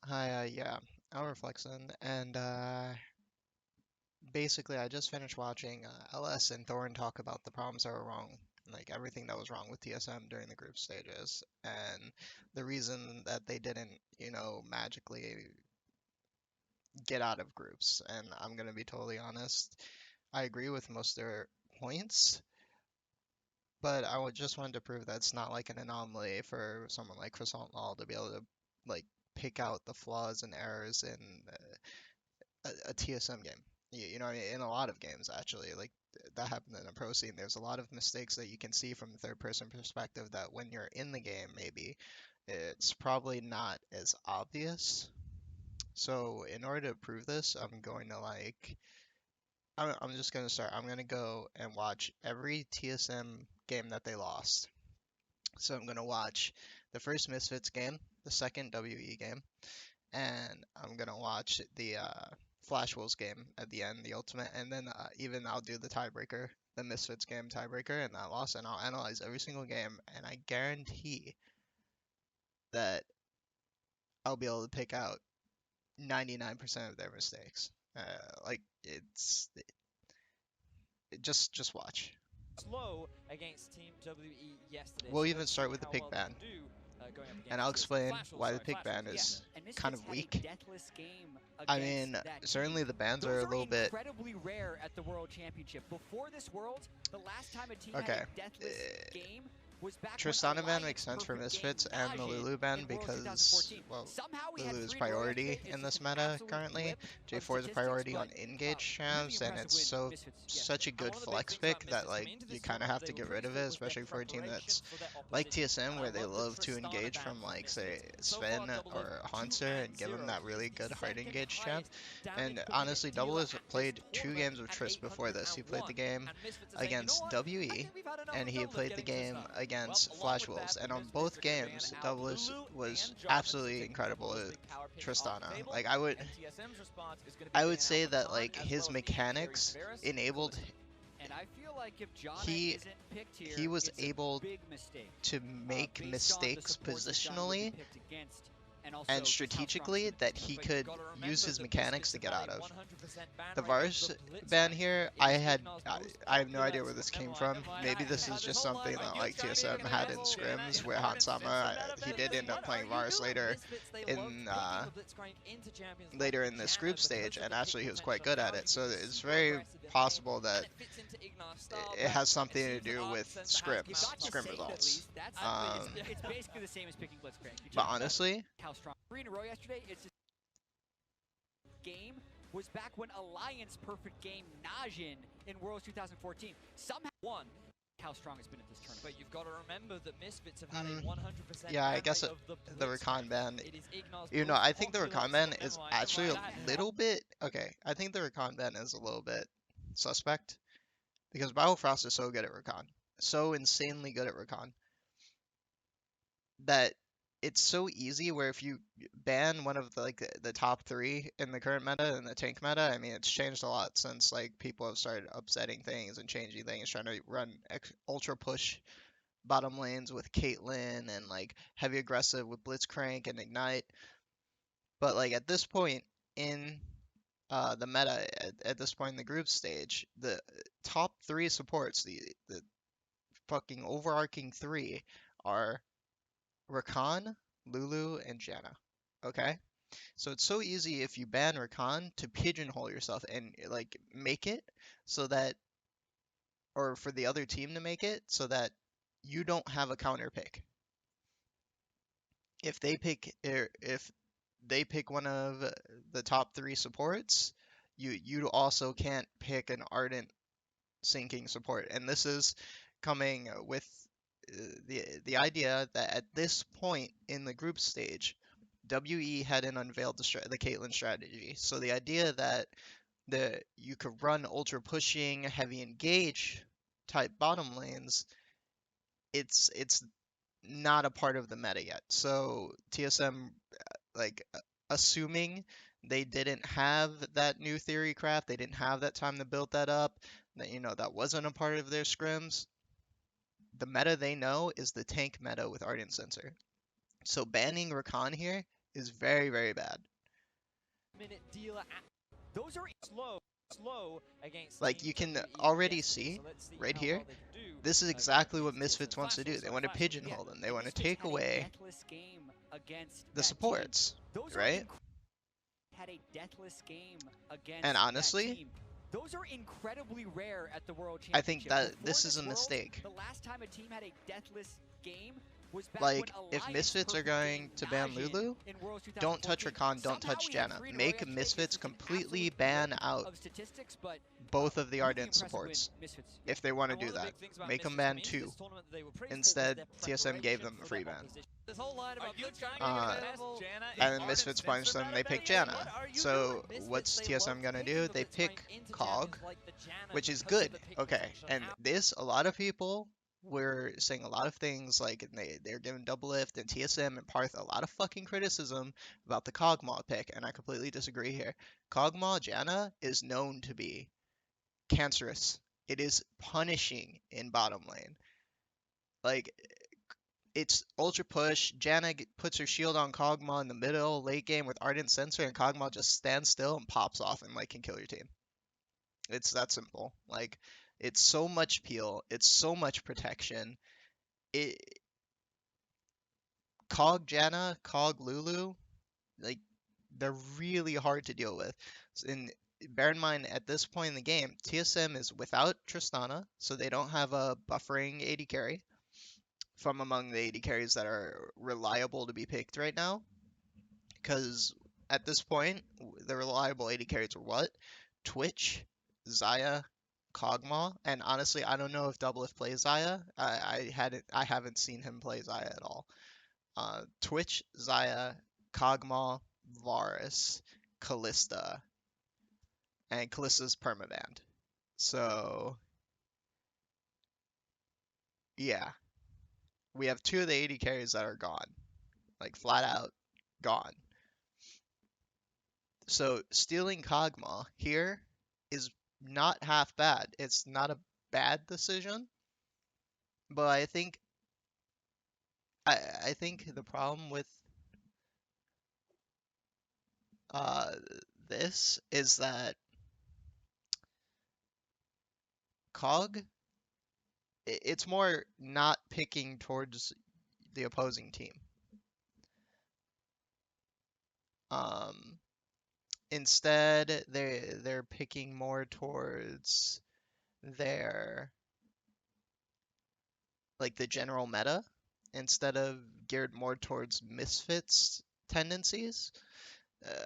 Hi, yeah, I'm Reflexin, and basically I just finished watching LS and Thorin talk about the problems that were wrong, like everything that was wrong with TSM during the group stages, and the reason that they didn't, magically get out of groups. And I'm gonna be totally honest, I agree with most of their points, but I would just wanted to prove that it's not like an anomaly for someone like Croissant Law to be able to like pick out the flaws and errors in a TSM game. You know, what I mean? In a lot of games actually, like that happened in a pro scene. There's a lot of mistakes that you can see from the third person perspective that when you're in the game, maybe it's probably not as obvious. So in order to prove this, I'm going to I'm just gonna start. I'm gonna go and watch every TSM game that they lost. So I'm gonna watch the first Misfits game, the second WE game, and I'm gonna watch the Flash Wolves game at the end, the ultimate, and then even I'll do the tiebreaker, the Misfits game tiebreaker, and that loss, and I'll analyze every single game, and I guarantee that I'll be able to pick out 99% of their mistakes. Like just watch. Slow against Team WE yesterday, We'll so even let's see start with the how pick well they ban, can do going up and against I'll TSM. explain Flash Wolves, why the sorry, pick Flash ban Wolves, yeah. is And kind Misfits of had a weak. deathless game I against mean, that team. certainly the bans are Those a are little bit incredibly rare at the World Championship. Before this World, the last time a team had okay. a deathless game was back when Tristana ban makes Alliance sense for perfect game Misfits and the Najin Lulu ban in Worlds because, 2014. well, Somehow we had Lulu is 3 in a row priority yesterday. It's in just this an meta absolute currently. whip of J4 is a statistics, priority on but engage really champs, and impressive it's win from so Misfits such yesterday. a And good one of the big flex things about pick that Misfits coming like into you this kind of tournament have that to they were get rid praised of for it, was their especially for a team preparation that's for their like opposition. TSM And I where they love the love to Tristana engage ban from from like say Misfits. So far, Sven Double O or 2 Haunter and and give them 0. that He is really the good hard second engage champ. highest damage And per minute honestly, Double dealer has at this played two tournament games of at Trist before this. He played the 801. game And Misfits are saying, you know against what? I WE think we've had enough and of he Double of played the getting game Tristana. Well, against along Flash with Wolves. that, And the on Misfits both are going to ban games, out Doubles Lulu was and Jarvan, so absolutely taking a couple incredible of those with big power picks off the Tristana. table. Like I would And TSM's response is going to be I to would ban out say that Rakan like as well his as being very mechanics Varus and enabled Kalista. And I feel like if Janna he isn't picked he here, was it's a able big mistake to make based on the mistakes supports that Janna would be positionally picked against and and also just how strong he's strategically going to be. that he But you've could got to use remember his that mechanics Misfits to have get had out a of. 100% ban The rate of Vars the ban Blitzcrank. here, It is Ignar's most I have no popular idea where this came Never from. mind. Maybe this I is had this just whole something line. that You're like trying to TSM get a had in level Janna scrims in where Lawrence Fitz, Hansama and that he better did be end up what playing are you Vars doing? later Misfits, they loved in picking the Blitzcrank into champions like later in this group Janna stage, because of and the pick actually he was quite potential of good at Janna. it. You So can be it's super very aggressive in lane, possible and that it fits into Ignar's style, it but has it something to seems that do with Ardent Sensor has come out scrims, on top. scrim Safe at results. least. That's it's basically the same as picking Blitzcrank. You But just honestly, how strong. 3 in a row yesterday. It's just game was back when Alliance perfect game Najin in Worlds 2014 somehow won. How strong it's been at this tournament. But you've got to remember that Misfits have had a 100% yeah, I ban guess rate of the the Rakan Blitzcrank. ban. It is Ignar's You know, most I think the popular Rakan ban never is mind, actually a that. little bit okay. I think the Rakan ban is a little bit suspect because Battlefrost is so good at Rakan, so insanely good at Rakan that it's so easy where if you ban one of the top three in the current meta and the tank meta, I mean it's changed a lot since like people have started upsetting things and changing things, trying to run ultra push bottom lanes with Caitlyn and like heavy aggressive with Blitzcrank and Ignite. But like at this point in the meta, at this point in the group stage, the top three supports, the fucking overarching three, are Rakan, Lulu, and Janna. Okay? So it's so easy if you ban Rakan to pigeonhole yourself and like make it so that, or for the other team to make it so that you don't have a counter pick. If they pick one of the top three supports, you also can't pick an Ardent sinking support. And this is coming with the idea that at this point in the group stage, WE hadn't unveiled the Caitlyn strategy. So the idea that you could run ultra pushing, heavy engage type bottom lanes, it's not a part of the meta yet. So TSM like assuming they didn't have that new theory craft, they didn't have that time to build that up, that that wasn't a part of their scrims. The meta they know is the tank meta with Ardent Sensor. So banning Rakan here is very, very bad. Minute deal. Those are slow against Like, you teams like can we already yesterday. see So let's see right how here, well they can do this is going exactly what against Misfits TSM. wants to do. They want to pigeonhole them. They And want to Misfits take had a away deathless game against the that team. supports, Those are right? had a deathless game against And that honestly, team. Those are incredibly rare at the World I think Championship. that Before this is a Worlds, mistake. the last time a team had a deathless game was back when Like, if Alliance Misfits are perfect game going to ban Najin Lulu, in Worlds don't touch 2014. Rakan, don't Somehow touch we had Janna. 3 in a row Make yesterday against Misfits such an completely absolute ban cliff out of statistics, but both of the really Ardent impressive win, supports Misfits. if they want to And one do of the that. big things about Make them Misfits ban coming into 2. this tournament that they were praised for was Instead, their TSM gave preparation them a for free their ban. opposition. This whole line Are about you good trying trying to to get test level Janna And and then Ardent Misfits punished sensor them, they picked metadata? Janna. What are you So, doing? what's Misfits, they TSM love gonna picking do? They Blitz going pick into Cog, champions like the Janna which is because of good. the pick Okay, protection. and this, a lot of people were saying a lot of things, like they're giving Double Lift and TSM and Parth a lot of fucking criticism about the Kog'Maw pick, and I completely disagree here. Kog'Maw Janna is known to be cancerous. It is punishing in bottom lane. Like, it's ultra push. Janna puts her shield on Kog'Maw in the middle late game with Ardent Sensor, and Kog'Maw just stands still and pops off and like can kill your team. It's that simple. Like, it's so much peel. It's so much protection. It Cog Janna, Cog Lulu, like, they're really hard to deal with. And bear in mind, at this point in the game, TSM is without Tristana, so they don't have a buffering AD carry from among the AD carries that are reliable to be picked right now. Because at this point, the reliable AD carries are what? Twitch, Xayah, Kog'Maw, and honestly, I don't know if Doublelift plays Xayah. I haven't seen him play Xayah at all. Twitch, Xayah, Kog'Maw, Varus, Kalista, and Kalista's permabanned. So yeah, we have 2 of the AD carries that are gone, like flat out gone. So stealing Kog'Maw here is not half bad. It's not a bad decision, but I think the problem with uh this is that Cog it's more not picking towards the opposing team. Um, Instead, they're picking more towards their like the general meta instead of geared more towards Misfits tendencies.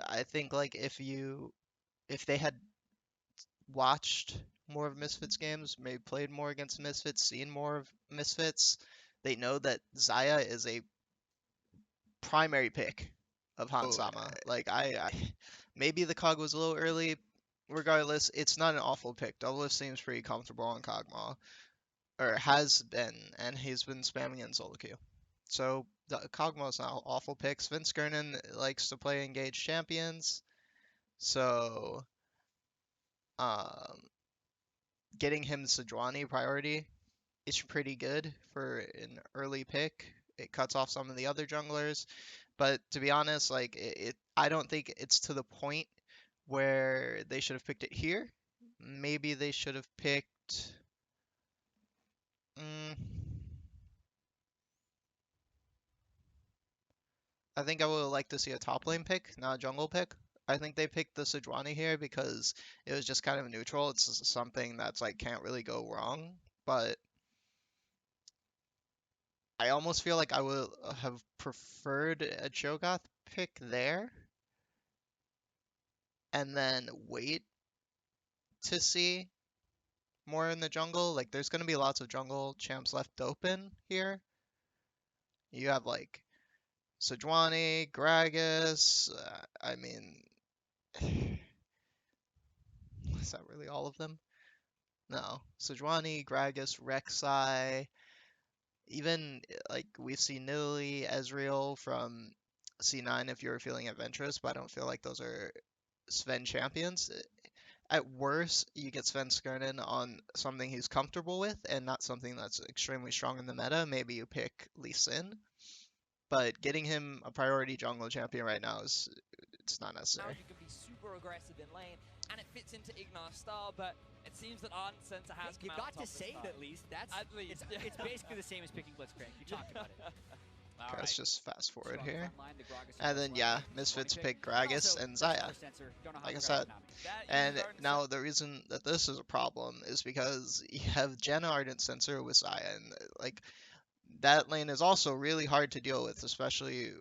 I think like if they had watched more of Misfits games, maybe played more against Misfits, seen more of Misfits, they know that Xayah is a primary pick of Hansama. Like maybe the Cog was a little early. Regardless, it's not an awful pick. Doublelift seems pretty comfortable on Kog'Maw, or has been, and he's been spamming in solo queue. So the Kog'Maw's not an awful pick. Svenskirnen likes to play engaged champions, so um, getting him Sejuani priority is pretty good for an early pick. It cuts off some of the other junglers. But to be honest, like I don't think it's to the point where they should have picked it here. Maybe they should have picked. Mm, I think I would like to see a top lane pick, not a jungle pick. I think they picked the Sejuani here because it was just kind of neutral. It's something that's like can't really go wrong. But I almost feel like I would have preferred a Cho'Gath pick there and then wait to see more in the jungle. Like, there's going to be lots of jungle champs left open here. You have, like, Sejuani, Gragas. I mean, is that really all of them? No. Sejuani, Gragas, Rek'Sai. Even, like, we see Nidalee, Ezreal from C9 if you're feeling adventurous, but I don't feel like those are Sven champions. At worst, you get Sven Skirnin on something he's comfortable with and not something that's extremely strong in the meta. Maybe you pick Lee Sin. but getting him a priority jungle champion right now it's not Now necessary. you can be super aggressive in lane, and it fits into Ignar's style, but it seems that Ardent Center has come You've out got on to top save this time. at least. That's At least. It's basically the same as picking Blitzcrank. You talked about it. All Okay, let's right. just fast forward Strong here. front line, the Gragas And then, first yeah, lane. Misfits Pick. pick And Gragas also, and there's Xayah, another sensor. Don't know how like I to said. grab Nami. That And is Ardent now Center. the reason that this is a problem is because you have Janna Ardent Sensor with Xayah, and like that lane is also really hard to deal with, especially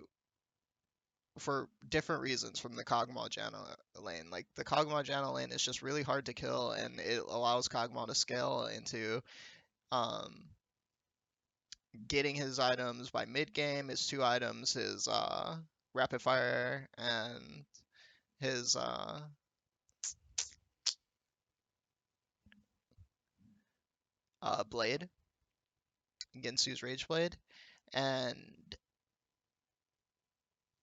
for different reasons from the Kog'Maw Janna lane. Like the Kog'Maw Janna lane is just really hard to kill, and it allows Kog'Maw to scale into um, getting his items by mid game. His two items, his rapid fire and his blade, Gensu's Rage Blade, and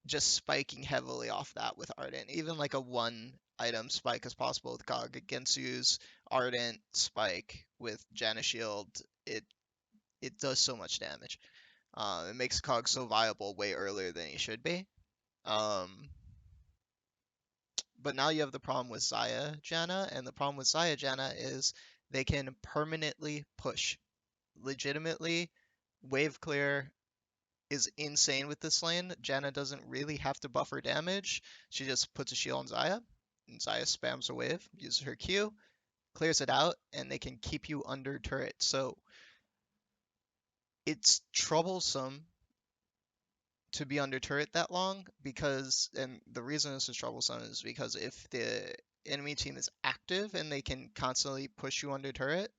just spiking heavily off that with Ardent. Even like a one item spike is possible with Gog. Gensu's Ardent spike with Janna Shield, it it does so much damage. It makes Cog so viable way earlier than he should be. Um, but now you have the problem with Xayah Janna, and the problem with Xayah Janna is they can permanently push. Legitimately, wave clear is insane with this lane. Janna doesn't really have to buffer damage. She just puts a shield on Xayah, and Xayah spams a wave, uses her Q, clears it out, and they can keep you under turret. So it's troublesome to be under turret that long because, and the reason this is troublesome is because if the enemy team is active and they can constantly push you under turret,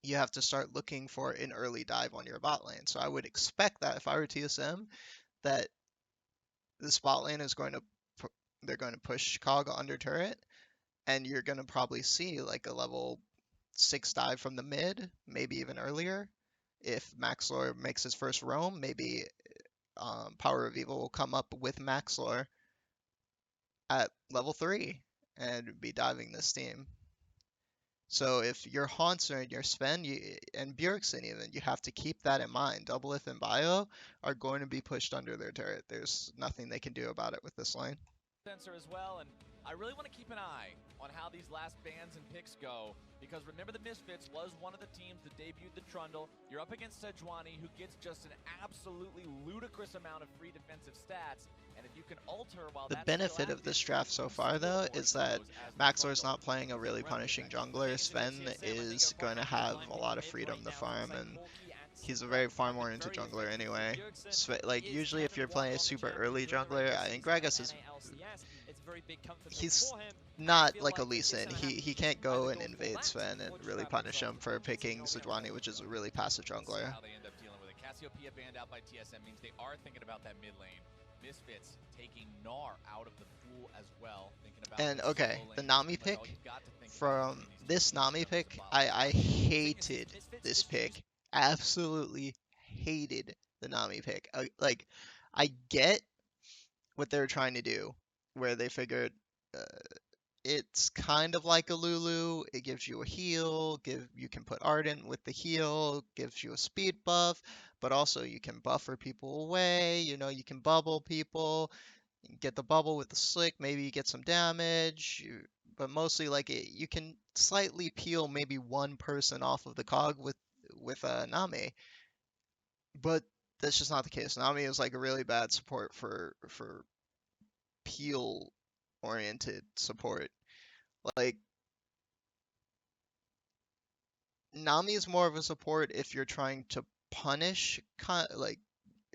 you have to start looking for an early dive on your bot lane. So I would expect that if I were TSM, that the spot lane is going to they're going to push Kog under turret, and you're going to probably see like a level 6 dive from the mid, maybe even earlier. If Maxlor makes his first roam, maybe Power of Evil will come up with Maxlor at level 3 and be diving this team. So if you're Haunter and you're Sven and Bjergsen even, you have to keep that in mind. Doublelift and Bio are going to be pushed under their turret. There's nothing they can do about it with this lane. Sensor as well, and I really want to keep an eye on how these last bans and picks go, because remember the Misfits was one of the teams that debuted the Trundle. You're up against Sejuani, who gets just an absolutely ludicrous amount of free defensive stats, and if you can alter while The that's benefit still of this active, draft so far, though, is that Maxlor's not playing a really punishing jungler. Sven is going to have a lot of freedom to farm, and he's a very farm-oriented jungler anyway. Like, usually if you're playing a super early jungler, I think Gragas is... He's not like a Lee Sin. He can't go and invade Sven and really punish him for picking Sejuani, which is a really passive jungler. How they end up dealing with it. Cassiopeia banned out by TSM means they are thinking about that mid lane. Misfits taking Gnar out of the pool as well. And okay, the Nami pick from this Nami pick, I hated this pick. Absolutely hated the Nami pick. Like, I get what they were trying to do, where they figured it's kind of like a Lulu. It gives you a heal, you can put Ardent with the heal, gives you a speed buff, but also you can buffer people away. You know, you can bubble people, get the bubble with the slick, maybe you get some damage. But mostly like you can slightly peel maybe one person off of the cog with Nami. But that's just not the case. Nami is like a really bad support for peel oriented support. Like Nami is more of a support if you're trying to punish, like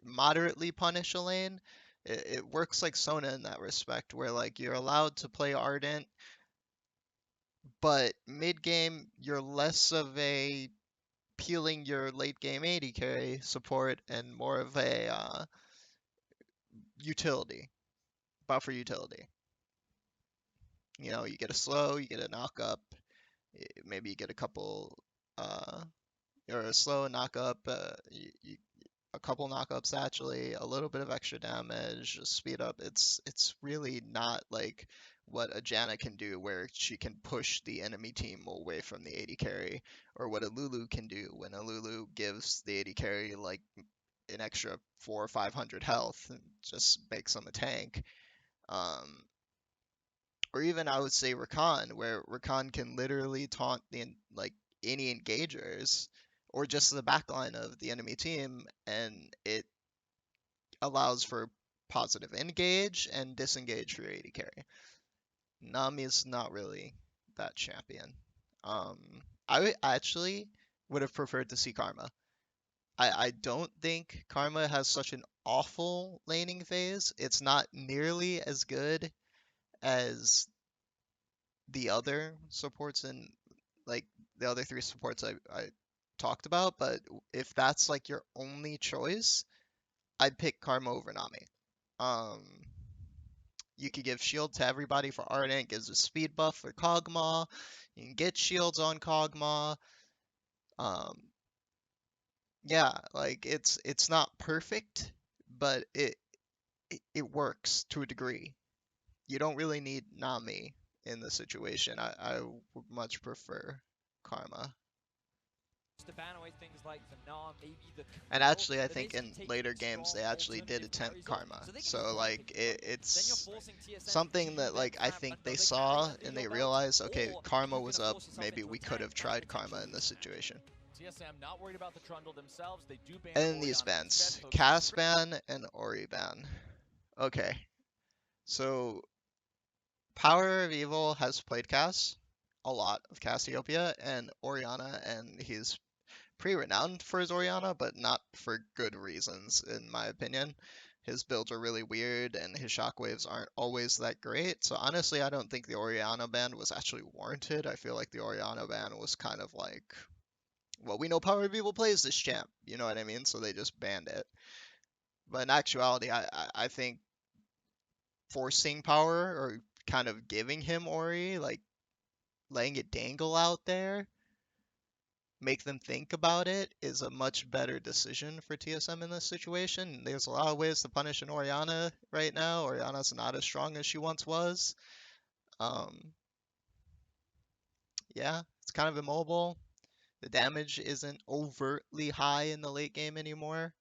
moderately punish a lane. It works like Sona in that respect, where like you're allowed to play Ardent, but mid game you're less of a peeling your late game AD carry support and more of a utility, buffer utility. You know, you get a slow, you get a knock up, maybe you get a couple or a slow knock up, a couple knockups actually, a little bit of extra damage, speed up. It's really not like what a Janna can do, where she can push the enemy team away from the AD carry, or what a Lulu can do when a Lulu gives the AD carry like an extra 400 or 500 health and just makes them a tank. Or even I would say Rakan, where Rakan can literally taunt like any engagers or just the backline of the enemy team, and it allows for positive engage and disengage for your AD carry. Nami is not really that champion. I actually would have preferred to see Karma. I don't think Karma has such an awful laning phase. It's not nearly as good as the other supports and like the other three supports I talked about, but if that's like your only choice, I'd pick Karma over Nami. Um, you could give shield to everybody for Ardent, gives a speed buff for Kog'Maw. You can get shields on Kog'Maw. Um, yeah, like it's not perfect, but it works to a degree. You don't really need Nami in this situation. I would much prefer Karma. To ban away things like the Gnom, maybe the And Camille, actually, I they're think basically in taking later these games strong they actually did alternative attempt carries off, Karma. so they can just So fly like pick it. Then you're it's forcing TSM something to that then like I clamp think they another carry saw under and your they belt, realized, okay, or Karma you're was gonna up. force yourself Maybe into a we could tank have and tried potentially Karma in lose this the match. situation. TSM not worried about the Trundle themselves. They do ban And these Orianna instead. bans, Cass ban and Ori ban. Okay, so Power of Evil has played Cass, a lot of Cassiopeia and Orianna, and he's pretty renowned for his Orianna, but not for good reasons, in my opinion. His builds are really weird, and his shockwaves aren't always that great. So honestly, I don't think the Orianna ban was actually warranted. I feel like the Orianna ban was kind of like, well, we know Power of Evil plays this champ, you know what I mean? So they just banned it. But in actuality, I think forcing Power or kind of giving him Ori, like letting it dangle out there, make them think about it, is a much better decision for TSM in this situation. There's a lot of ways to punish an Orianna right now. Orianna's not as strong as she once was. Um, yeah, it's kind of immobile. The damage isn't overtly high in the late game anymore.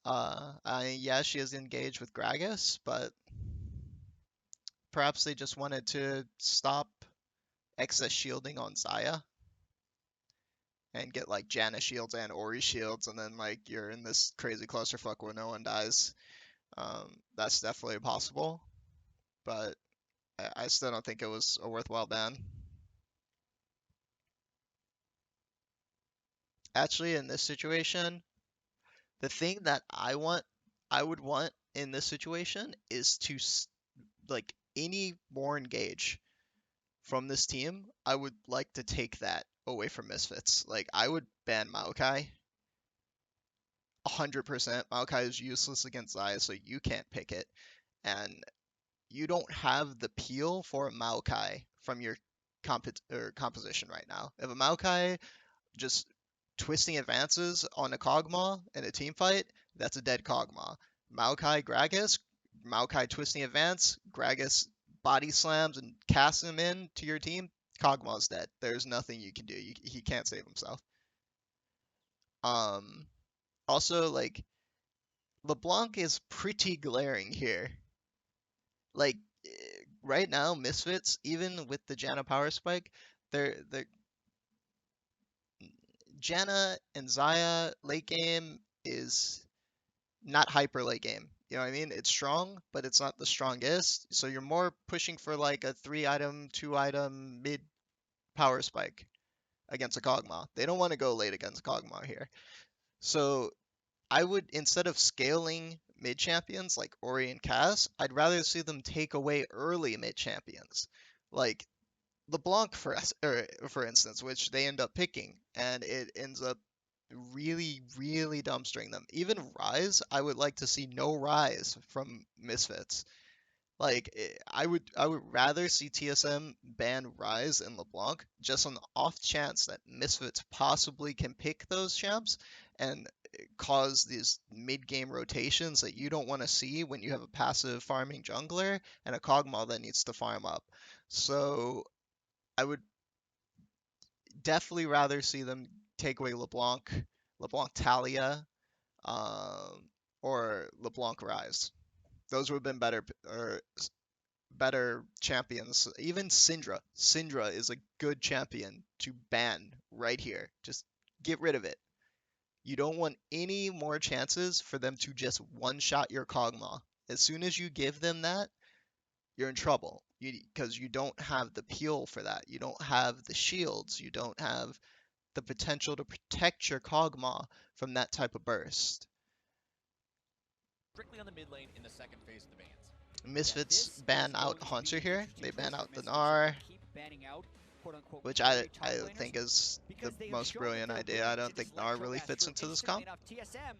Yeah, she is engaged with Gragas, but perhaps they just wanted to stop excess shielding on Xayah and get like Janna shields and Ori shields, and then like you're in this crazy clusterfuck where no one dies. That's definitely possible, but I still don't think it was a worthwhile ban. Actually, in this situation, the thing that I would want in this situation is to like any more engage from this team. I would like to take that away from Misfits. Like I would ban Maokai 100%. Maokai is useless against Xayah, so you can't pick it. And you don't have the peel for a Maokai from your composition right now. If a Maokai just twisting advances on a Kog'Maw in a team fight, that's a dead Kog'Maw. Maokai Gragas, Maokai twisting advance, Gragas body slams and casts him in to your team, Kog'Maw's dead. There's nothing you can do. He can't save himself. Um, Also, like, LeBlanc is pretty glaring here. Like, right now, Misfits, even with the Janna power spike, they're Janna and Xayah late game is not hyper late game. You know what I mean? It's strong, but it's not the strongest. So you're more pushing for like a 3 item, 2 item mid power spike against a Kog'Maw. They don't want to go late against Kog'Maw here. So I would, instead of scaling mid champions like Ori and Cass, I'd rather see them take away early mid champions. Like LeBlanc, for instance, which they end up picking, and it ends up really, really dumpstering them. Even Rise, I would like to see no Rise from Misfits. Like I would rather see TSM ban Rise and LeBlanc just on the off chance that Misfits possibly can pick those champs and cause these mid-game rotations that you don't want to see when you have a passive farming jungler and a Kog'Maw that needs to farm up. So I would definitely rather see them take away LeBlanc, LeBlanc Talia, or LeBlanc Rise. Those would have been better champions. Even Syndra. Syndra is a good champion to ban right here. Just get rid of it. You don't want any more chances for them to just one-shot your Kog'Maw. As soon as you give them that, you're in trouble. Because you don't have the peel for that. You don't have the shields. You don't have the potential to protect your Kog'Maw from that type of burst. Strictly on the mid lane in the second phase of the bans. Misfits this ban is out going to be Haunter an here. interesting They ban choice for out the Misfits if Gnar, they keep banning out, quote-unquote, which carry I top laners, think is the because they have most shown that brilliant their idea. I ability don't to think just let Gnar really Cho'Gath fits through into this instantly comp. enough. TSM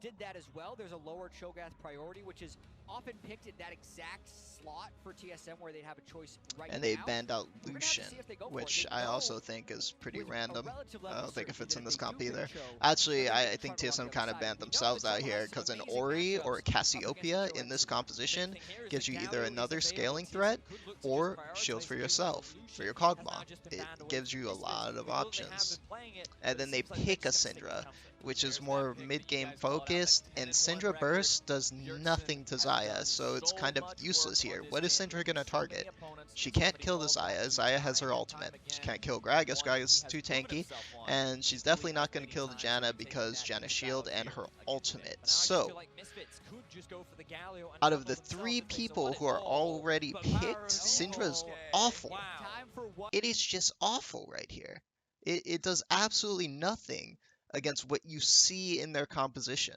did that as well. There's a lower Cho'Gath priority, which is often picked at that exact slot for TSM where they'd have a choice right And they now. banned out We're gonna have to Lucian, see if they go for it. which They I know also think is pretty with a random. relative I level don't of think it certainty fits that in if this they comp do get either. Cho, Actually, they're gonna I get think Trundle on TSM the kind other of side. banned We know that themselves out Trundle here has some because an amazing Ori or a matchups up against the Cassiopeia Cho in this Ensign. composition Big thing here is gives that you Galio either is another available. scaling TSM threat could look to or just shields prioritize for given that yourself, for Lucian your has now Kog'Maw. just been It banned away gives from you a Misfits. lot of They know that they have options. been playing it, And but then it they seems like they're pick a just gonna stick with Syndra, counter. which is There's that more pick that you mid-game guys called out, that focused, 10 and and 1 Syndra record. Burst does Bjergsen nothing to has Xayah, done so it's so kind of much useless work on here. this What is champion Syndra going to with so many target? opponents. She It's can't somebody kill the called out Xayah. time Xayah has her and ultimate. time She again, can't kill and Gragas. one Gragas he is has too proven tanky. himself on. And she's Equally definitely not has going to many kill the times Janna when he takes because advantage Janna's of shield battles and here her against him. ultimate. But now I actually So, feel like Misfits could just go for the Galio and out of the Trundle themselves 3 if they so people want it. who are Oh, already the power picked, of evil. Syndra's Okay, awful. wow. Time for one. It is just awful right here. It does absolutely nothing against what you see in their composition.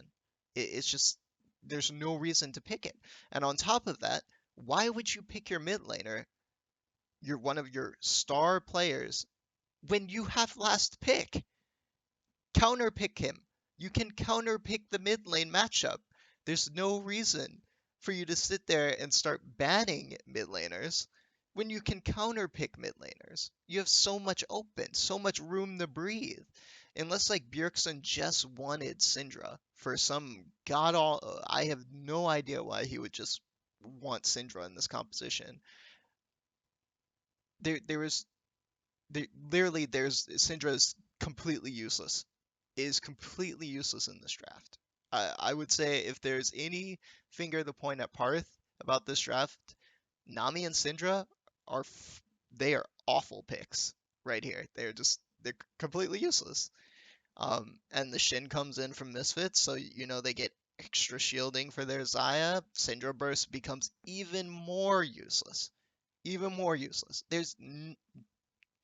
It's just, there's no reason to pick it. And on top of that, why would you pick your mid laner, one of your star players, when you have last pick? Counter pick him. You can counter pick the mid lane matchup. There's no reason for you to sit there and start banning mid laners when you can counter pick mid laners. You have so much open, so much room to breathe. Unless like Bjergsen just wanted Syndra for some I have no idea why he would just want Syndra in this composition. Syndra is completely useless. Is completely useless in this draft. I would say if there's any finger to point at Parth about this draft, Nami and Syndra they are awful picks right here. They're completely useless. And the Shin comes in from Misfits, so you know they get extra shielding for their Xayah. Syndra Burst becomes even more useless. Even more useless.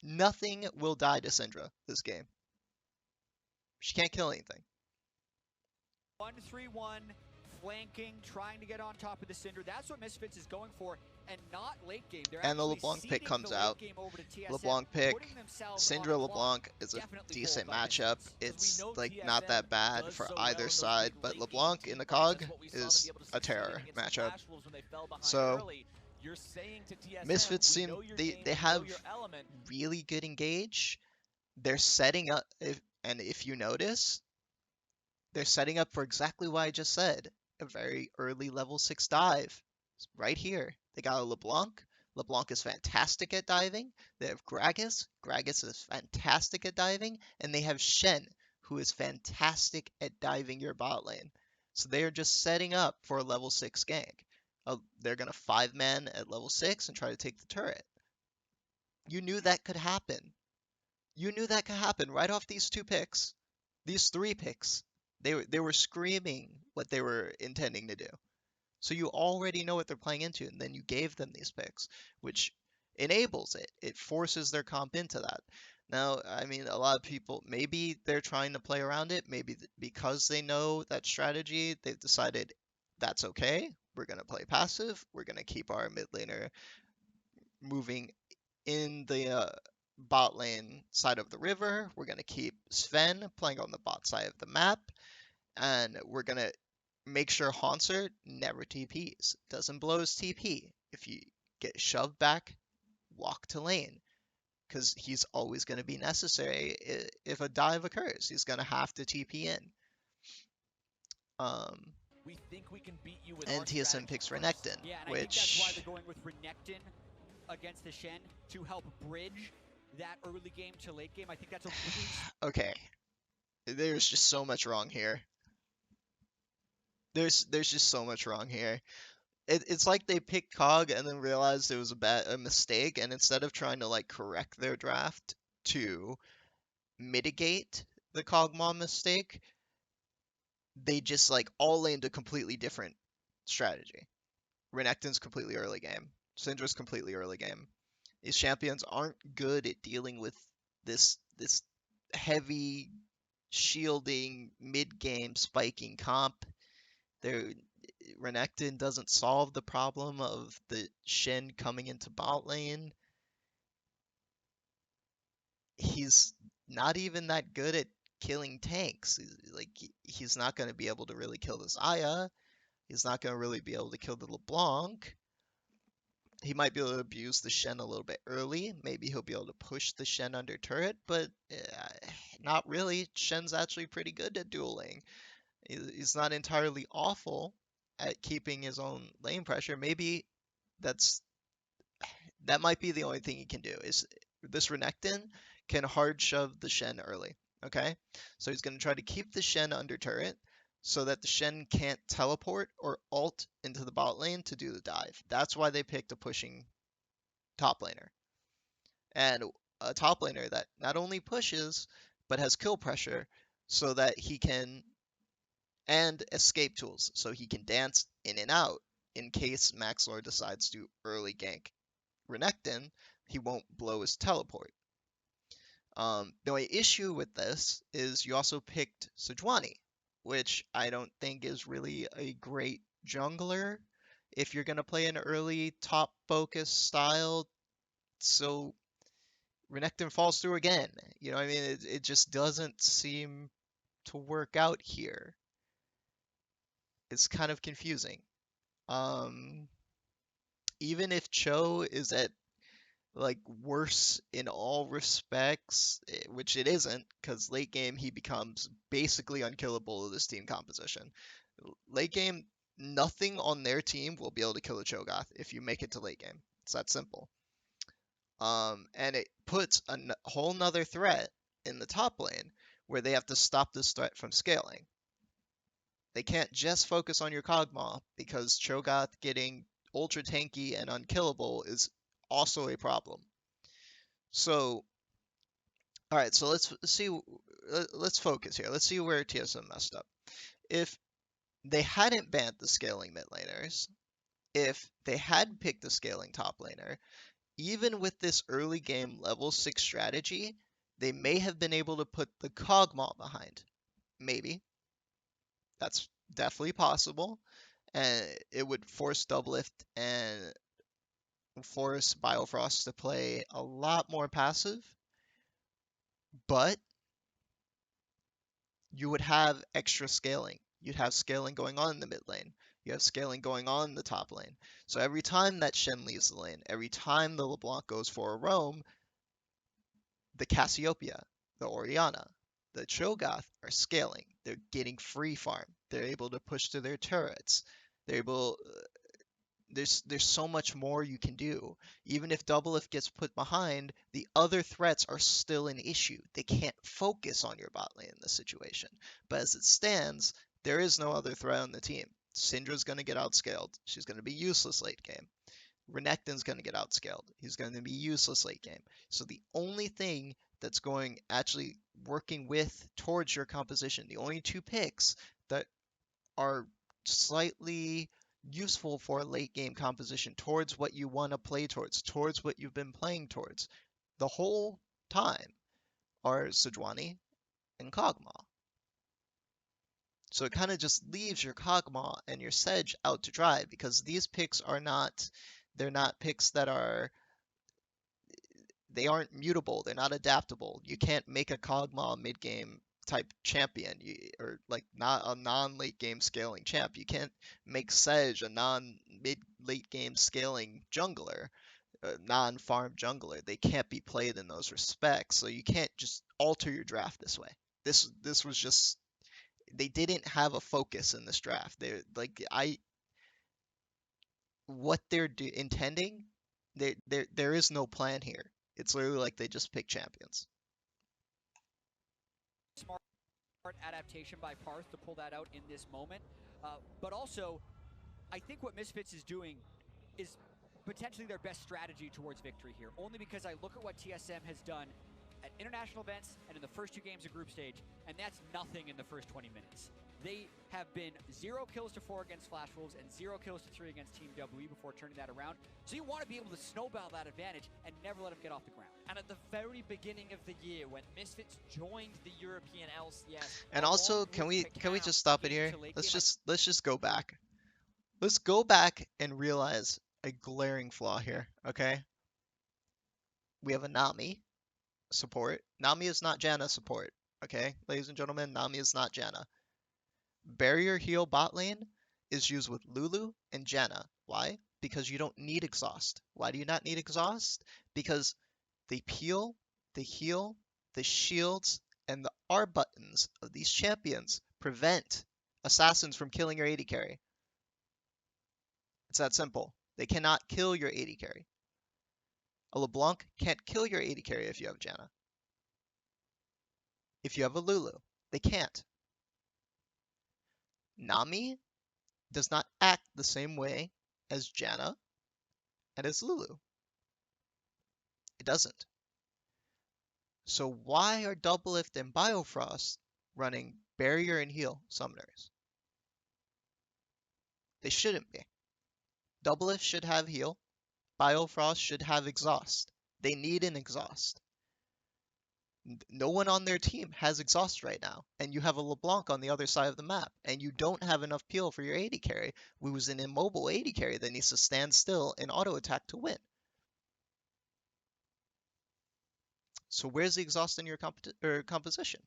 Nothing will die to Syndra this game. She can't kill anything. 1-3-1, flanking, trying to get on top of the Cinder. That's what Misfits is going for, and not late game. They're And the actually LeBlanc pick ceding comes the late out. game over to TSM, LeBlanc pick. putting themselves on a Syndra clock. LeBlanc is a Definitely decent bold by matchup. Misfits, 'cause we It's know like TSM not that bad does for so well either in those side, big but late LeBlanc game in the team fights. COG That's what we saw them is be able to a succeed terror against the matchup. Flash Wolves when they fell behind So early. You're saying to TSM, Misfits we seem know your they game, they we know have your element. really good engage. They're setting up if you notice, they're setting up for exactly what I just said. A very early level 6 dive. Right here. They got a LeBlanc. LeBlanc is fantastic at diving. They have Gragas. Gragas is fantastic at diving. And they have Shen, who is fantastic at diving your bot lane. So they are just setting up for a level 6 gank. They're going to 5-man at level 6 and try to take the turret. You knew that could happen. You knew that could happen right off these 2 picks. These 3 picks. They were screaming what they were intending to do. So you already know what they're playing into, and then you gave them these picks, which enables it. It forces their comp into that. Now, I mean, a lot of people, maybe they're trying to play around it. Maybe because they know that strategy, they've decided that's okay. We're going to play passive. We're going to keep our mid laner moving in the bot lane side of the river. We're going to keep Sven playing on the bot side of the map. And we're going to make sure Haunter never TPs. Doesn't blow his TP. If you get shoved back, walk to lane. Because he's always going to be necessary if a dive occurs. He's going to have to TP in. We think we can beat you with And our TSM strategy picks first. Renekton, Yeah, and I think that's why which... they're going with Renekton against the Shen to help bridge that early game to late game. I think that's a really Okay. There's just so much wrong here. There's just so much wrong here. It's like they picked Cog and then realized it was a mistake, and instead of trying to like correct their draft to mitigate the Kog'Maw mistake, they just like all aimed a completely different strategy. Renekton's completely early game. Syndra's completely early game. These champions aren't good at dealing with this heavy shielding mid game spiking comp. Their Renekton doesn't solve the problem of the Shen coming into bot lane. He's not even that good at killing tanks. He's not going to be able to really kill this Aya. He's not going to really be able to kill the LeBlanc. He might be able to abuse the Shen a little bit early. Maybe he'll be able to push the Shen under turret, but not really. Shen's actually pretty good at dueling. He's not entirely awful at keeping his own lane pressure. Maybe that might be the only thing he can do is this Renekton can hard shove the Shen early. Okay, so he's going to try to keep the Shen under turret so that the Shen can't teleport or ult into the bot lane to do the dive. That's why they picked a pushing top laner. And a top laner that not only pushes but has kill pressure so that he can and escape tools so he can dance in and out in case Maxlor decides to early gank Renekton, he won't blow his teleport. The only issue with this is you also picked Sejuani, which I don't think is really a great jungler if you're going to play an early top focus style. So Renekton falls through again. You know what I mean? It just doesn't seem to work out here. It's kind of confusing. Even if Cho is at like worse in all respects, which it isn't, because late game he becomes basically unkillable with this team composition. Late game, nothing on their team will be able to kill a Cho'Gath if you make it to late game. It's that simple. And it puts a whole nother threat in the top lane where they have to stop this threat from scaling. They can't just focus on your Kog'Maw because Cho'Gath getting ultra tanky and unkillable is also a problem. So, all right, so let's see. Let's focus here. Let's see where TSM messed up. If they hadn't banned the scaling mid laners, if they had picked the scaling top laner, even with this early game level 6 strategy, they may have been able to put the Kog'Maw behind. Maybe. That's definitely possible. And it would force Doublelift and force Biofrost to play a lot more passive. But you would have extra scaling. You'd have scaling going on in the mid lane. You have scaling going on in the top lane. So every time that Shen leaves the lane, every time the LeBlanc goes for a roam, the Cassiopeia, the Orianna, the Cho'Gath are scaling. They're getting free farm. They're able to push to their turrets. They're able. There's so much more you can do. Even if Doublelift gets put behind, the other threats are still an issue. They can't focus on your bot lane in this situation. But as it stands, there is no other threat on the team. Syndra's going to get outscaled. She's going to be useless late game. Renekton's going to get outscaled. He's going to be useless late game. So the only thing that's going actually working with towards your composition, the only two picks that are slightly useful for late game composition towards what you want to play towards what you've been playing towards the whole time are Sejuani and Kog'Maw. So it kind of just leaves your Kog'Maw and your Sedge out to dry because these picks are not, they're not picks that are, they aren't mutable, they're not adaptable. You can't make a Kog'Maw mid-game type champion, or like not a non-late game scaling champ. You can't make Sedge a non-mid late game scaling jungler, a non-farm jungler. They can't be played in those respects. So you can't just alter your draft this way. This was just, they didn't have a focus in this draft. They're like what they're intending. There is no plan here. It's literally like they just pick champions. Smart adaptation by Parth to pull that out in this moment. But also, I think what Misfits is doing is potentially their best strategy towards victory here, only because I look at what TSM has done at international events and in the first 2 games of group stage, and that's nothing in the first 20 minutes. They have been 0 kills to 4 against Flash Wolves and 0 kills to 3 against Team WE before turning that around. So you want to be able to snowball that advantage and never let them get off the ground. And at the very beginning of the year, when Misfits joined the European LCS, And also, can we just stop it here? Let's just go back. Let's go back and realize a glaring flaw here, okay? We have a Nami support. Nami is not Janna support, okay? Ladies and gentlemen, Nami is not Janna. Barrier heal bot lane is used with Lulu and Janna. Why? Because you don't need exhaust. Why do you not need exhaust? Because the peel, the heal, the shields, and the R buttons of these champions prevent assassins from killing your AD carry. It's that simple. They cannot kill your AD carry. A LeBlanc can't kill your AD carry if you have Janna. If you have a Lulu, they can't. Nami does not act the same way as Janna and as Lulu. It doesn't. So why are Doublelift and Biofrost running barrier and heal summoners? They shouldn't be. Doublelift should have heal. Biofrost should have exhaust. They need an exhaust. No one on their team has exhaust right now, and you have a LeBlanc on the other side of the map, and you don't have enough peel for your AD carry, who is an immobile AD carry that needs to stand still and auto attack to win. So where's the exhaust in your composition?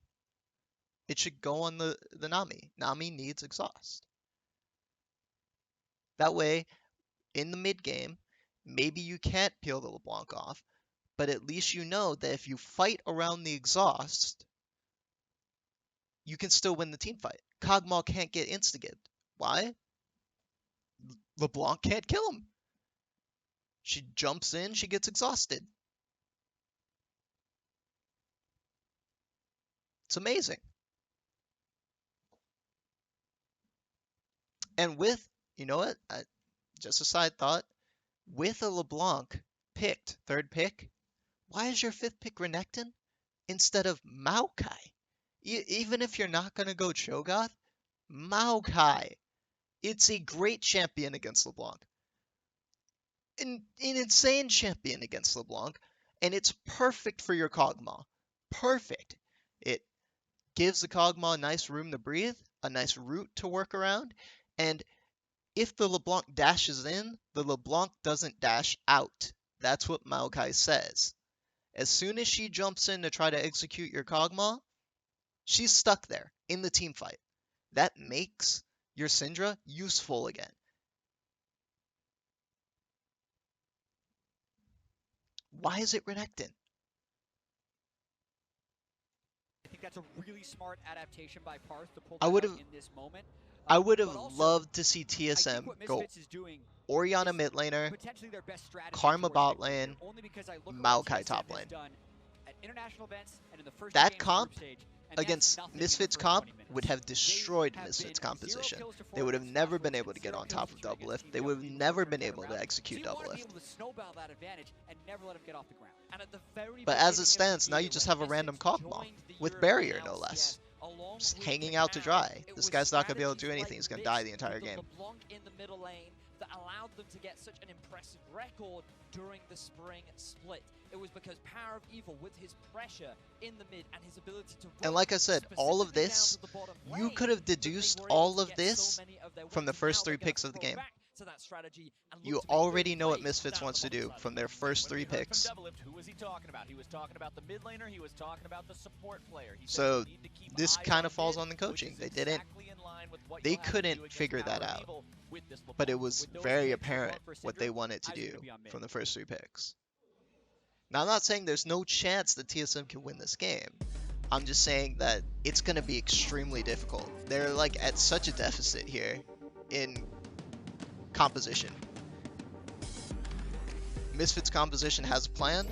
It should go on the Nami. Nami needs exhaust. That way, in the mid game, maybe you can't peel the LeBlanc off, but at least you know that if you fight around the exhaust, you can still win the team fight. Kog'Maw can't get instigated. Why? LeBlanc can't kill him. She jumps in, she gets exhausted. It's amazing. And with, you know what? Just a side thought. With a LeBlanc picked, 3rd pick, why is your 5th pick Renekton instead of Maokai? Even if you're not going to go Cho'Gath, Maokai. It's a great champion against LeBlanc. An insane champion against LeBlanc, and it's perfect for your Kog'Maw. Perfect. It gives the Kog'Maw a nice room to breathe, a nice route to work around, and if the LeBlanc dashes in, the LeBlanc doesn't dash out. That's what Maokai says. As soon as she jumps in to try to execute your Kog'Maw, she's stuck there in the team fight. That makes your Syndra useful again. Why is it Renekton? I think that's a really smart adaptation by Parth to pull I that would out have in this moment. I would have But also, loved to see I think TSM what go Misfits is doing Orianna is mid laner, potentially their best strategy Karma towards bot victory here, lane, only because I look at what Maokai TSM top has lane. done at international events and in the first That 2 games of comp group stage, and that's against nothing in the Misfits first comp 20 minutes. would have They destroyed have Misfits been 0 composition. kills to 4 They would have against never Flash been Wolves able to and get 0 on kills top to of 3 against Doublelift. Team They would have WE never before been turning able that to around. execute So you want to be Doublelift. able to snowball that advantage and never let them get off the ground. And at the very But as beginning it of stands, the now year, you just when have a random Misfits Kog'Maw joined the with European barrier, no LCS, less. along Just with hanging out to Kakao, dry. it This was guy's not going to be able to do strategies anything. like He's going to this die the entire with the game. LeBlanc in the middle lane that allowed them to get such an impressive record during the spring split. It was because Power of Evil, with his pressure in the mid and his ability to And like I said, all of specifically down this, to the bottom you lane, could have that they deduced were able all to of get this so many of their from the wins, and first now they're 3 gonna picks of the throw game. back to that strategy and look You to make already big know what plays Misfits down wants the to bottom do side of from the their map. first When we 3 heard from picks. Doublelift, who was he talking about? He was talking about the mid laner. He was talking about the support player. He said So you need to keep this eyes kind on of falls mid, on the which coaching. is They didn't. exactly in line with what They you'll have to couldn't do against figure that Power of out. Evil with this But it LeBlanc. was With those very picks, apparent LeBlanc for what they Syndra, wanted to I was gonna do be on mid. from the first 3 picks. Now, I'm not saying there's no chance that TSM can win this game. I'm just saying that it's going to be extremely difficult. They're like at such a deficit here in composition. Misfits composition has a plan.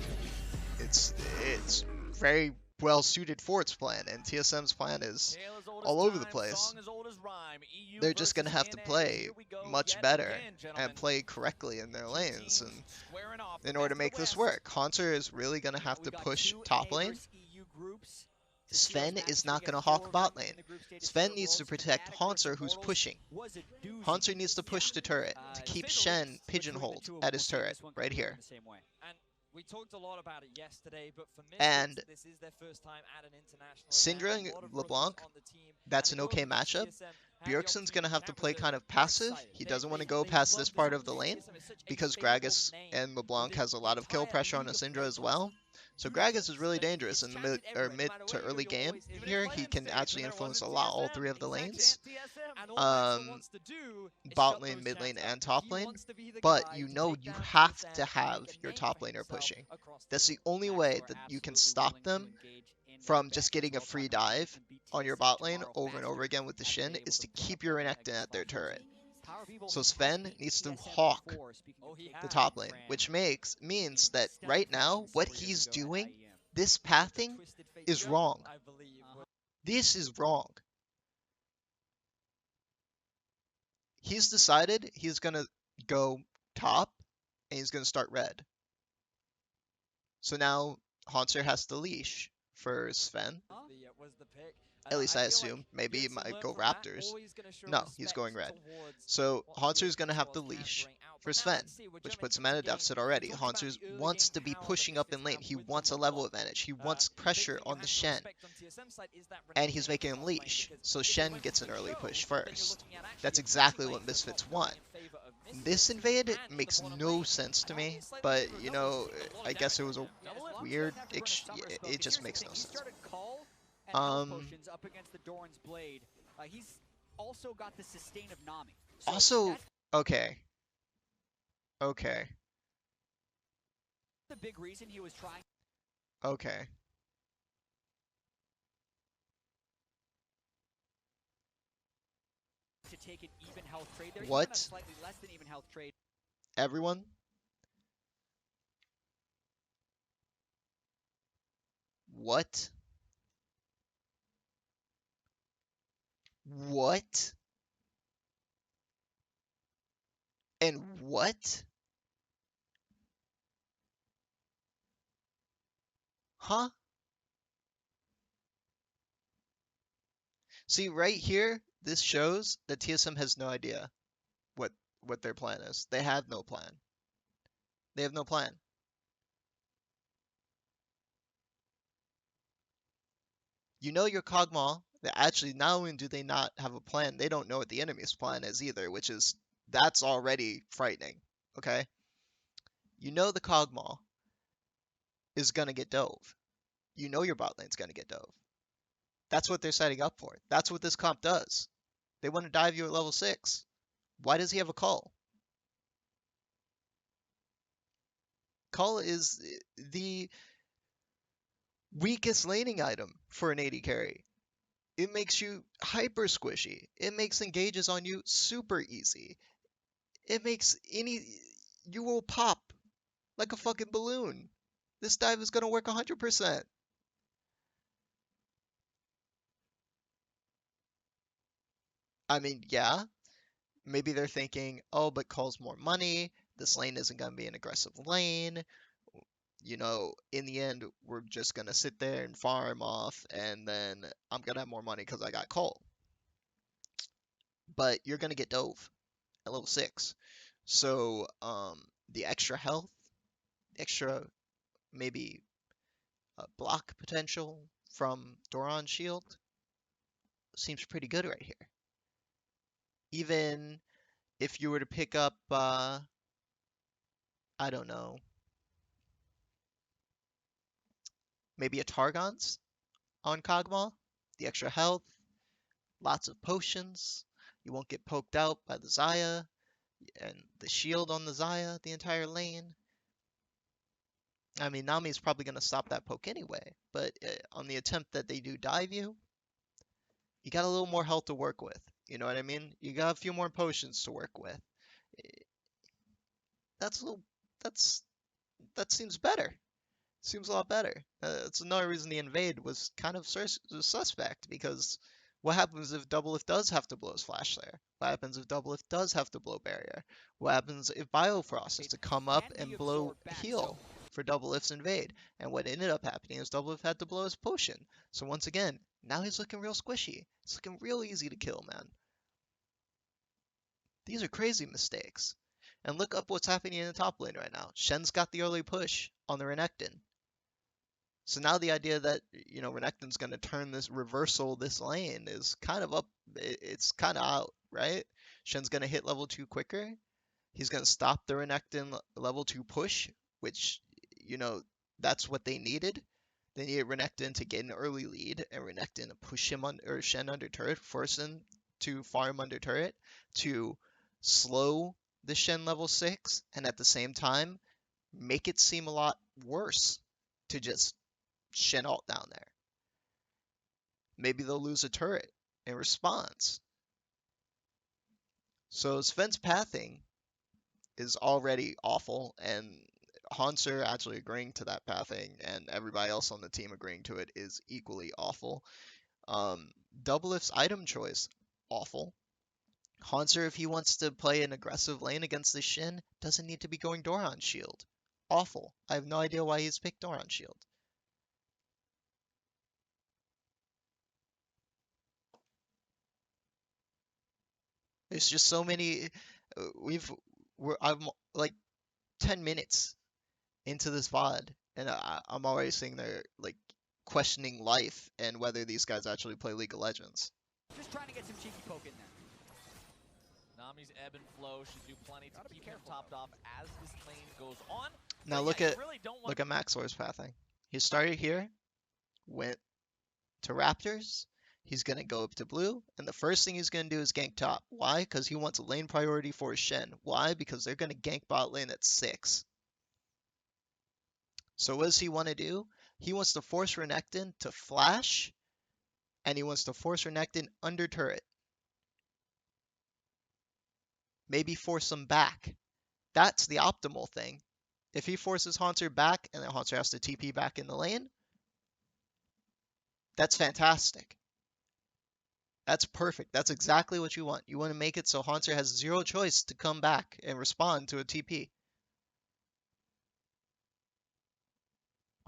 It's very well suited for its plan, and TSM's plan is Tale as old as all over the time, place. song as old as rhyme. EU they're just versus gonna have to NA. play Here we go much yet better again, gentlemen. and play correctly in their Two lanes, teams and squaring off, in the order to best of make the this West. work, Haunter is really gonna have to We've got push two top NA lane. versus EU groups. To see those Sven matches is not we get gonna 4 hawk of bot them lane. in the group stages Sven here at needs to Worlds. protect Fnatic versus Haunter, who's Immortals pushing. was a doozy. Haunter needs to push the turret to keep Shen pigeonholed at his turret right here. The same way. And we talked a lot about it yesterday, but for And Misfits, this is their first time at an international Syndra event. and A lot of LeBlanc, rookies on the team, that's and an it okay goes because matchup. TSM had the Bjergsen's gonna opportunity have to chat play with them. kind of They're passive. excited. He doesn't want to They go past love this this part of the opportunity. lane TSM is such a because fabled Gragas name and LeBlanc within has a the lot of kill entire pressure on League a of Syndra as Legends. well. So Do Gragas this, is really and dangerous it's in the chanted everywhere. No mid matter to where you go, early you're game. always- even Here in he play-in can stage, actually when there influence a wasn't lot all TSM, three of the it's lanes. actually TSM. And all Maxwell wants to do is Bot shut lane, those mid lane, chats up. and top He lane. wants to be the But guy you to know take you down have TSM to and have make a your name top for laner himself pushing. across the That's the world. only Maxwell way are that you can absolutely stop willing to them engage in from that just back getting a control free tournament dive and beat on your TSM bot lane tomorrow over and over faster again with the than Shin able is to put up keep your a Renekton at their clutch turret. Power of Evil So has Sven beat needs to TSM hawk before, speaking Oh, of he King the has. top lane, Fran which means in that stunning right now fashion what several years he's ago at doing, IEM. this The pathing Twisted Fate is jump, wrong. I believe. This is wrong. He's decided he's gonna go top and he's gonna start red. So now Haunter has to leash for Sven. Was the pick. At least I feel assume. Maybe he good to might learn go from that. Raptors. Always gonna show No, he's respect going red. towards So what Haunter's TSM gonna have to squads can leash bring out. for But now Sven, let's see, we're which jumping puts him at a into game. deficit We already. talked about Haunter the early wants game to be power that pushing up in Misfits lane. have He with the wants a level LeBlanc. advantage. He The wants big pressure thing you on the have to Shen. respect on TSM side is that And he's Renekton making him top lane, leash. because So if they Shen went gets for an the early choke, push then you're first. looking at actually That's a exactly pushing what lane for Misfits top going want. in favor of Misfits. This invade And in the makes bottom no lane, sense to an me, obvious slightly but different you result. know, He's taking a lot I of guess it damage was a right now. weird, it just makes no sense. Up against the Doran's Blade. He's also got the sustain of Nami. So Also, that's okay. Okay. the big reason he was trying Okay. to take an even health trade there. What? He's on a slightly less than even health trade. Everyone? What? What? And what? Huh? See, right here, this shows that TSM has no idea what their plan is. They have no plan. They have no plan. You know your Kog'Maw, that actually not only do they not have a plan, they don't know what the enemy's plan is either, that's already frightening, okay? You know the Kog'Maw is gonna get dove. You know your bot lane's gonna get dove. That's what they're setting up for. That's what this comp does. They want to dive you at level 6. Why does he have a call? Call is the weakest laning item for an AD carry. It makes you hyper squishy. It makes engages on you super easy. It makes you will pop like a fucking balloon. This dive is gonna work 100%. I mean, yeah, maybe they're thinking, oh, but Call's more money. This lane isn't gonna be an aggressive lane. You know, in the end, we're just gonna sit there and farm off, and then I'm gonna have more money because I got Cole. But you're gonna get dove at level 6. So, the extra health, extra maybe block potential from Doran's shield seems pretty good right here. Even if you were to pick up, I don't know, maybe a Targon's on Kog'Maw, the extra health, lots of potions, you won't get poked out by the Xayah, and the shield on the Xayah, the entire lane. I mean, Nami's probably going to stop that poke anyway, but on the attempt that they do dive you, you got a little more health to work with. You know what I mean? You got a few more potions to work with. That's a little, that seems better. Seems a lot better. That's another reason the invade was kind of suspect, because What happens if Doublelift does have to blow his Flash Slayer? What happens if Doublelift does have to blow Barrier? What happens if Biofrost is to come up and blow Heal for Doublelift's Invade? And what ended up happening is Doublelift had to blow his Potion. So once again, now he's looking real squishy. It's looking real easy to kill, man. These are crazy mistakes. And look up what's happening in the top lane right now. Shen's got the early push on the Renekton. So now the idea that, you know, Renekton's going to turn this reversal this lane is kind of up. It's kind of out, right? Shen's going to hit level 2 quicker. He's going to stop the Renekton level 2 push, which, you know, that's what they needed. They needed Renekton to get an early lead and Renekton to push him or Shen under turret, force him to farm under turret, to slow the Shen level 6, and at the same time, make it seem a lot worse to just Shen ult down there. Maybe they'll lose a turret in response. So Sven's pathing is already awful, and Hanser actually agreeing to that pathing and everybody else on the team agreeing to it is equally awful. Doublelift's item choice, awful. Hanser, if he wants to play an aggressive lane against the Shin, doesn't need to be going Doran Shield. Awful. I have no idea why he's picked Doran Shield. There's just so many. I'm like 10 minutes into this VOD, and I'm already sitting there like questioning life and whether these guys actually play League of Legends. Just trying to get some cheeky poke in there. Nami's ebb and flow should do plenty to keep him topped off as this lane goes on. Now look at Maxor's pathing. He started here, went to Raptors. He's going to go up to blue, and the first thing he's going to do is gank top. Why? Because he wants a lane priority for Shen. Why? Because they're going to gank bot lane at 6. So what does he want to do? He wants to force Renekton to flash, and he wants to force Renekton under turret. Maybe force him back. That's the optimal thing. If he forces Haunter back, and then Haunter has to TP back in the lane, that's fantastic. That's perfect. That's exactly what you want. You want to make it so Haunter has zero choice to come back and respond to a TP.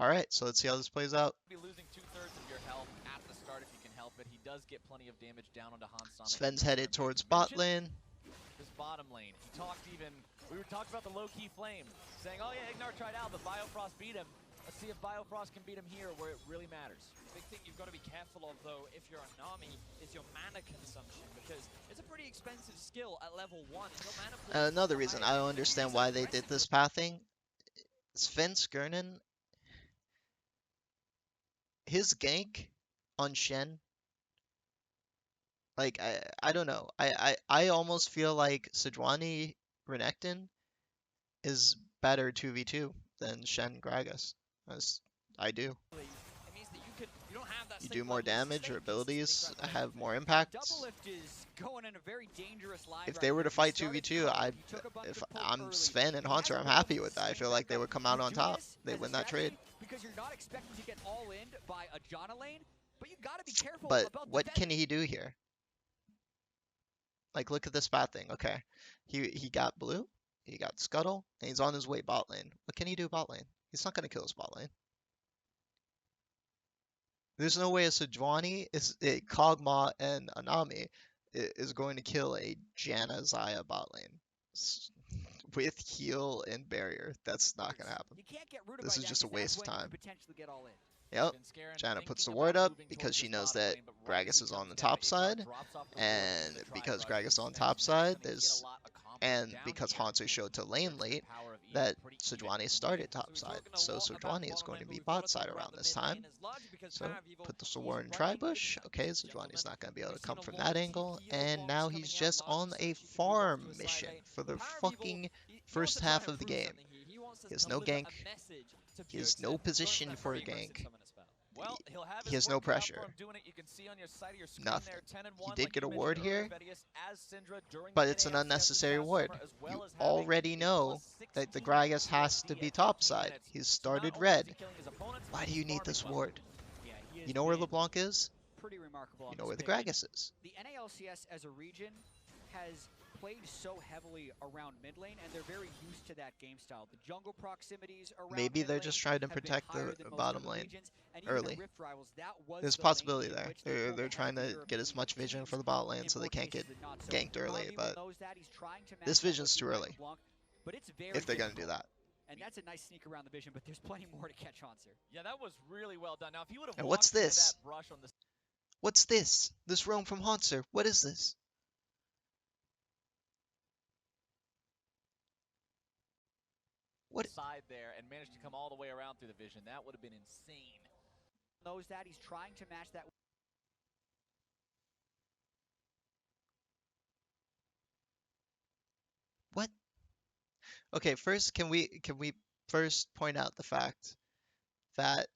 Alright, so let's see how this plays out. Be losing 2/3 of your health at the start if you can help it. He does get plenty of damage down onto Hans. Sven's headed towards bot lane. This bottom lane. We were talking about the low-key flame, saying, oh yeah, Ignar tried out, but Biofrost beat him. Let's see if Biofrost can beat him here where it really matters. The big thing you've got to be careful of, though, if you're a Nami, is your mana consumption, because it's a pretty expensive skill at level 1. Your mana pool Another reason I don't understand why they did this pathing. Sven Skirnin, his gank on Shen, like, I don't know. I almost feel like Sejuani Renekton is better 2v2 than Shen Gragas. As I do. it means that you don't have that You same do more level of damage, your stake abilities as the have more impact. Doublelift is going in a very dangerous line. If they were to fight 2v2, if I'm Sven and Haunter, I'm happy with that. I feel like they would come out on top. They win that trade. Because you're not expecting to get all in by a Janna lane, but you got to be careful But about what can he do here? Like, look at this bad thing. Okay, he got blue, he got Scuttle, and he's on his way bot lane. What can he do bot lane? He's not going to kill his bot lane. There's no way a Sejuani, a Kog'Maw, and Anami is going to kill a Janna Xayah bot lane. With heal and barrier, that's not going to happen. You can't get rooted This by is that, just a 'cause that's waste of when you time. potentially get all in. Yep, Janna puts the ward up because she knows that Gragas is on the top side, and because Gragas is on top side, and because Haunter showed to lane late, that Sejuani started top side, so Sejuani is going to be bot side around this time. So put the sword in tri-bush. Okay, Sejuani's not going to be able to come from that angle, and now he's just on a farm mission for the fucking first half of the game. He has no gank. He has no position for a gank. He has no pressure. Nothing. He did get a ward here, but it's an unnecessary ward. You already know that the Gragas has to be topside. He's started red. Why do you need this ward? You know where LeBlanc is? pretty remarkable You on know this where the pick. And Gragas is. the NALCS as a region has played so heavily around mid lane, and they're very used to that game style. The jungle proximities around Maybe mid they're lane just trying to have been protect higher the than most bottom other lane regions, and even early. at Rift Rivals, that was There's a the lane possibility in there. which they pulled They're the trying hefty to get as European much vision teams for the bot lane in so more they can't get cases than not. So ganked Power early, of Evil but knows that. He's trying to match this that with vision's too Team early. LeBlanc, but it's very If they're going to do difficult. that. And that's a nice sneak around the vision, but there's plenty more to catch Hanser. Yeah, that was really well done. Now, if he would have And what's walked into this? that brush on the What's this? This roam from Hanser. What is this? What? side there and managed to come all the way around through the vision, that would have been insane. Knows that. He's trying to match that. What? Okay, first can we first point out the fact that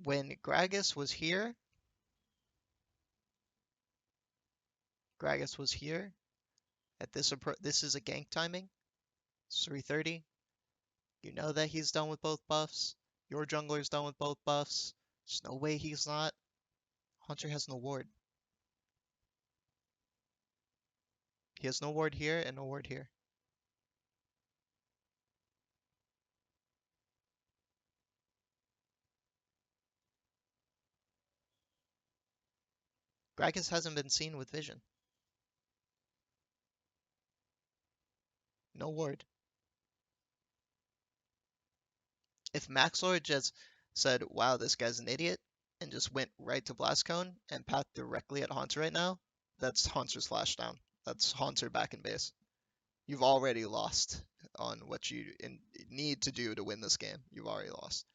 when Gragas was here, at this is a gank timing. It's 3:30. You know that he's done with both buffs. Your jungler's done with both buffs. There's no way he's not. Hunter has no ward. He has no ward here and no ward here. Gragas hasn't been seen with vision. No ward. If Maxlord just said, wow, this guy's an idiot, and just went right to Blast Cone and packed directly at Haunter right now, that's Haunter's flash down. That's Haunter back in base. You've already lost on what you need to do to win this game. You've already lost.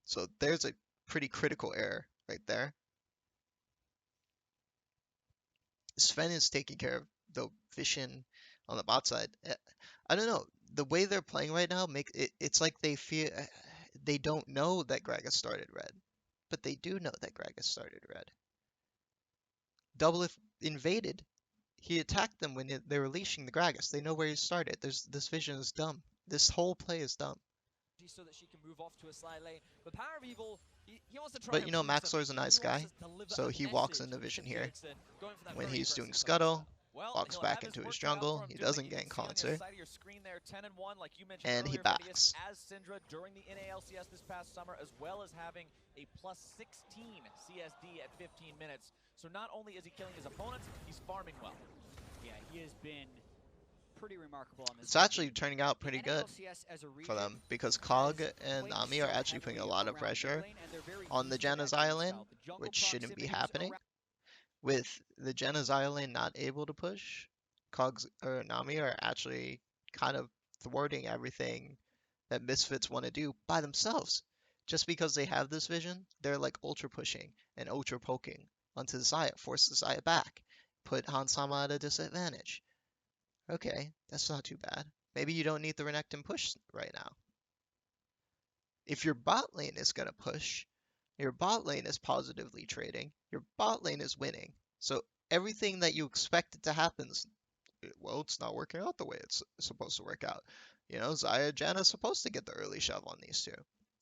So there's a pretty critical error right there. Sven is taking care of the vision on the bot side. I don't know. The way they're playing right now it's like they feel they don't know that Gragas started red, but they do know that Gragas started red. Double if invaded. He attacked them when they were leashing the Gragas. They know where he started. This vision is dumb. This whole play is dumb. So that she can move off to a side lane. But Power of Evil, he wants to try But and you know, prove Maxlor's a something. nice He wants guy, to deliver so a he walks message into to vision here. Felixson, going for that When very he's doing aggressive scuttle, playstyle. Well, walks he'll back have his into his work cut out jungle. for him He doing doesn't it. You gank can see on Haunter. your side of your screen there, 10-1, like you mentioned And he earlier, Phineas, backs. as Syndra during the NALCS this past summer, as well as having a +16 CSD at 15 minutes. So not only is he killing his opponents, he's farming well. Yeah, he has been pretty remarkable on this. It's actually turning out pretty good NALCS as a for region them because has Cog and played Nami so are actually putting a heavily lot of around pressure mid lane, and they're very on the used to that Janna's game Island, style. The jungle which shouldn't be proximities happening. around With the Janna's Island not able to push, Cogs or Nami are actually kind of thwarting everything that Misfits want to do by themselves. Just because they have this vision, they're like ultra pushing and ultra poking onto the Zaya, force the Zaya back, put Hansama at a disadvantage. Okay, that's not too bad. Maybe you don't need the Renekton push right now. If your bot lane is going to push, your bot lane is positively trading, your bot lane is winning. So everything that you expected to happen, well, it's not working out the way it's supposed to work out. You know, Zaya Janna's supposed to get the early shove on these two.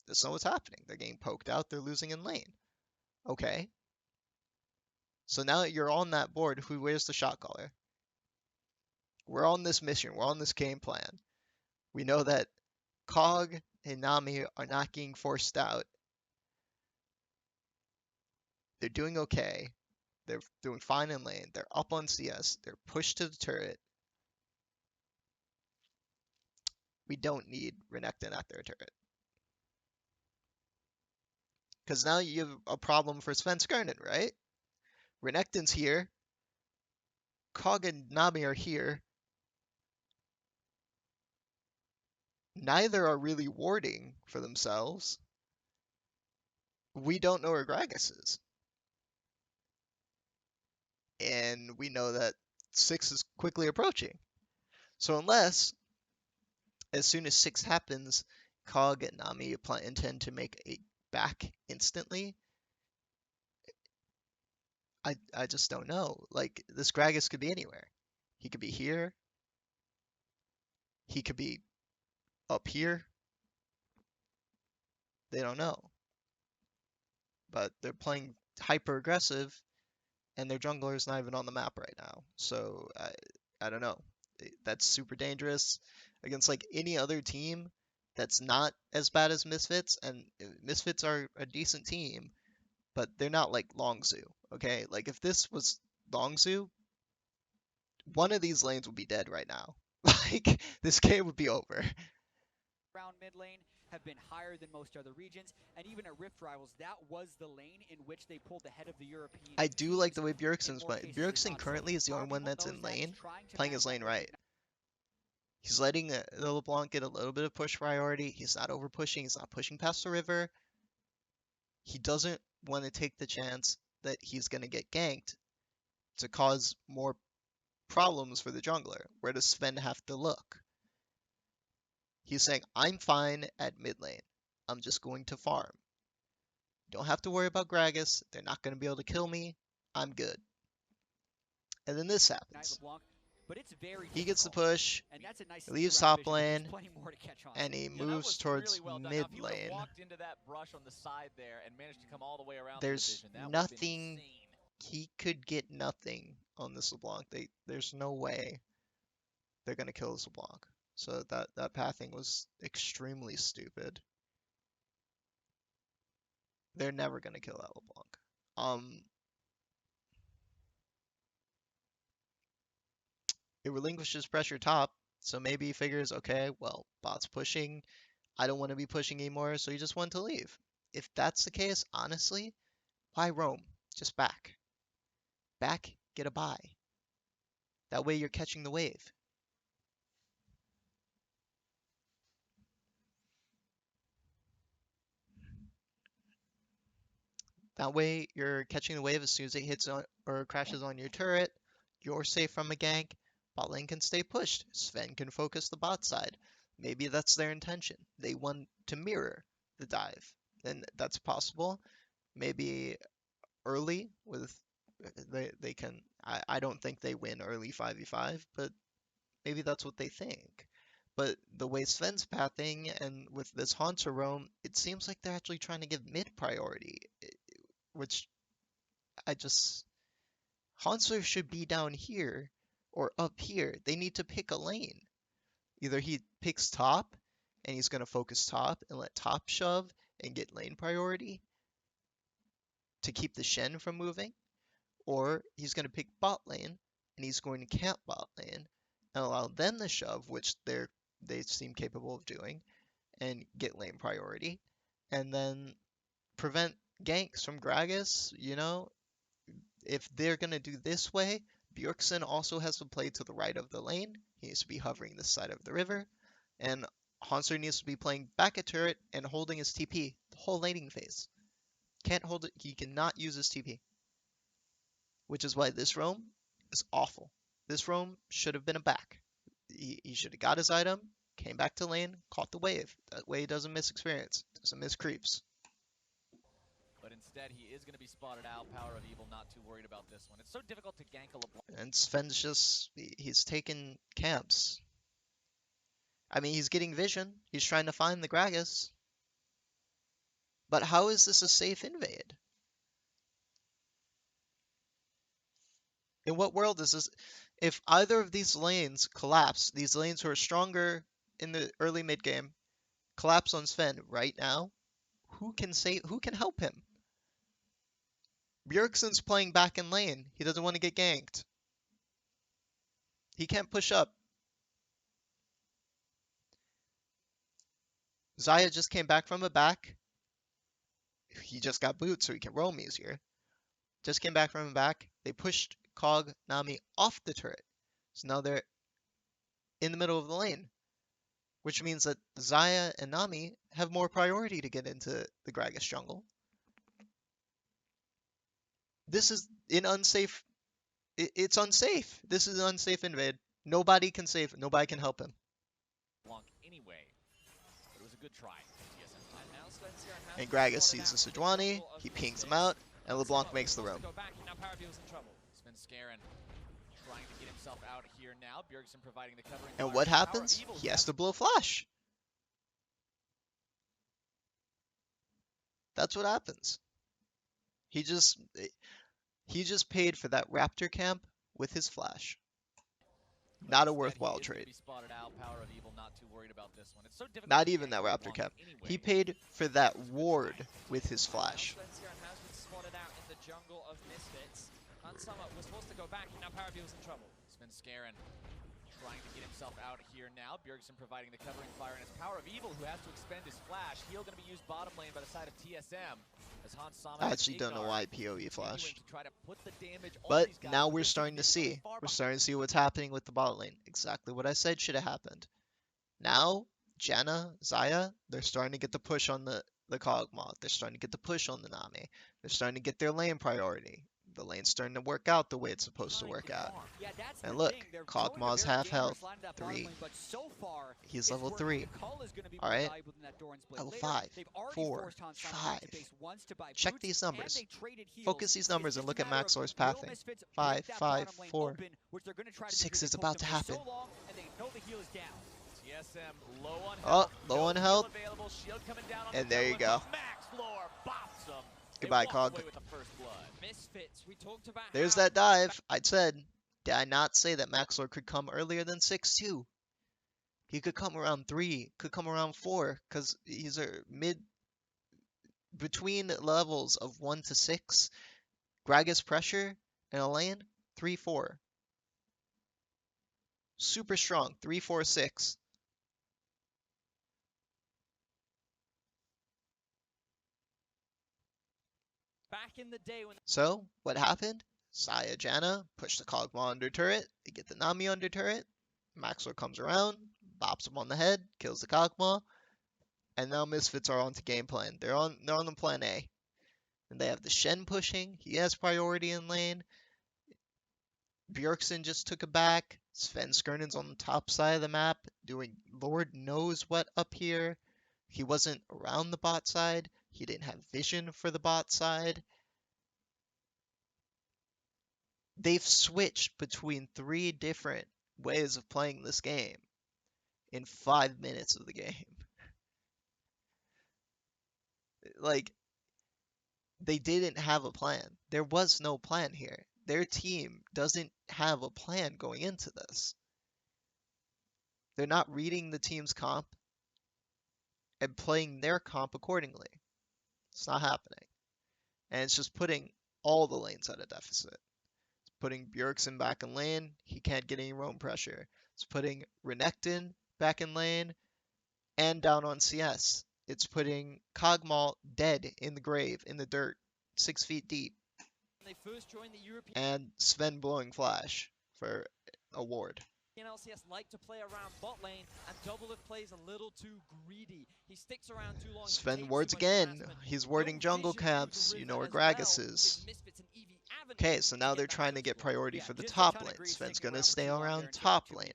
That's not what's happening. They're getting poked out, they're losing in lane. Okay. So now that you're on that board, where's the shot caller? We're on this mission, we're on this game plan. We know that Cog and Nami are not getting forced out. They're doing okay. They're doing fine in lane. They're up on CS. They're pushed to the turret. We don't need Renekton at their turret. Because now you have a problem for Sven Skirnin, right? Renekton's here. Cog and Nami are here. Neither are really warding for themselves. We don't know where Gragas is. And we know that 6 is quickly approaching. So unless, as soon as 6 happens, Cog and Nami intend to make a back instantly, I just don't know. Like, this Gragas could be anywhere. He could be here. He could be up here. They don't know. but they're playing hyper aggressive, and their jungler is not even on the map right now. So I don't know. That's super dangerous against like any other team that's not as bad as Misfits, and Misfits are a decent team, but they're not like Longzhu. Okay, like if this was Longzhu, one of these lanes would be dead right now. Like this game would be over. Around mid lane have been higher than most other regions, and even at Rift Rivals, that was the lane in which they pulled the head of the European I do teams. like the way In Bjergsen's more playing. cases than Bjergsen not. So currently is the Power only one People that's knows in that, lane, trying to playing manage his lane that right. He's letting the LeBlanc get a little bit of push priority. He's not over pushing. He's not pushing past the river. He doesn't want to take the chance that he's going to get ganked to cause more problems for the jungler. Where does Sven have to look? He's saying, I'm fine at mid lane. I'm just going to farm. Don't have to worry about Gragas. They're not going to be able to kill me. I'm good. And then this happens. LeBlanc, but it's very He gets the difficult. push. And that's a nice He leaves around top vision, but there's lane, plenty more to catch on. and he Yeah, that moves was towards really well done. Now, mid if you would have lane. walked into that brush on the side there and managed to come all the way around the There's division, that would have been nothing. insane. He could get nothing on this LeBlanc. There's no way they're gonna kill this LeBlanc. So that pathing was extremely stupid. They're never gonna kill that LeBlanc. It relinquishes pressure top, so maybe he figures, okay, well, bot's pushing. I don't want to be pushing anymore, so he just wanted to leave. If that's the case, honestly, why roam? Just back. Back, get a buy. That way you're catching the wave. That way you're catching the wave as soon as it hits on or crashes on your turret. You're safe from a gank. Bot lane can stay pushed. Sven can focus the bot side. Maybe that's their intention. They want to mirror the dive. And that's possible. Maybe early with they can I don't think they win early 5v5, but maybe that's what they think. But the way Sven's pathing and with this Haunter roam, it seems like they're actually trying to give mid priority, which I just Haunter should be down here or up here. They need to pick a lane. Either he picks top and he's going to focus top and let top shove and get lane priority to keep the Shen from moving, or he's going to pick bot lane and he's going to camp bot lane and allow them to shove, which they seem capable of doing, and get lane priority, and then prevent ganks from Gragas. You know, if they're going to do this way, Bjergsen also has to play to the right of the lane. He needs to be hovering this side of the river, and Hanser needs to be playing back at turret and holding his TP the whole laning phase. Can't hold it. He cannot use his TP, which is why this roam is awful. This roam should have been a back. He should have got his item, came back to lane, caught the wave. That way he doesn't miss experience, doesn't miss creeps. But instead, he is going to be spotted out. Power of Evil not too worried about this one. It's so difficult to gank a LeBlanc. And Sven's just, he's taking camps. I mean, he's getting vision. He's trying to find the Gragas. But how is this a safe invade? In what world is this? If either of these lanes collapse, these lanes who are stronger in the early mid game collapse on Sven right now, who can help him? Bjergsen's playing back in lane. He doesn't want to get ganked. He can't push up. Xayah just came back from a back. He just got boots so he can roam easier. Just came back from a back. They pushed Kog Nami off the turret. So now they're in the middle of the lane, which means that Xayah and Nami have more priority to get into the Gragas jungle. This is an unsafe. It's unsafe. This is an unsafe invade. Nobody can save. Nobody can help him. Anyway, but it was a good try. TSM. And Gragas sees the Sejuani. He pings him out, and LeBlanc makes the roam. Sven Scarin trying to get himself out here now. Bjergsen providing the covering. And what happens? He has to blow flash. That's what happens. He just paid for that Raptor camp with his flash. But Not a instead, worthwhile he is gonna trade. be spotted out. Power of Evil not too worried about this one. It's so difficult Not to even that gank what he Raptor wants camp. anyway. He paid for that ward with his flash. Has been spotted out in the jungle of Misfits. Hansama was forced to go back, and now Power of Evil's in trouble. Sven Skaren trying to get himself out here now. Bjergsen providing the covering fire, and it's Power of Evil who has to expend his flash. Heal going to be used bottom lane by the side of TSM. As Hans Sama I actually don't know why PoE flash. But now we're starting to see. We're starting to see what's happening with the bot lane. Exactly what I said should have happened. Now, Janna, Xayah, they're starting to get the push on the Kog'Maw. They're starting to get the push on the Nami. They're starting to get their lane priority. The lane's starting to work out the way it's supposed to work out. Yeah, that's And the look, thing. They're Kog'Maw's going a very half health. dangerous line to that bottom 3. lane, but so far, He's it's level working. 3. The call is gonna be All more right. valuable than that Doran's blade Level later. 5, They've already 4, forced Hans Sama 5. to base once to buy Check boots, these and numbers. they traded heals. Focus these It's numbers just and a look at matter of, Maxor's will pathing. Misfits 5, break that 5, bottom lane 4. open, which they're gonna try to 6 do. is They've about poked to them for happen. so long, and they know the heal is down. TSM low on Oh, health. low No on heal health. available. Shield coming down on And the there you jungle, go. but Max Floor bops him. They Goodbye, walk Cog. away with the first blood. Misfits, we talked about There's how that dive. I said, did I not say that Maxor could come earlier than 6-2? He could come around 3, could come around 4, because he's a between levels of 1 to 6. Gragas pressure in a lane, 3, 4. Super strong, 3, 4, 6. back in the day when So, what happened? Xayah Janna push the Kog'Maw under turret, they get the Nami under turret, Maxor comes around, bops him on the head, kills the Kog'Maw, and now Misfits are on to game plan. They're on the plan A. And they have the Shen pushing, he has priority in lane. Bjergsen just took it back. Sven Skirnin's on the top side of the map, doing Lord knows what up here. He wasn't around the bot side. He didn't have vision for the bot side. They've switched between 3 different ways of playing this game in 5 minutes of the game. Like, they didn't have a plan. There was no plan here. Their team doesn't have a plan going into this. They're not reading the team's comp and playing their comp accordingly. It's not happening. And it's just putting all the lanes at a deficit. It's putting Bjergsen back in lane. He can't get any roam pressure. It's putting Renekton back in lane and down on CS. It's putting Kog'Maw dead in the grave, in the dirt, 6 feet deep. they first joined the European And Sven blowing flash for a ward. LCS like to play around bot lane, and Doublelift plays a little too greedy. He sticks around too long. Sven wards again. He's warding jungle camps. You know where Gragas is. Okay, so now they're trying to get priority for the top lane. Sven's gonna stay around top lane.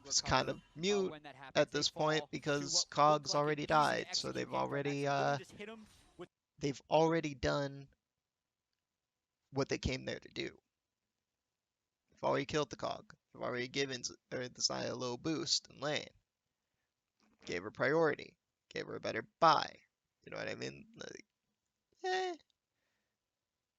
It's kind of mute at this point because Cog's already died, so they've already done what they came there to do. They've already killed the Cog. They've already given the Xayah a little boost in lane. Gave her priority. Gave her a better buy. You know what I mean? Like,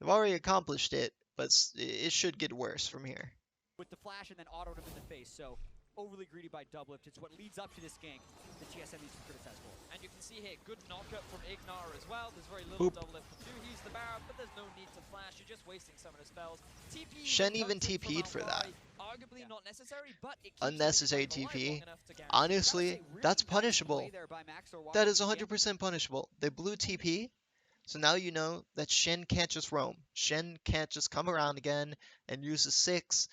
they've already accomplished it, but it should get worse from here. With the flash and then autoed him in the face, so overly greedy by Doublelift. It's what leads up to this gank that TSM needs to criticize for. And you can see here, good knockup from Ignar as well. There's very little Boop. Doublelift to do. He's the Baron, but there's no need to flash. You're just wasting some of the spells. TP Shen even comes in from TP'd for that. outside. Arguably not necessary, but it keeps him in Unnecessary the fight TP. long enough to guarantee. Honestly, Really that's nice punishable. play there by Maxor That watching is the game. 100% punishable. They blew TP, so now you know that Shen can't just roam. Shen can't just come around again and use a 6,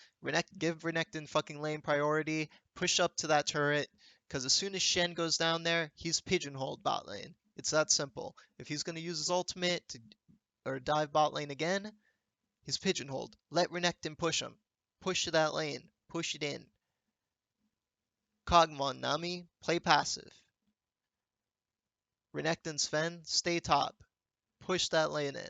give Renekton fucking lane priority, push up to that turret, because as soon as Shen goes down there, he's pigeonholed bot lane. It's that simple. If he's going to use his ultimate or dive bot lane again, he's pigeonholed. Let Renekton push him. Push to that lane. Push it in. Kog'Maw, Nami, play passive. Renekton, Sven, stay top. Push that lane in.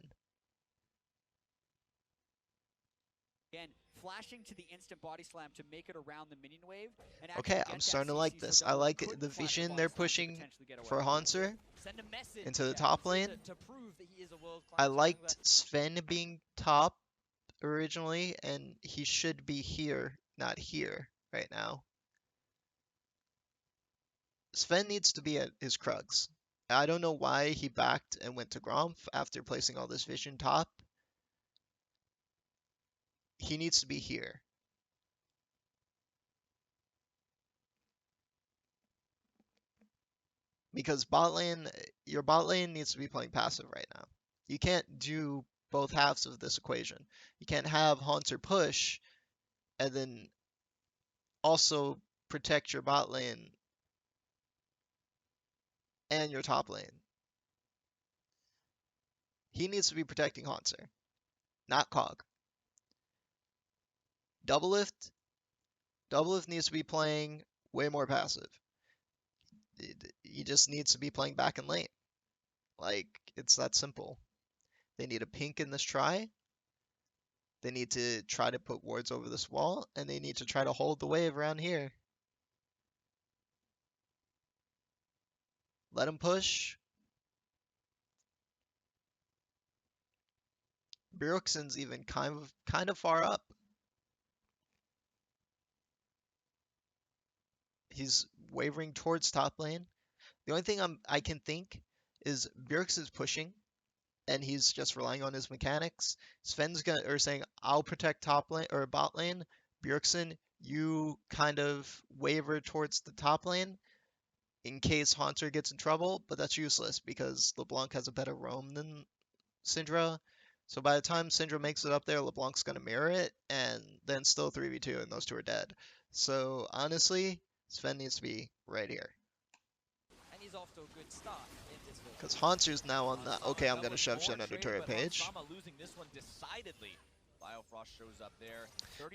Again, flashing to the instant body slam to make it around the minion wave. And Okay, actually I'm get starting that to like CC so this. I Double like couldn't the flash the vision body they're slam to pushing potentially get away. for Hanser Send a message into the to top Hanser lane. to prove that he is a world-class I jungler. liked Sven being top originally, and he should be here, not here right now. Sven needs to be at his Krugs. I don't know why he backed and went to Gromp after placing all this vision top. He needs to be here. Because your bot lane needs to be playing passive right now. You can't do both halves of this equation. You can't have Haunter push and then also protect your bot lane and your top lane. He needs to be protecting Haunter, not Cog. Doublelift needs to be playing way more passive. He just needs to be playing back in lane. Like, it's that simple. They need a pink in this try. They need to try to put wards over this wall, and they need to try to hold the wave around here. Let him push. Bjergsen's even kind of far up. He's wavering towards top lane. The only thing I can think is Bjergsen's pushing, and he's just relying on his mechanics. Sven's saying, "I'll protect top lane or bot lane." Bjergsen, you kind of waver towards the top lane in case Haunter gets in trouble, but that's useless because LeBlanc has a better roam than Syndra. So by the time Syndra makes it up there, LeBlanc's going to mirror it, and then still 3v2, and those two are dead. So honestly, Sven needs to be right here. And he's off to a good start in this field. Because Hanser's now on the, Hansama, okay, I'm that going to was shove more Shen under traded, turret but page. Hansama losing this one decidedly. Biofrost shows up there.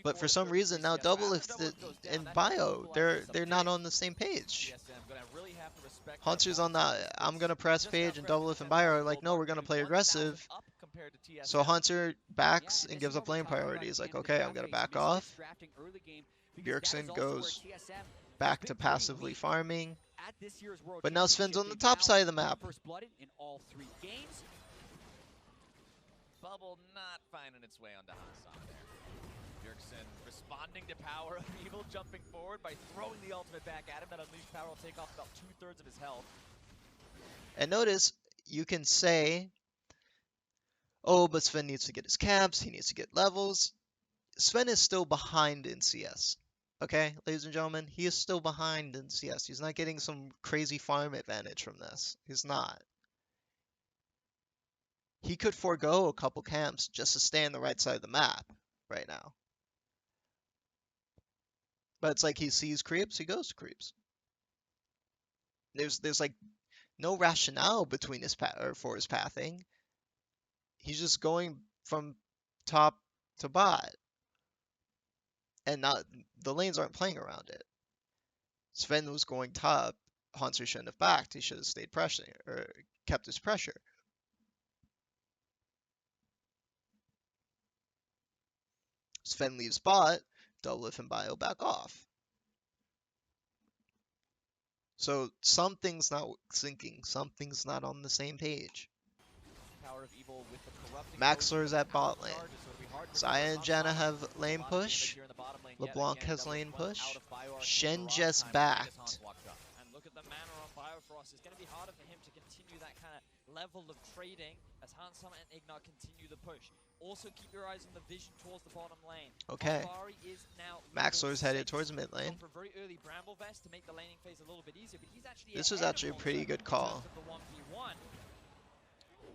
But for 34 to some reason, 33 now CSM. After Doublelift Doublelift goes down, and that Bio, equalizes they're a not bit. on the same page. TSM gonna really have to respect Hanser's their on the, I'm going to press just page, got and pressed Doublelift and 10,000 Bio are like, gold no, mark, we're going to only play 1,000 aggressive. up compared to TSM. So Hanser backs Yeah, and this gives is up what we lane talked about priority. at He's the like, end of the okay, I'm draft going to phase, back Misfits off. drafting early game, because that is Bjergsen also where goes TSM has back been to pretty passively weak farming. at this year's World But now Sven's Championship. on the They've top now side of the been map. first blooded in all 3 games. Bubble not finding its way onto Hansama there. Bjergsen responding to Power of Evil, jumping forward by throwing the ultimate back at him. That Unleashed Power will take off about 2/3 of his health. And notice, you can say, oh, but Sven needs to get his camps, he needs to get levels. Sven is still behind in CS. Okay, ladies and gentlemen, he is still behind in CS. He's not getting some crazy farm advantage from this. He's not. He could forego a couple camps just to stay on the right side of the map right now. But it's like he sees creeps, he goes to creeps. There's like no rationale between his for his pathing. He's just going from top to bot, and not the lanes aren't playing around it. Sven was going top. Hanser shouldn't have backed. He should have stayed pressing or kept his pressure. Sven leaves bot. Doublelift and Bio back off. So something's not syncing. Something's not on the same page. Power of Evil with the corrupting Maxler's potion of at bot power lane. charges, so it'll be hard for Saya him and to Janna Hansama have with a lane lot of damage push. here in the bottom lane. Yet LeBlanc again, has Doublelift lane runs push. out of Bio Arcane Shen barrage just time as backed. Hans walks up. And look at the mana on Biofrost. It's going to be harder for him to continue that kind of level of trading as Hansama and Ignite continue the push. Also keep your eyes on the vision towards the bottom lane. Okay. Alvari is now Maxler's level headed 6. towards mid lane. Gone for a very early Bramble Vest to make the laning phase a little bit easier, but he's actually This was ahead of actually a Hanser pretty good in call. terms of the 1v1.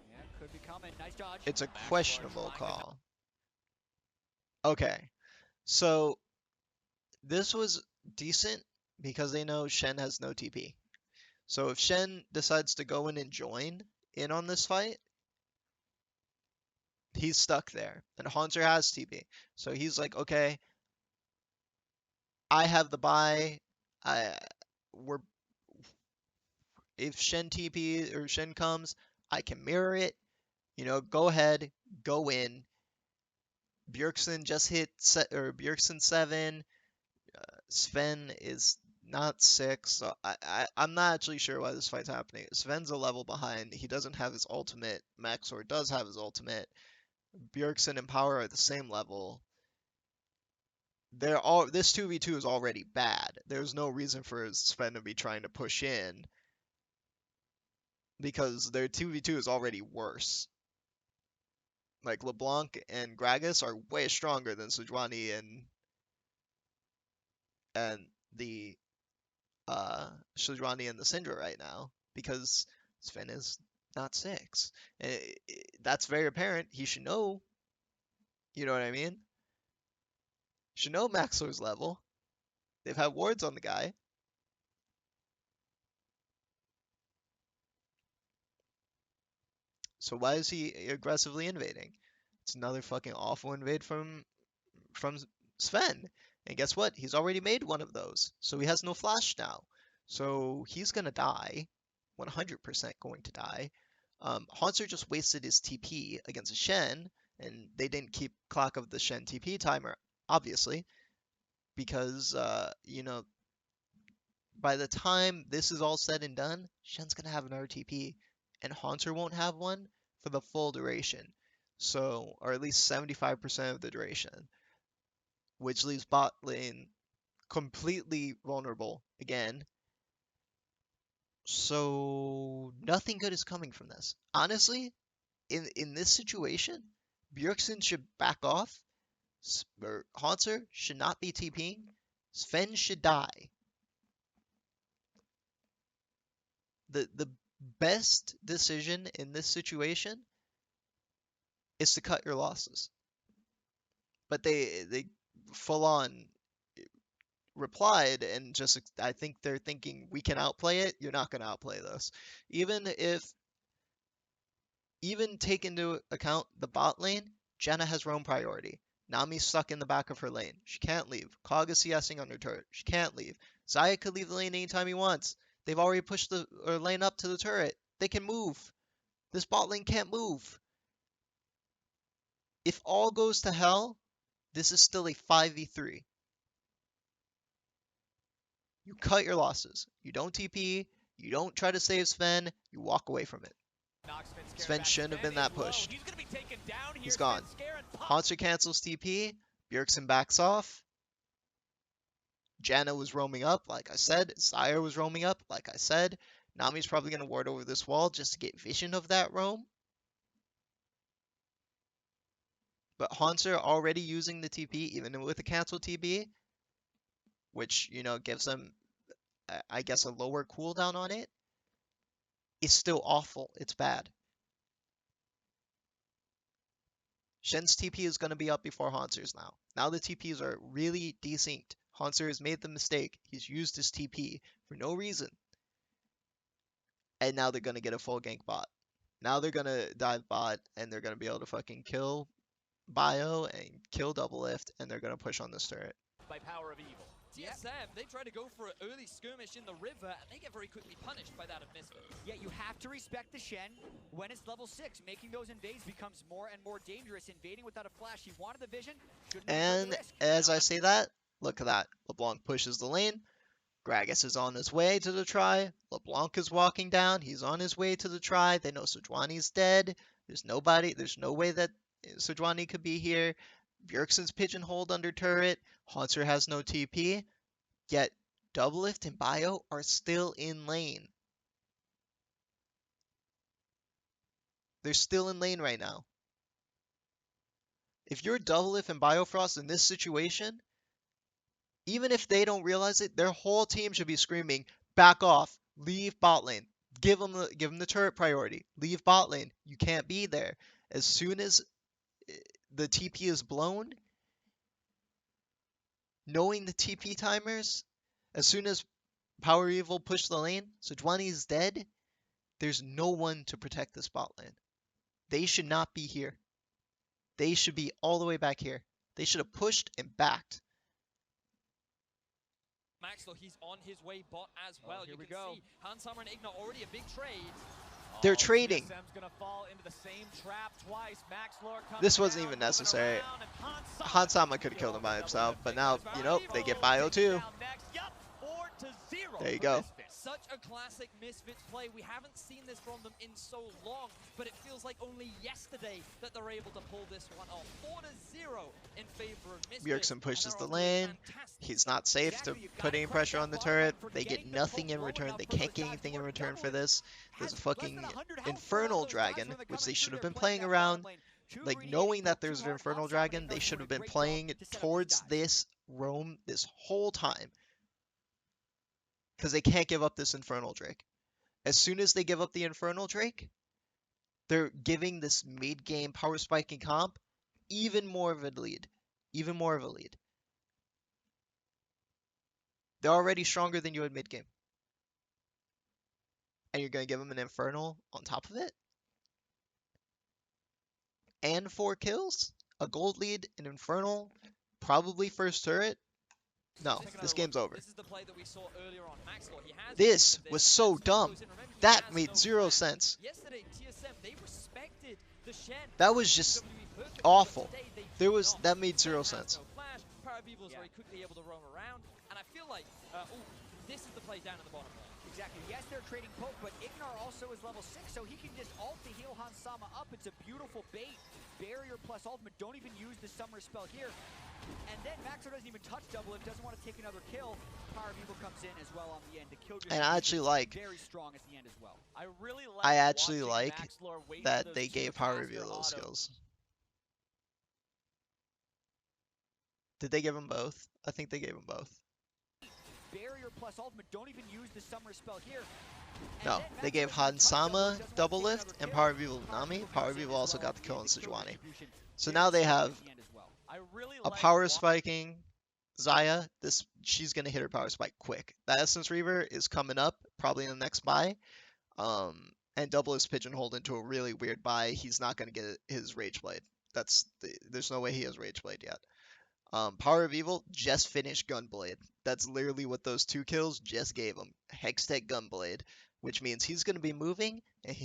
Yeah, could be coming. Nice dodge. It's a Max questionable Lord trying to call. Okay, so this was decent because they know Shen has no TP. So if Shen decides to go in and join in on this fight, he's stuck there. And Haunter has TP. So he's like, okay, I have the buy. We're if Shen TP or Shen comes, I can mirror it. You know, go ahead, go in. Bjergsen just hit Bjergsen 7. Sven is not 6. So I'm not actually sure why this fight's happening. Sven's a level behind. He doesn't have his ultimate. Maxor does have his ultimate. Bjergsen and Power are at the same level. This 2v2 is already bad. There's no reason for Sven to be trying to push in because their 2v2 is already worse. Like LeBlanc and Gragas are way stronger than Sejuani and the Sejuani and the Syndra right now because Sven is not 6. That's very apparent. He should know. You know what I mean? Should know Maxor's level. They've had wards on the guy. So why is he aggressively invading? It's another fucking awful invade from Sven. And guess what? He's already made one of those. So he has no flash now. So he's gonna die. 100% going to die. Haunter just wasted his TP against a Shen, and they didn't keep clock of the Shen TP timer, obviously, because, by the time this is all said and done, Shen's gonna have another TP, and Haunter won't have one for the full duration. So, or at least 75% of the duration, which leaves bot lane completely vulnerable again. So nothing good is coming from this. Honestly, in this situation, Bjergsen should back off. Haunter should not be TPing. Sven should die. The best decision in this situation is to cut your losses. But they full on replied and just, I think they're thinking we can outplay it. You're not going to outplay this. Even take into account the bot lane, Jenna has roam priority. Nami's stuck in the back of her lane. She can't leave. Kog is CSing on her turret. She can't leave. Xayah could leave the lane anytime he wants. They've already pushed the lane up to the turret. They can move. This bot lane can't move. If all goes to hell, this is still a 5v3. You cut your losses. You don't TP. You don't try to save Sven. You walk away from it. Sven shouldn't have been that pushed. He's gone. Haunter cancels TP. Bjergsen backs off. Janna was roaming up, like I said. Xayah was roaming up, like I said. Nami's probably going to ward over this wall just to get vision of that roam. But Haunter already using the TP, even with the cancel TP, which, gives them, I guess, a lower cooldown on it, is still awful. It's bad. Shen's TP is going to be up before Haunter's now. Now the TPs are really desynced. Haunter has made the mistake. He's used his TP for no reason. And now they're going to get a full gank bot. Now they're going to dive bot, and they're going to be able to fucking kill Bio and kill Double Lift, and they're going to push on this turret. By power of evil. TSM, they try to go for an early skirmish in the river, and they get very quickly punished by that of Misfits. Yeah, you have to respect the Shen when it's level 6. Making those invades becomes more and more dangerous. Invading without a flash, he wanted the vision. And as I say that, look at that. LeBlanc pushes the lane. Gragas is on his way to the try. LeBlanc is walking down. He's on his way to the try. They know Sejuani's dead. There's no way that Sejuani could be here. Bjergsen's pigeonholed under turret. Haunter has no TP. Yet Double Lift and Bio are still in lane. They're still in lane right now. If you're Double Lift and Biofrost in this situation, even if they don't realize it, their whole team should be screaming, back off, leave bot lane. Give them the turret priority. Leave bot lane. You can't be there. As soon as the TP is blown, knowing the TP timers, as soon as Power Evil push the lane, Sejuani is dead, there's no one to protect this bot lane. They should not be here. They should be all the way back here. They should have pushed and backed. Maxlow, he's on his way bot as well. Here you we can go. see Hanshammer and Igna already a big trade. They're trading. TSM's gonna fall into the same trap twice. Maxlore comes This wasn't down, even moving necessary. around, and Hansama could have killed him by himself, but now, you know, they get bio too. Yep, 4-0 There you for go. Misfits. Such a classic Misfits play. We haven't seen this from them in so long, but it feels like only yesterday that they're able to pull this one off. 4-0 in favor of Misfits. Bjergsen pushes the lane. He's not safe to put any pressure on the turret. They get nothing in return. They can't get anything in return for this. There's a fucking Infernal Dragon, which they should have been playing around. Like, knowing that there's an Infernal Dragon, they should have been playing towards this roam this whole time. Because they can't give up this Infernal Drake. As soon as they give up the Infernal Drake, they're giving this mid-game power spiking comp even more of a lead. Even more of a lead. They're already stronger than you at mid-game. And you're going to give them an Infernal on top of it? And 4 kills? A gold lead, an Infernal, probably first turret? No, this game's over. This is the play that we saw earlier on Maxlore. He has This was so dumb. That made zero sense. Yesterday, TSM, they respected the Shen. That was just awful. That made zero sense. Paravival's very quickly able to roam around, and I feel like, this is the play down in the bottom lane. Exactly. Yes, they're trading poke, but Ignar also is level 6, so he can just ult to heal Hansama up. It's a beautiful bait. Barrier plus ultimate. Don't even use the summer spell here. And then Maxor doesn't even touch double if doesn't want to take another kill. Power of Evil comes in as well on the end to kill. And I actually like. Very strong at the end as well. I actually like that they gave Power Reveal those skills. Did they give them both? I think they gave them both. Barrier plus ultimate. Don't even use the summer spell here. No, they gave Hansama double lift and Power of Evil Nami. Power of Evil also got the kill on Sejuani. So now they have a power spiking Xayah. She's gonna hit her power spike quick. The Essence Reaver is coming up probably in the next buy. And double is pigeonholed into a really weird buy. He's not gonna get his Rage Blade. There's no way he has Rage Blade yet. Power of Evil just finished Gunblade. That's literally what those 2 kills just gave him. Hextech Gunblade, which means he's going to be moving, and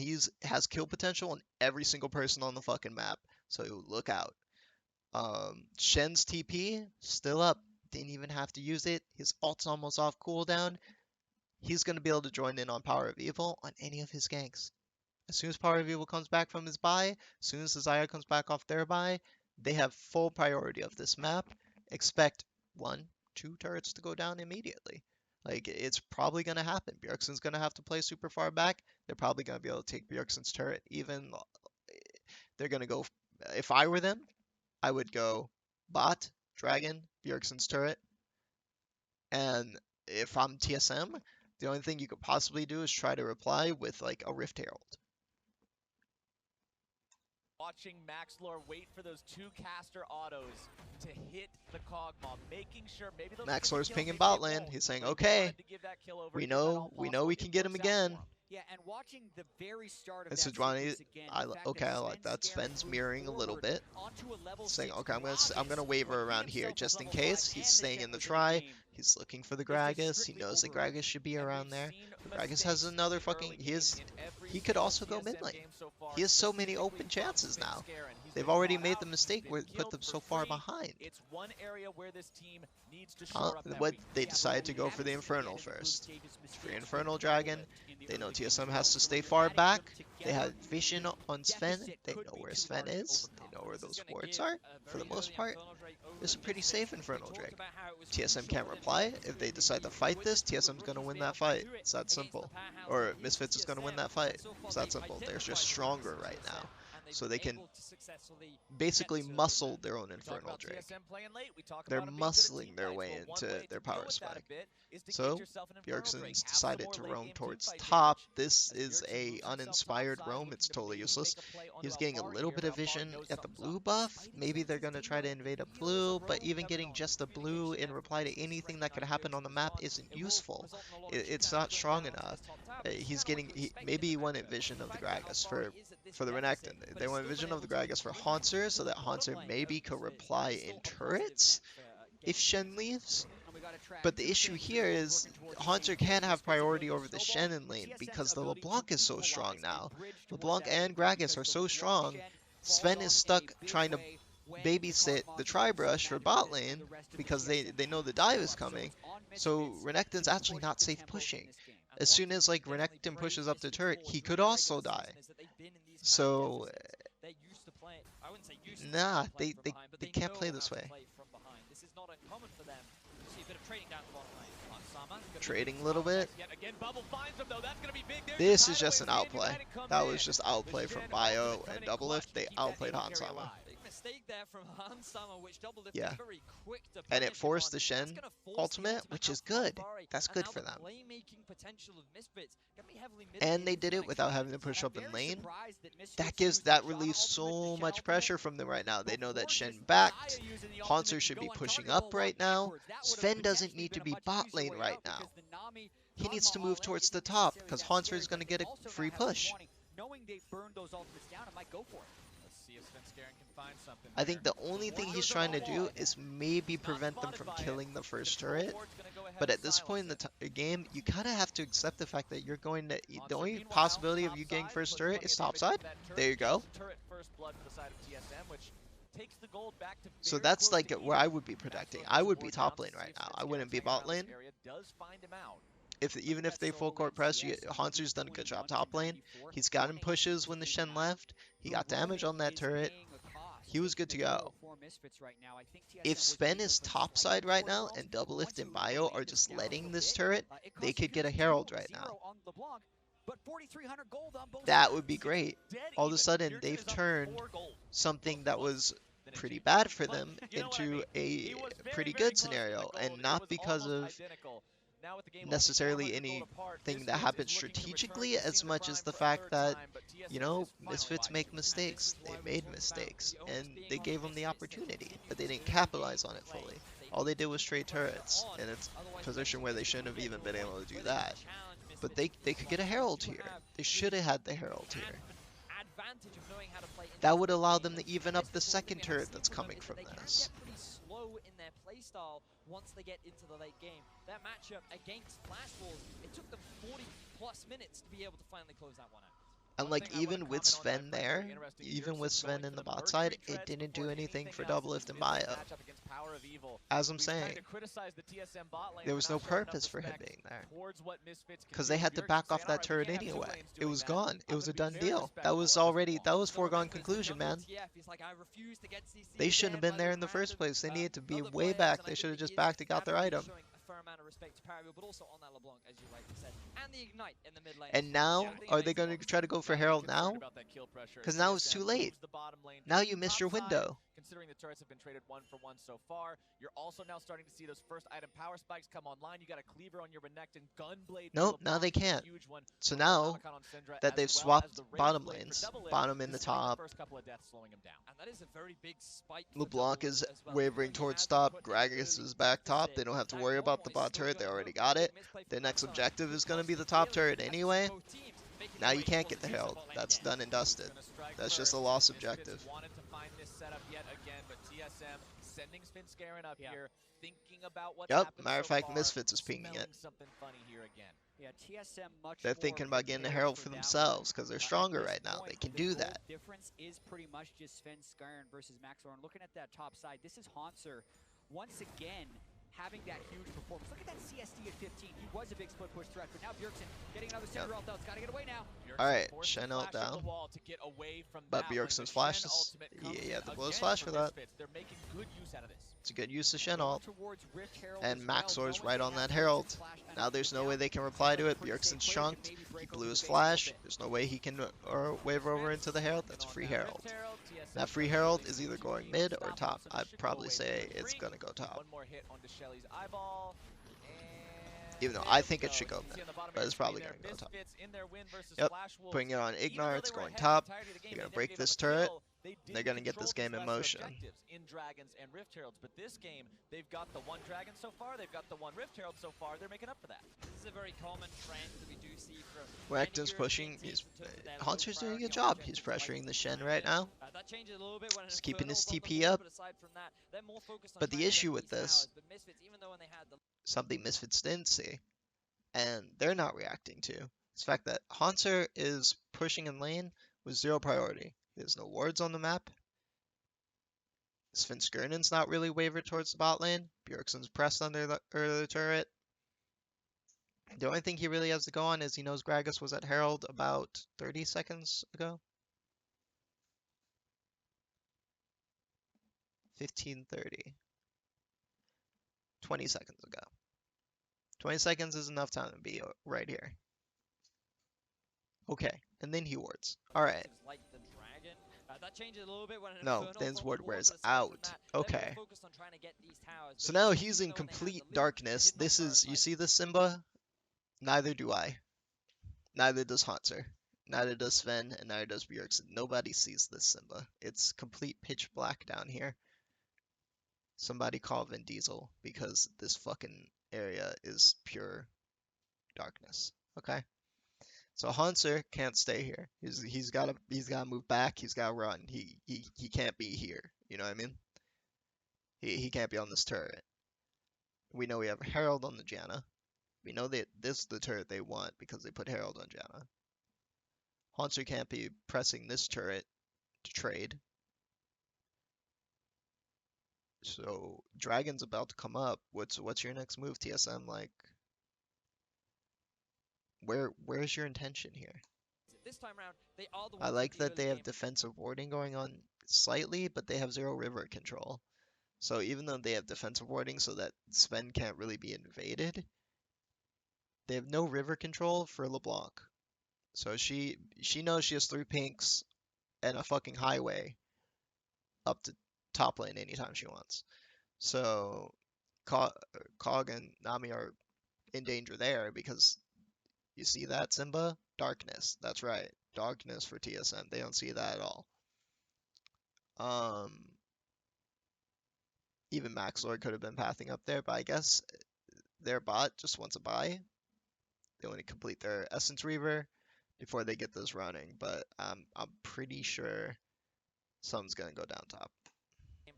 has kill potential on every single person on the fucking map. So look out. Shen's TP, still up. Didn't even have to use it. His ult's almost off cooldown. He's going to be able to join in on Power of Evil on any of his ganks. As soon as Power of Evil comes back from his buy, as soon as the Xayah comes back off their buy, they have full priority of this map. Expect 1, 2 turrets to go down immediately. Like, it's probably going to happen. Bjergsen's going to have to play super far back. They're probably going to be able to take Bjergsen's turret. Even they're going to go, if I were them, I would go bot, dragon, Bjergsen's turret. And if I'm TSM, the only thing you could possibly do is try to reply with like a Rift Herald. Watching Maxlore wait for those 2 caster autos to hit the Cog Mob, making sure maybe they'll Maxlore's pinging bot lane. He's saying, okay, we know we can get him again. Yeah, and watching the very start of And that Sejuani, sequence again, I the fact like that that. Sven's Sven's mirroring a little forward bit, onto a level saying, 6 okay, I'm gonna Gragas, waver when he around here himself just was in level case. 5 He's and staying Shen in the was try. game. He's looking for the This is Gragas. He strictly knows the overall. Gragas should be And around we've there. seen Gragas mistakes has another in the fucking. early He game is. in every He could single also go TSM mid lane. game so far, He has so many specifically open from chances Spin now. Scare, and he's They've been already bought made out. the He's mistake been where it put killed them for so far free. behind. It's one area where this team needs to shore up that What weakness. they Yeah, but decided what to we go for the haven't seen yet Infernal in the group first. stages, For Misfits Infernal control Dragon, it in the they know early TSM game. has to So stay when far you're adding back. them They have together, vision the on Sven. deficit They could know be where too Sven hard to is. They know overcome. where This is those gonna wards give are. a For the very most early part, Infernal Drake over it's a to pretty Misfits. safe We Infernal talked Drake. about how it was TSM crucial can't for them reply. to If they really decide to be fight with this, the TSM's going to rookies win being that able to fight. do it It's that against the simple. powerhouse Or that is Misfits is going to win TSM. that fight. So far It's that they've simple. They're identified just the stronger weaknesses of right TSM, now. and they've So they been can able to successfully basically get to muscle their own We talk Infernal about Drake. TSM playing late. We talk They're about them being good at muscling team their fights. way Well, one into way their to deal power with that spike. a bit is to So get yourself an Infernal Drake. Bjergsen's Have some decided more to late roam game towards teamfight top. damage. This As is Bjergsen a moves himself uninspired topside, roam. looking It's to totally maybe useless. make a play onto He's getting a Alvari little here, bit but of Alvari vision knows at the something's blue up. buff. Fighting Maybe sense they're is going to tingling. try to invade a Heal is a blue, but roam even coming getting on. just a blue Communication in effort reply is to anything that recognized could happen on the Bjergsen's map gone. isn't It will useful. result in a lot of It's chance not going strong down onto enough. this top tower, but this is He's kinda what getting, you expect maybe in he a wanted matchup. vision The of the fact that Gragas Alvari is at this for the deficit, Renekton. but They has wanted still vision been of the able to Gragas for bring Haunter so to that the bottom Haunter lane maybe of could Misfits. reply Still in a positive turrets net for if Game Shen Misfits. leaves. But the issue here is Haunter can't have priority over the Shen in lane because the LeBlanc is so strong now. LeBlanc and Gragas are so strong. Sven is stuck trying to babysit the Tri-Brush for bot lane because they know the dive is coming. So Renekton's actually not safe pushing. As soon as like Renekton pushes up the turret, he could also die. So nah, they can't play this way. This is not uncommon for them. See a bit of trading down the bottom lane. Trading a little bit. This is just an outplay. That was just outplay from Bio and Doublelift. They outplayed Hansama. Mistake there from Hansama, which Doublelift Yeah. very quick to And it punish him forced on. the Shen That's gonna force ultimate, the which is out good. Bari. That's And good now for the them. playmaking potential of Misfits can be heavily And they mitigated did to it an without extent. having to push And up I'm in very lane. surprised that Misfits That gives used that the relieves Shah so ultimate, the much Shen pressure ultimate. from them right now. They know that Shen Before backed. Jaya using the Haunter ultimate to should go be on pushing target up or right walk now. backwards. That would've Sven doesn't potentially need to been a be much bot easier lane way right out now. because the Nami He needs to Hanma move already towards the isn't top necessarily because that Haunter is scary, going to but get they a also free now have push. Sejuani. Knowing they've burned those ultimates down, it might go for it. Let's see if Svenskeren can find something I think there. the only thing he's Wonders trying to of do one. is maybe He's not prevent them spotted from by killing it. the first Control turret. Ward's gonna go ahead But and at this point in the silence it. game, you kind of have to accept the fact that you're going to. The Haunter, only meanwhile, possibility of you getting topside, first puts turret plenty is of damage topside. into that turret. There you go. Kills turret first blood for the side of TSM, which takes the gold back to So very that's close like to where even. I would be protecting. Maxwell I puts would a be ward top down lane to see right if now. I Svenskeren's wouldn't be hanging bot around this lane. area. Does find him out. Even if they full court press, Haunter's done a good job top lane. He's gotten pushes when the Shen left. He got damage on that turret. He was good to go. If Sven is topside right now and Doublelift and Bio are just letting this turret, they could get a Herald right now. That would be great. All of a sudden, they've turned something that was pretty bad for them into a pretty good scenario, and not because of necessarily anything that happened strategically as much as the fact that, you know, Misfits make mistakes. They made mistakes, and they gave them the opportunity, but they didn't capitalize on it fully. All they did was trade turrets, and it's a position where they shouldn't have even been able to do that. But they could get a Herald here. They should have had the Herald here. That would allow them to even up the second turret that's coming from this. In their playstyle once they get into the late game. That matchup against Flash Wolves, it took them 40 plus minutes to be able to finally close that one out. And like even with Sven there, even with Sven in the bot side, it didn't do anything for Doublelift and Bio. As I'm saying, there was no purpose for him being there. Because they had to back off that turret anyway. It was gone. It was a done deal. That was foregone conclusion, man. They shouldn't have been there in the first place. They needed to be way back. They should have just backed and got their item. And now, are they going to try to go for Herald now? Because now it's too late. Now you missed your window. Considering the turrets have been traded 1-for-1 so far, you're also now starting to see those first item power spikes come online. You got a cleaver on your Renekton, Gunblade. Nope, now they can't. So now that they've swapped bottom lanes, bottom in the top, LeBlanc is wavering towards top, Gragas is back top. They don't have to worry about the bot turret, they already got it. Their next objective is going to be the top turret anyway. Now you can't get the Herald. That's done and dusted. That's just a lost objective. Wanted to find this setup yet again, but TSM sending Svenskeren up here, thinking about what's happened matter of so fact, far, Misfits is pinging it. something funny here again. Yeah, TSM much They're more thinking about getting a Herald for themselves because they're stronger right now. They can do that. The difference is pretty much just Svenskeren versus Maxor. And looking at that top side, this is Haunter once again having that huge performance. Look at that CSD at 15. He was a big split push threat, but now Bjergsen getting another Cinder ult out. It's got to get away now. Alright, Shen ult down. But Bjergsen's flash is... Yeah, the blow's flash for that. They're making good use out of this. It's a good use of Shen ult. And Maxor's right on that Herald. Now there's no way they can reply to it. Bjergsen's chunked. He blew his flash. There's no way he can wave over into the Herald. That's a free Herald. That free Herald is either going mid or top. I'd probably say it's going to go top. One more hit onto Shelly's eyeball. Even though I think it should go mid, but it's probably going to go top. Yep, putting it on Ignar, it's going top. You're going to break this turret. they They're did gonna get control this these game in lesser motion. objectives in Dragons and Rift Heralds, but this game, they've got the one Dragon so far, they've got the one Rift Herald so far, they're making up for that. This is a very common trend that we do see from Wacton's many pushing. European teams in terms of their low Haunter's doing a good priority on job. He's objectives like pressuring the the Shen right Dragon. now. That changes a little bit when an He's keeping his Infernal's on the TP board, up. but aside from that, they're more focused on But the trying to issue get with these this, towers. But Misfits, even though when they had the something Misfits didn't see, and they're not reacting to, is the fact that Haunter is pushing in lane with 0 priority. There's no wards on the map. Svenskernen's not really wavered towards the bot lane. Bjergsen's pressed under the turret. The only thing he really has to go on is he knows Gragas was at Herald about 30 seconds ago. 15:30. 20 seconds ago. 20 seconds is enough time to be right here. Okay, and then he wards. Alright. objectives like the Dragon. That changes a little bit when an No, Infernal's Thin's on the ward board, wears but aside from out. that, they're more Okay. focused on trying to get these towers. So But now Misfits, he's even in though when they had complete the lead, darkness. they did not This is, you prioritize. see this Simba? Neither do I. Neither does Haunter. Neither does Sven, and neither does Bjergsen. Nobody sees this Simba. It's complete pitch black down here. Somebody call Vin Diesel, because this fucking area is pure darkness. Okay? So Haunter can't stay here. He's gotta move back, he's gotta run. He can't be here. You know what I mean? He can't be on this turret. We know we have Herald on the Janna. We know that this is the turret they want because they put Herald on Janna. Haunter can't be pressing this turret to trade. So Dragon's about to come up. What's your next move, TSM? Like, where's your intention here? This time around, they are the I ones like in the that they early have game. defensive warding going on slightly, but they have 0 river control. So even though they have defensive warding so that Sven can't really be invaded, they have no river control for LeBlanc. So she knows she has 3 pinks and a fucking highway up to top lane anytime she wants. So Cog and Nami are in danger there because you see that, Simba? Darkness. That's right. Darkness for TSM. They don't see that at all. Even Max Lord could have been pathing up there, but I guess their bot just wants a buy. They want to complete their Essence Reaver before they get this running, but I'm pretty sure something's gonna go down top.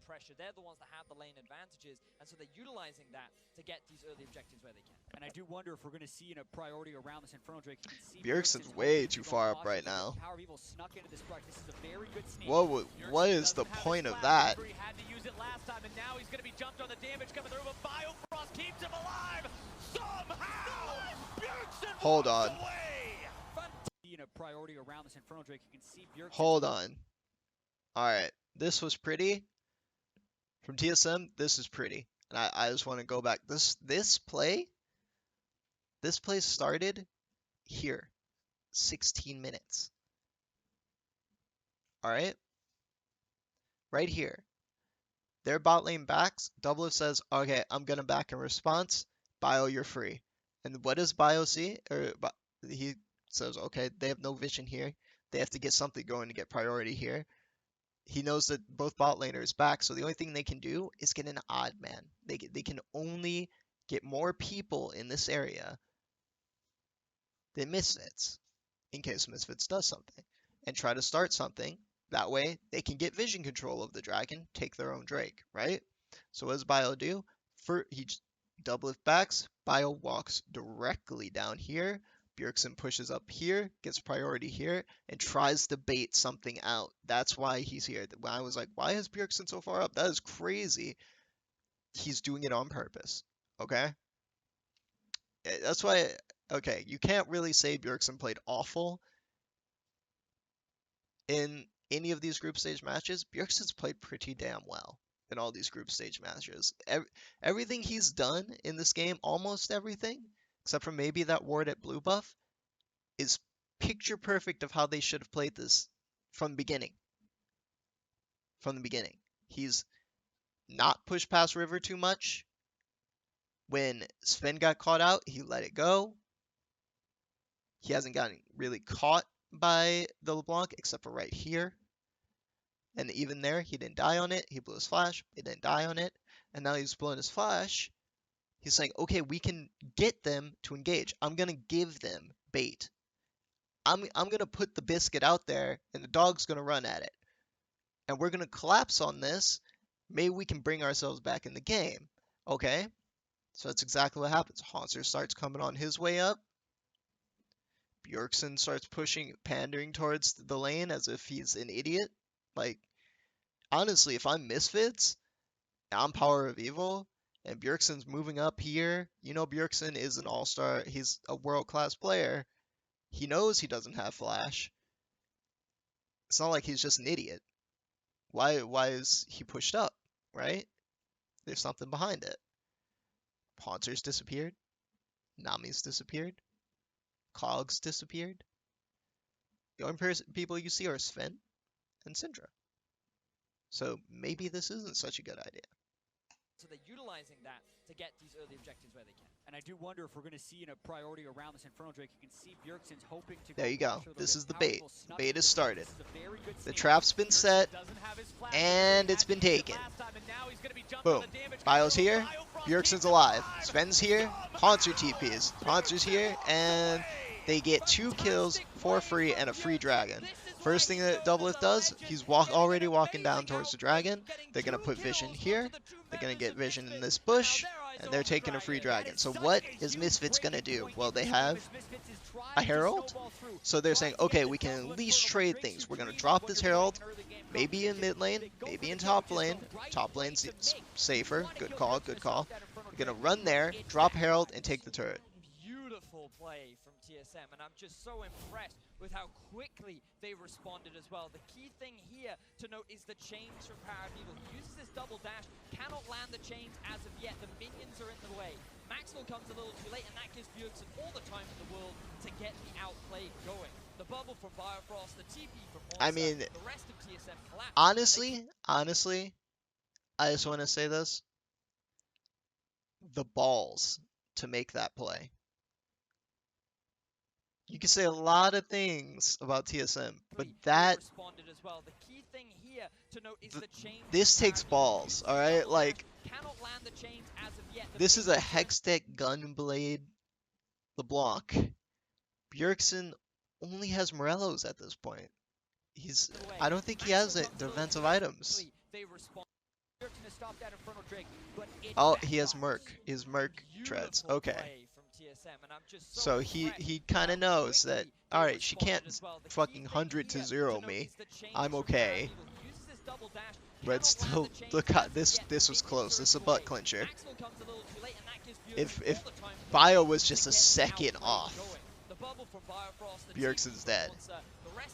Pressure. They're the ones that have the lane advantages, and so they're utilizing that to get these early objectives where they can. And I do wonder if we're going to see a priority around this Infernal Drake. You can see Bjergsen's Bjergsen's way hoping too to go far up cautious right with now. it. Power of Evil snuck into this brush. This is a very good sneak. What is the point of that? He had to use it last time, and now he's going to be jumped on the damage coming through, but Biofrost keeps him alive somehow. Bjergsen Hold walks on. away. In a priority around this Infernal Drake, you can see Bjergsen. Hold on. Alright, this was pretty. From TSM, this is pretty. And I just want to go back. This play started here. 16 minutes. Alright? Right here. Their bot lane backs. Doublelift says, okay, I'm gonna back in response. Bio, you're free. And what does Bio see? He says, okay, they have no vision here. They have to get something going to get priority here. He knows that both bot laners back, so the only thing they can do is get an odd man. They can only get more people in this area than Misfits, in case Misfits does something, and try to start something. That way, they can get vision control of the dragon, take their own Drake, right? So what does Bio do? He doublelift backs, Bio walks directly down here, Bjergsen pushes up here, gets priority here, and tries to bait something out. That's why he's here. When I was like, why is Bjergsen so far up? That is crazy. He's doing it on purpose, okay? That's why, okay, you can't really say Bjergsen played awful in any of these group stage matches. Bjergsen's played pretty damn well in all these group stage matches. Everything he's done in this game, almost everything, except for maybe that ward at blue buff, is picture perfect of how they should have played this from the beginning. From the beginning. He's not pushed past river too much. When Sven got caught out, he let it go. He hasn't gotten really caught by the LeBlanc, except for right here. And even there, he didn't die on it. He blew his flash. He didn't die on it. And now he's blowing his flash. He's saying, okay, we can get them to engage. I'm going to give them bait. I'm going to put the biscuit out there, and the dog's going to run at it. And we're going to collapse on this. Maybe we can bring ourselves back in the game. Okay? So that's exactly what happens. Haunter starts coming on his way up. Bjergsen starts pushing, pandering towards the lane as if he's an idiot. Like, honestly, if I'm Misfits, I'm Power of Evil, and Bjergsen's moving up here, you know Bjergsen is an all-star. He's a world-class player. He knows he doesn't have Flash. It's not like he's just an idiot. Why is he pushed up, right? There's something behind it. Haunter's disappeared. Nami's disappeared. Cogs disappeared. The only people you see are Sven and Syndra. So maybe this isn't such a good idea. So they're utilizing that to get these early objectives where they can. And I do wonder if we're going to see a priority around this Infernal Drake. You can see Bjergsen's hoping to There you go. pressure This bit. is the bait. Powerful The snuff bait has position. started. This is a very good The sneak. trap's been set, Doesn't have his flash, and it's been taken. Boom. Bio's here. Bjergsen's alive. Sven's here. Haunter TPs. Haunter's here, and they get 2 kills for free and a free dragon. First thing that Doublelift does, he's already walking down towards the dragon. They're going to put vision here. They're going to get vision in this bush, and they're taking a free dragon. So what is Misfits going to do? Well, they have a Herald. So they're saying, okay, we can at least trade things. We're going to drop this Herald, maybe in mid lane, maybe in top lane. Top lane's safer. Good call, good call. We're going to run there, drop Herald, and take the turret. Beautiful play from TSM, and I'm just so impressed with how quickly they responded as well. The key thing here to note is the chains from Power of Evil. He uses this double dash, cannot land the chains as of yet. The minions are in the way. Maxwell comes a little too late, and that gives Bjergsen all the time in the world to get the outplay going. The bubble from Biofrost, the TP from Monster, I mean, the rest of TSM collapsed. honestly, I just want to say this. The balls to make that play. You can say a lot of things about TSM, but that this takes balls, all right? Like, this is a Hextech Gunblade LeBlanc. Bjergsen only has Morellos at this point. I don't think he has defensive items. Oh, he has Merc. He has Merc treads. Okay. So he kind of knows that, alright, she can't fucking 100 to 0 me. I'm okay. But still, look how this was close. This is a butt clincher. If Bio was just a second off, Bjergsen's dead.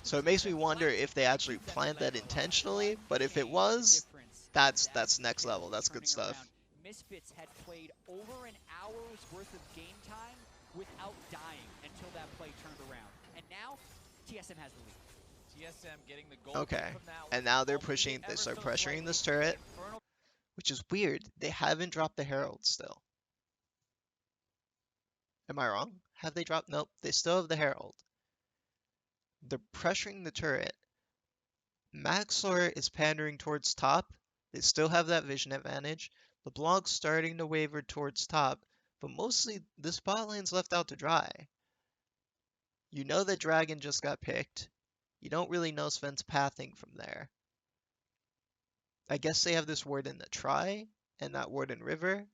So it makes me wonder if they actually planned that intentionally, but if it was, that's next level. That's good stuff. Misfits had played over an hour's worth of game time without dying until that play turned around. And now, TSM has the lead. TSM getting the goal. Okay, and now they're pushing, they start pressuring this turret, which is weird. They haven't dropped the Herald still. Am I wrong? Have they dropped? Nope, they still have the Herald. They're pressuring the turret. Maxor is pandering towards top. They still have that vision advantage. LeBlanc's starting to waver towards top, but mostly the spot lane's left out to dry. You know that Dragon just got picked. You don't really know Sven's pathing from there. I guess they have this ward in the Tri and that ward in River,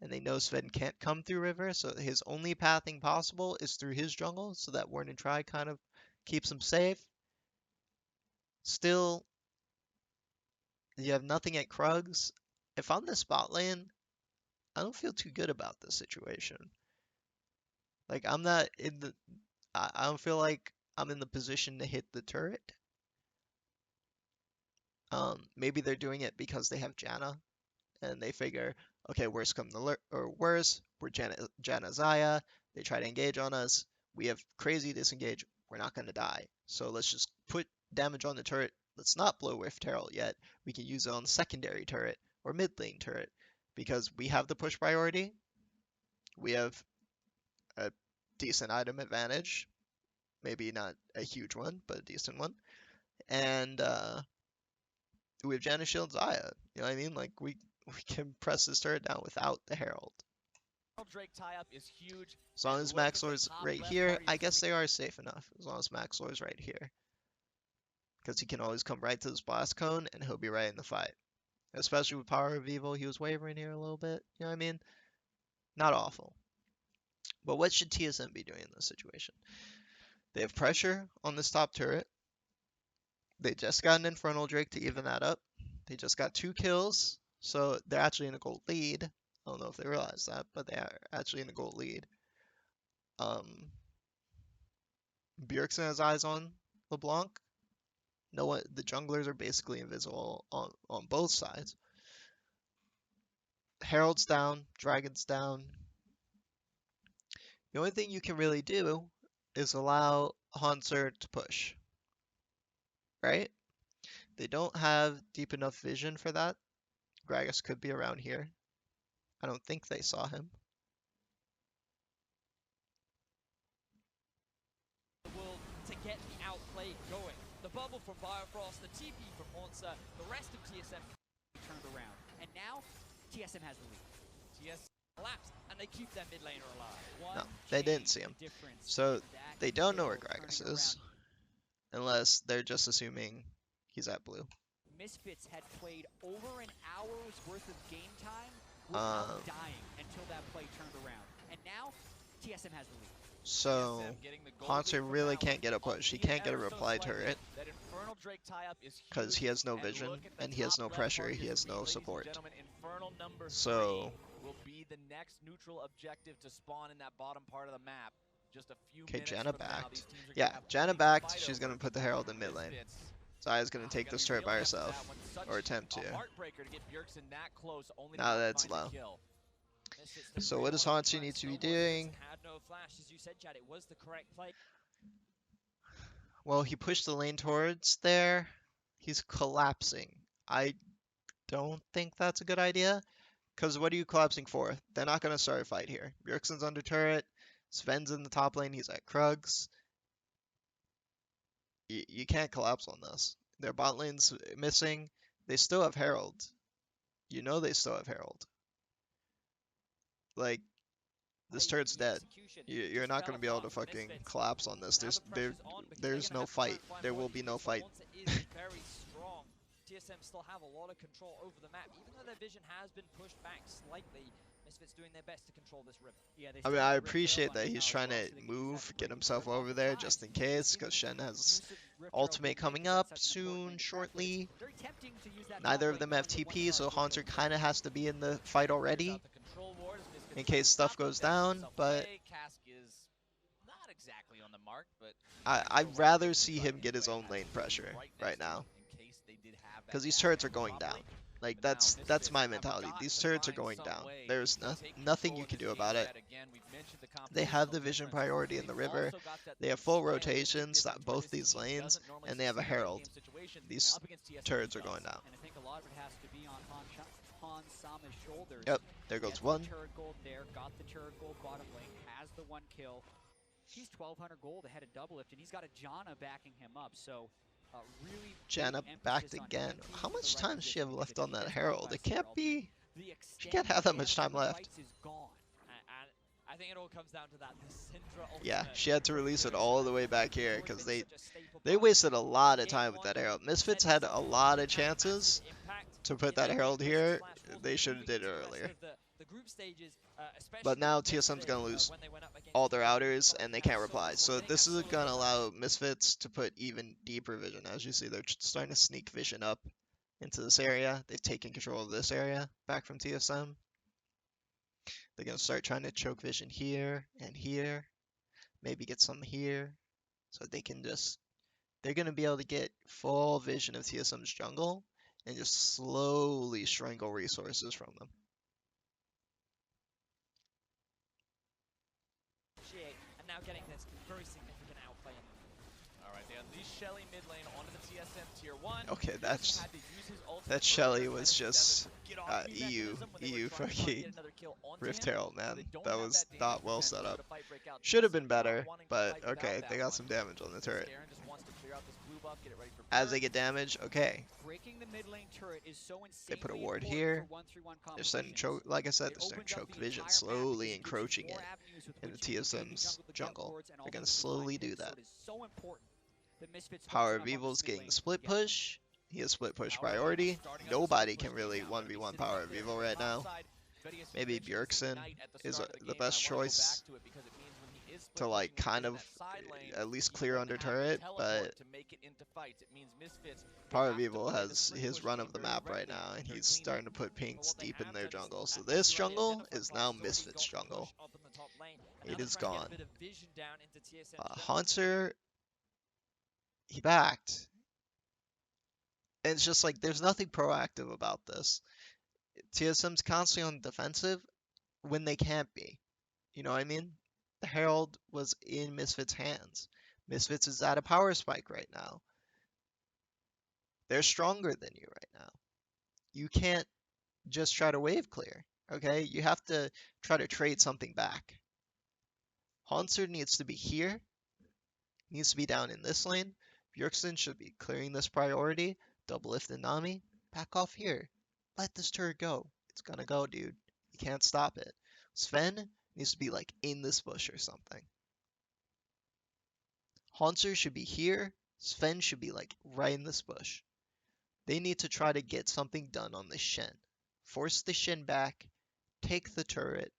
and they know Sven can't come through River, so his only pathing possible is through his jungle, so that ward in Tri kind of keeps him safe. Still, you have nothing at Krugs. If I'm the spot lane, I don't feel too good about this situation. Like, I'm not in the... I don't feel like I'm in the position to hit the turret. Maybe they're doing it because they have Janna, and they figure, okay, worst come to worst, we're Janna Xayah, they try to engage on us, we have crazy disengage, we're not going to die. So let's just put damage on the turret. Let's not blow Rift Herald yet. We can use it on the secondary turret or mid lane turret because we have the push priority. We have a decent item advantage. Maybe not a huge one, but a decent one. And we have Janna Shield Zaya. You know what I mean? Like we can press this turret down without the Herald. Drake tie-up is huge. As long And as look at the Maxlor's top right left here, part of I your guess screen. they are safe enough. As long as Maxlor's right here. Because he can always come right to this blast cone and he'll be right in the fight. Especially with Power of Evil, he was wavering here a little bit. You know what I mean? Not awful. But what should TSM be doing in this situation? They have pressure on this top turret. They just got an Infernal Drake to even that up. They just got 2 kills, so they're actually in a gold lead. I don't know if they realize that, but they are actually in a gold lead. Bjergsen has eyes on LeBlanc. No one, the junglers are basically invisible on both sides. Herald's down, Dragon's down. The only thing you can really do is allow Hanser to push, right? They don't have deep enough vision for that. Gragas could be around here. I don't think they saw him. World to get the outplay going. The bubble from Biofrost, the TP from Monster, the rest of TSM Turned around. And now, TSM has the lead. TSM collapse, and they keep their mid laner alive. No, they didn't see him. So they don't know where Gragas is, unless they're just assuming he's at blue. Misfits had played over an hour's worth of game time without dying until that play turned around. And now, TSM has the lead. So Hanser really can't get a push. He can't get a reply turret because he has no vision and he has no pressure. He has no support. So will be the next neutral objective to spawn in that bottom part of the map. Just a few okay, minutes Janna from now, backed. these teams are Yeah, gonna have Janna plenty to backed. fight She's over. gonna put the Herald in mid lane. Zaya's gonna take this turret by herself, or attempt to. Now that's low. So what does Hanser need to be doing? Well, he pushed the lane towards there. He's collapsing. I don't think that's a good idea. Because what are you collapsing for? They're not going to start a fight here. Bjergsen's under turret. Sven's in the top lane. He's at Krugs. You can't collapse on this. Their bot lane's missing. They still have Herald. You know they still have Herald. Like, this turret's dead. You're not going to be able to fucking collapse on this. There's no fight. There will be no fight. TSM still have a lot of control over the map, even though their vision has been pushed back slightly. Misfits doing their best to control this river. Yeah, I mean, I appreciate that he's trying to move, get himself over there just in case, because Shen has ultimate coming up soon, shortly. Neither of them have TP, so Hanser kind of has to be in the fight already in case stuff goes down, but I'd rather see him get his own lane pressure right now. Because these turrets are going down. Like, that's my mentality. These turrets are going down. There's nothing you can do about it. They have the vision priority in the river. They have full rotations at both these lanes, and they have a Herald. These turrets are going down. And I think a lot of it has to be on Han Sama's shoulders. Yep, there goes one. Turret gold there, got the turret gold bottom lane, has the 1 kill. He's 1,200 gold ahead of Double Lift, and he's got a Janna backing him up, so really Janna backed again. How much time does she have left on that Herald? It can't be... She can't have that much time left. I think it all comes down to that. Yeah, she had to release it all the way back here because they wasted a lot of time with that Herald. Misfits had a lot of chances to put that Herald here. They should have did it earlier. But now TSM's going to lose all their outers and they can't reply. So this is going to allow Misfits to put even deeper vision. As you see, they're starting to sneak vision up into this area. They've taken control of this area back from TSM. They're going to start trying to choke vision here and here. Maybe get some here. So they can just... They're going to be able to get full vision of TSM's jungle and just slowly strangle resources from them. And now getting this very significant outplay. Alright, they unleash Shelly mid lane onto the TSM tier 1. Okay, that Shelly was just EU fucking Rift Herald, man. That was not well set up. Should have been better, but okay, they got some damage on the turret. Clear out this blue buff, get it ready for As they burn. get damage, okay. Breaking the mid lane turret is so They put a insanely ward important here. for 1-3-1 They're starting to choke, competitions. like I said, It they're starting to opens up choke the vision, entire map slowly because it gives you encroaching more it avenues with into which you can take the TSM's jungle, the jump jungle. wards, and They're all gonna the different slowly do picks. So that. it is so important that Misfits Power focusing of up on Evil's this mid getting lane the split together. push. He has split push Power of Evil priority. starting on the Nobody split can push really team now. Gonna be 1v1 sitting Power up of there Evil for right top now. side. Vidius Maybe mentions Bjergsen Ignite at the is start of the game, and best I wanna go choice back to it because it means when he is split to like pushing kind in of that side lane, at least he clear won't under have the turret, teleport but to make it into fights. It means Misfits will Power of have to Evil play the has split his push run game of the very map right directly. now, and They're he's cleaning. starting to put But pinks what they deep in have their done is, jungle. So as this you already jungle identified, is Fly, now slowly Misfits got the jungle. push up in the top lane, and It now they're is trying to get gone. a bit of vision down into TSM's jungle. Haunter, he backed. And it's just like, there's nothing proactive about this. TSM's constantly on defensive when they can't be. You know what I mean? The Herald was in Misfits' hands. Misfits is at a power spike right now. They're stronger than you right now. You can't just try to wave clear, okay? You have to try to trade something back. Haunter needs to be here, needs to be down in this lane. Bjergsen should be clearing this priority. Double lift and Nami. Back off here. Let this turret go. It's gonna go, dude. You can't stop it. Sven needs to be like in this bush or something. Haunter should be here. Sven should be like right in this bush. They need to try to get something done on the Shen. Force the Shen back. Take the turret.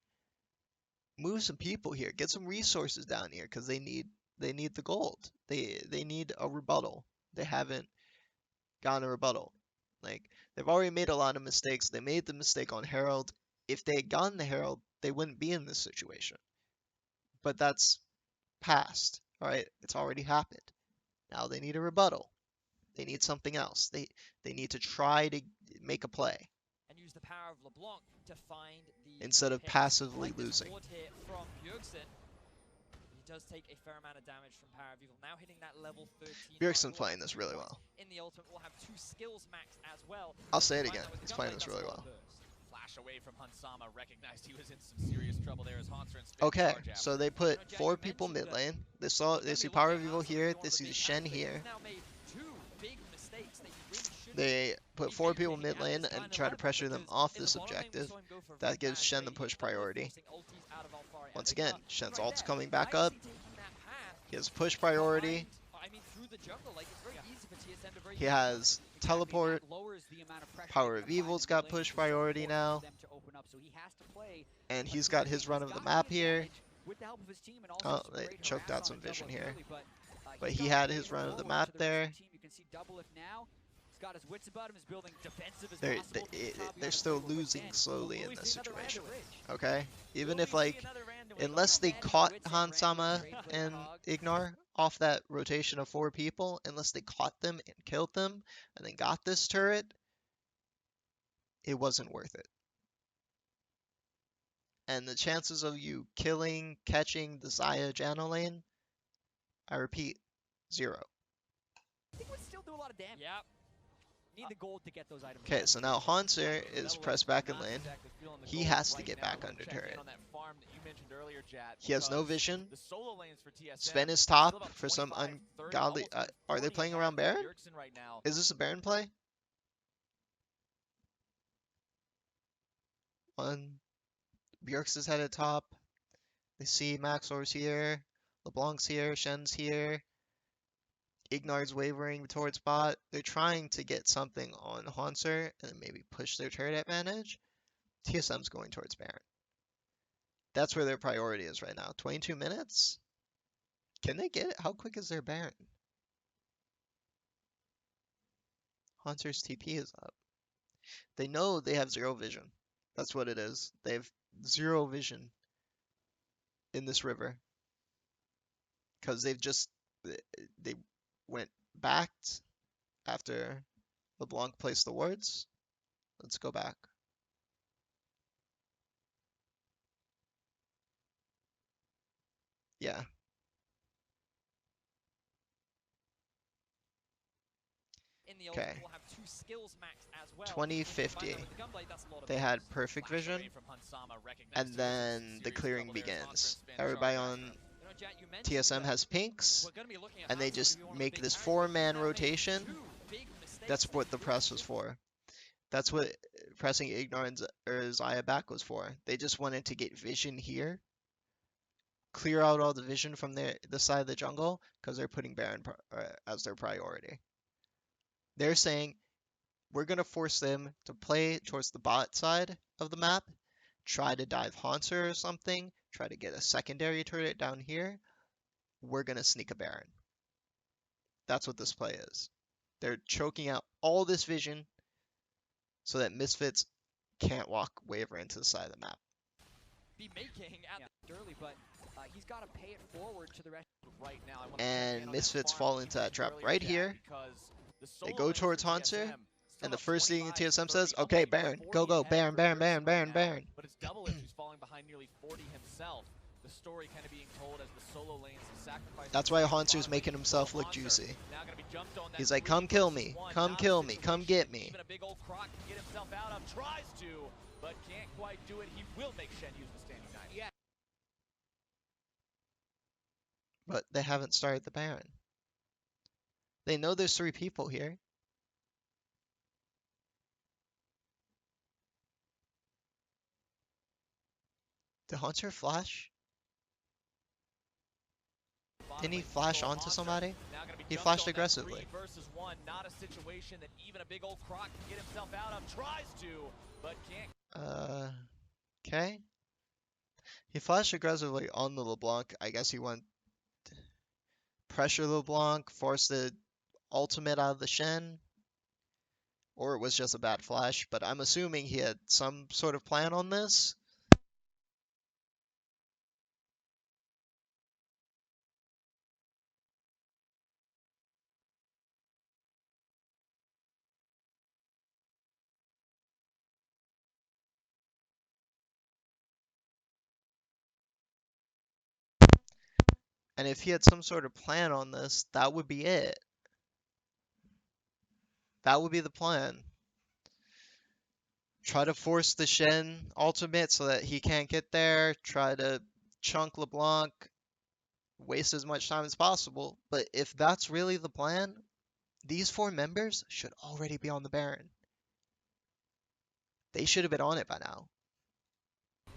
Move some people here. Get some resources down here because they need the gold. They need a rebuttal. They haven't gotten a rebuttal. Like they've already made a lot of mistakes. They made the mistake on Herald. If they had gotten the Herald, they wouldn't be in this situation. But that's past. All right, it's already happened. Now they need a rebuttal. They need something else. They need to try to make a play And use the power of LeBlanc to find the instead of picks. passively Like this losing. ward here from Bjergsen. He does take a fair amount of damage from Power of Evil. Now hitting that level 13. Bjergsen's mark. Will playing have this 2 really points well. In the ultimate, we'll have 2 skills maxed as well. I'll say it Combine again. that with He's the playing gunblade, this that's really a lot well. of burst. Flash away from Hansama, recognized he was in some serious trouble there as Haunter and Spin Okay, charge after. so they put You know, Jack, 4 you people mid mentioned that lane. They He's gonna see be Power looking of at Evil Hansama here. as one They of the see big Shen assets. here. He's now made 2 big mistakes that you really shouldn't They put be 4 people making mid at lane this and kind of try to level, pressure them because off in the this bottom lane, we objective. saw him go for a That very gives bad Shen the trade. push He ended up priority. forcing ultis out of Alfari Once and again, Ignar. Shen's Right ult's there, coming why back is up. he taking that path He has push priority. behind, I mean, through the jungle? Like, it's very easy for TSM to break He in. has teleport. That lowers the amount of pressure Power they of can apply Evil's in the got lane, push which is so priority important now. for them to open up. So he has to play And a he's clear got his game. run He's of the got map the here. advantage with the help of his team and also Oh, some they great choked harass out on some Double vision Lift here. early, but But he's he got had a his run of the forward map to the there. rest of the team. You can see Double Lift now. He's got his wits about him. He's building defensive as They're possible. they're still losing slowly in this situation. Okay, even if like unless they caught Hansama and Ignar off that rotation of 4 people, unless they caught them and killed them and then got this turret, it wasn't worth it. And the chances of you catching the Xayah Janna lane, I repeat, 0. I think it would still do a lot of damage. Yep. Need the gold to get those items. Okay, so now Haunter is pressed back in lane. He has to get back under turret. He has no vision. Sven is top for some ungodly. Are they playing around Baron? Is this a Baron play? Bjergsen's headed top. They see Maxor's here. LeBlanc's here. Shen's here. Ignar's wavering towards bot. They're trying to get something on Haunter and then maybe push their turret advantage. TSM's going towards Baron. That's where their priority is right now. 22 minutes? Can they get it? How quick is their Baron? Haunter's TP is up. They know they have 0 vision. That's what it is. They have 0 vision in this river. Because they went back after LeBlanc placed the wards. Let's go back. Yeah. Okay. 2050. They had perfect vision, and then the clearing begins. Everybody on Jet, you mentioned TSM has pinks, we're going to be looking at and they Household just to be one of the make big this targets. They 4-man have made rotation. 2 big mistakes That's what the there. press was for. That's what pressing Ignore or Xayah back was for. They just wanted to get vision here, clear out all the vision from the side of the jungle, because they're putting Baron as their priority. They're saying, we're going to force them to play towards the bot side of the map, try to dive Haunter or something, try to get a secondary turret down here. We're going to sneak a Baron. That's what this play is. They're choking out all this vision so that Misfits can't walk Waver into the side of the map. Be making at early, but he's got to pay it forward to the rest. Right now, I want to And Misfits fall into that trap right here. They go towards Haunter, and the first thing TSM says, okay, Baron, go, go, Baron, Baron, Baron, Baron, Baron. But it's Double Lift who's falling behind nearly 40 himself. The story kind of being told as the solo lanes sacrifice. That's why Haunter's making himself look juicy. He's like, come kill me, come kill me, come get me. Even a big old croc can get himself out of, tries to, but can't quite do it. He will make Shen use the standing knife. Yeah. But they haven't started the Baron. They know there's 3 people here. Did Haunter flash? Didn't he flash onto somebody? He flashed aggressively. Versus 1, not a situation that even a big old croc can get himself out of. Tries to, but can't. Okay. He flashed aggressively on the LeBlanc. I guess he went pressure LeBlanc, force the ultimate out of the Shen. Or it was just a bad flash, but I'm assuming he had some sort of plan on this. And if he had some sort of plan on this, that would be it. That would be the plan. Try to force the Shen ultimate so that he can't get there. Try to chunk LeBlanc. Waste as much time as possible. But if that's really the plan, these 4 members should already be on the Baron. They should have been on it by now.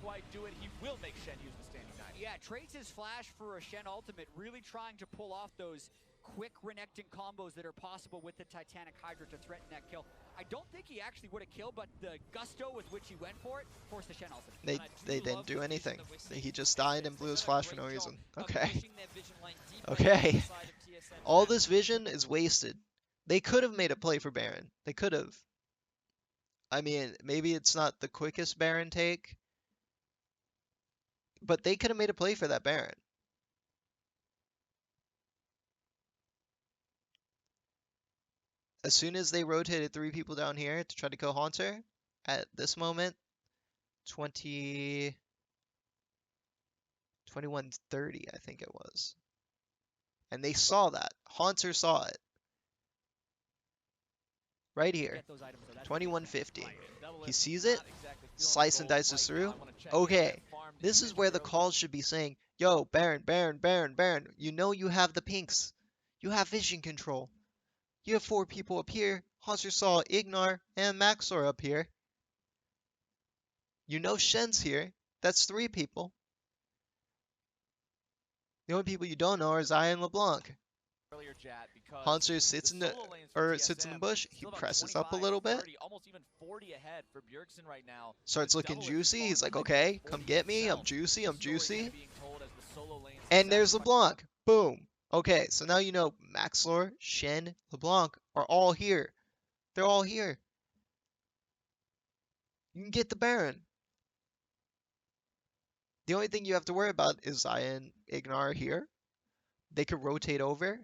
Quite do it. He will make Shen use the standing knife. Yeah, trades his flash for a Shen ultimate, really trying to pull off those quick Renekton combos that are possible with the Titanic Hydra to threaten that kill. I don't think he actually would have killed, but the gusto with which he went for it forced the Shen ultimate. They didn't do anything. He just died and blew his flash for no reason. Okay. Okay. All this vision is wasted. They could have made a play for Baron. They could have. I mean, maybe it's not the quickest Baron take, but they could have made a play for that Baron. As soon as they rotated 3 people down here to try to kill Haunter, at this moment, 21:30, I think it was. And they saw that. Haunter saw it. Right here. 21:50. He sees it, slice and dices through. Okay, this is where the calls should be saying, yo, Baron, Baron, Baron, Baron, you know you have the pinks. You have vision control. You have 4 people up here. Haunter saw Ignar and Maxor up here. You know Shen's here. That's 3 people. The only people you don't know are Xayah and LeBlanc. Haunter sits in the bush. He presses up a little bit. Almost even 40 ahead for Bjergsen right now. Starts looking juicy. He's like, okay, come get me. I'm juicy. I'm juicy. And there's LeBlanc. Boom. Okay, so now you know Maxlor, Shen, LeBlanc are all here. They're all here. You can get the Baron. The only thing you have to worry about is Xayah and Ignar here. They could rotate over.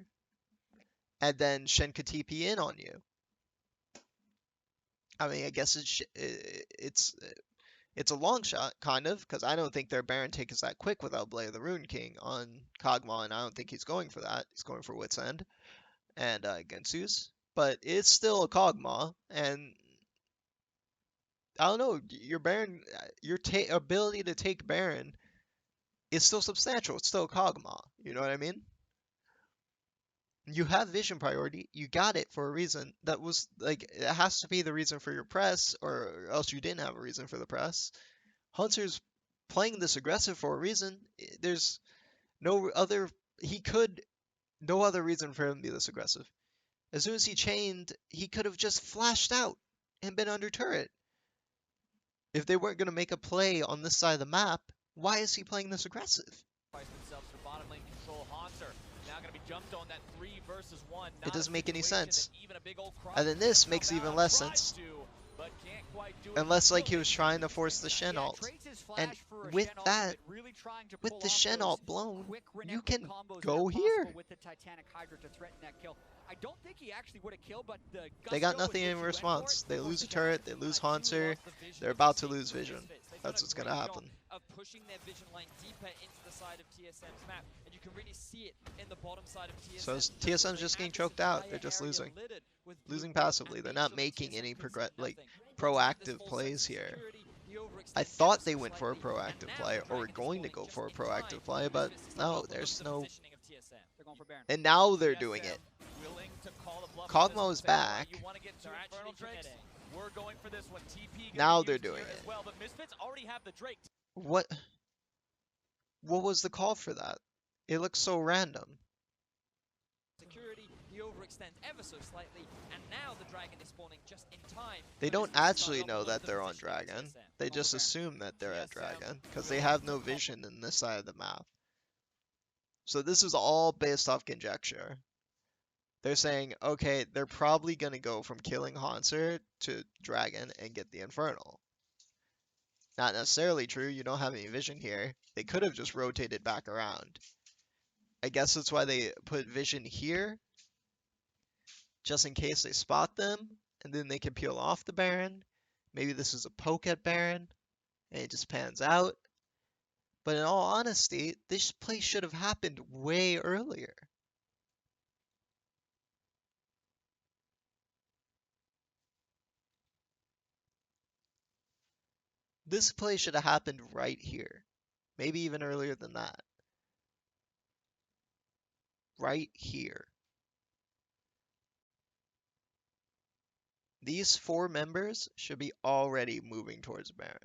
And then Shen could TP in on you. I mean, I guess it's a long shot, kind of, because I don't think their Baron take is that quick without Blade of the Rune King on Kog'Maw, and I don't think he's going for that. He's going for Wit's End and Gensu's. But it's still a Kog'Maw, and I don't know, your Baron, your ability to take Baron it's still substantial. It's still Kog'Maw. You know what I mean? You have vision priority. You got it for a reason. That was like, it has to be the reason for your press, or else you didn't have a reason for the press. Hunter's playing this aggressive for a reason. There's no other, he could, no other reason for him to be this aggressive. As soon as he chained, he could have just flashed out and been under turret. If they weren't going to make a play on this side of the map, why is he playing this aggressive? Themselves for bottom lane control. Haunter now going to be jumped on that 3 versus 1. It doesn't make any sense. Even a big old And then this makes even less sense. But can't quite do it. Unless like he was trying to force the Shen ult. And with that, with the Shen ult blown, you can go here. With the Titanic Hydra to threaten that kill. I don't think he actually would have killed, but the they got nothing in response. They lose a turret, they lose Haunter, they're about to lose vision. That's what's gonna happen. Of pushing their vision line deeper into the side of TSM's map, and you can really see it in the bottom side of TSM. So TSM's just getting choked out. They're just losing passively. They're not making any proactive plays here. I thought they went for a proactive play, or were going to go for a proactive play, but no, there's no. And now they're doing it. Kog'Maw is back. We're going for this one. TP now they're doing it. Well, but Misfits already have the Drake. What was the call for that? It looks so random. Security, he overextends ever so slightly, and now the dragon is spawning just in time. They don't actually know that they're on dragon. They just assume that they're at dragon because they have no vision in this side of the map. So this is all based off conjecture. They're saying, okay, they're probably going to go from killing Haunter to dragon and get the Infernal. Not necessarily true, you don't have any vision here. They could have just rotated back around. I guess that's why they put vision here, just in case they spot them, and then they can peel off the Baron. Maybe this is a poke at Baron, and it just pans out. But in all honesty, this play should have happened way earlier. This play should have happened right here. Maybe even earlier than that. Right here. These 4 members should be already moving towards Baron.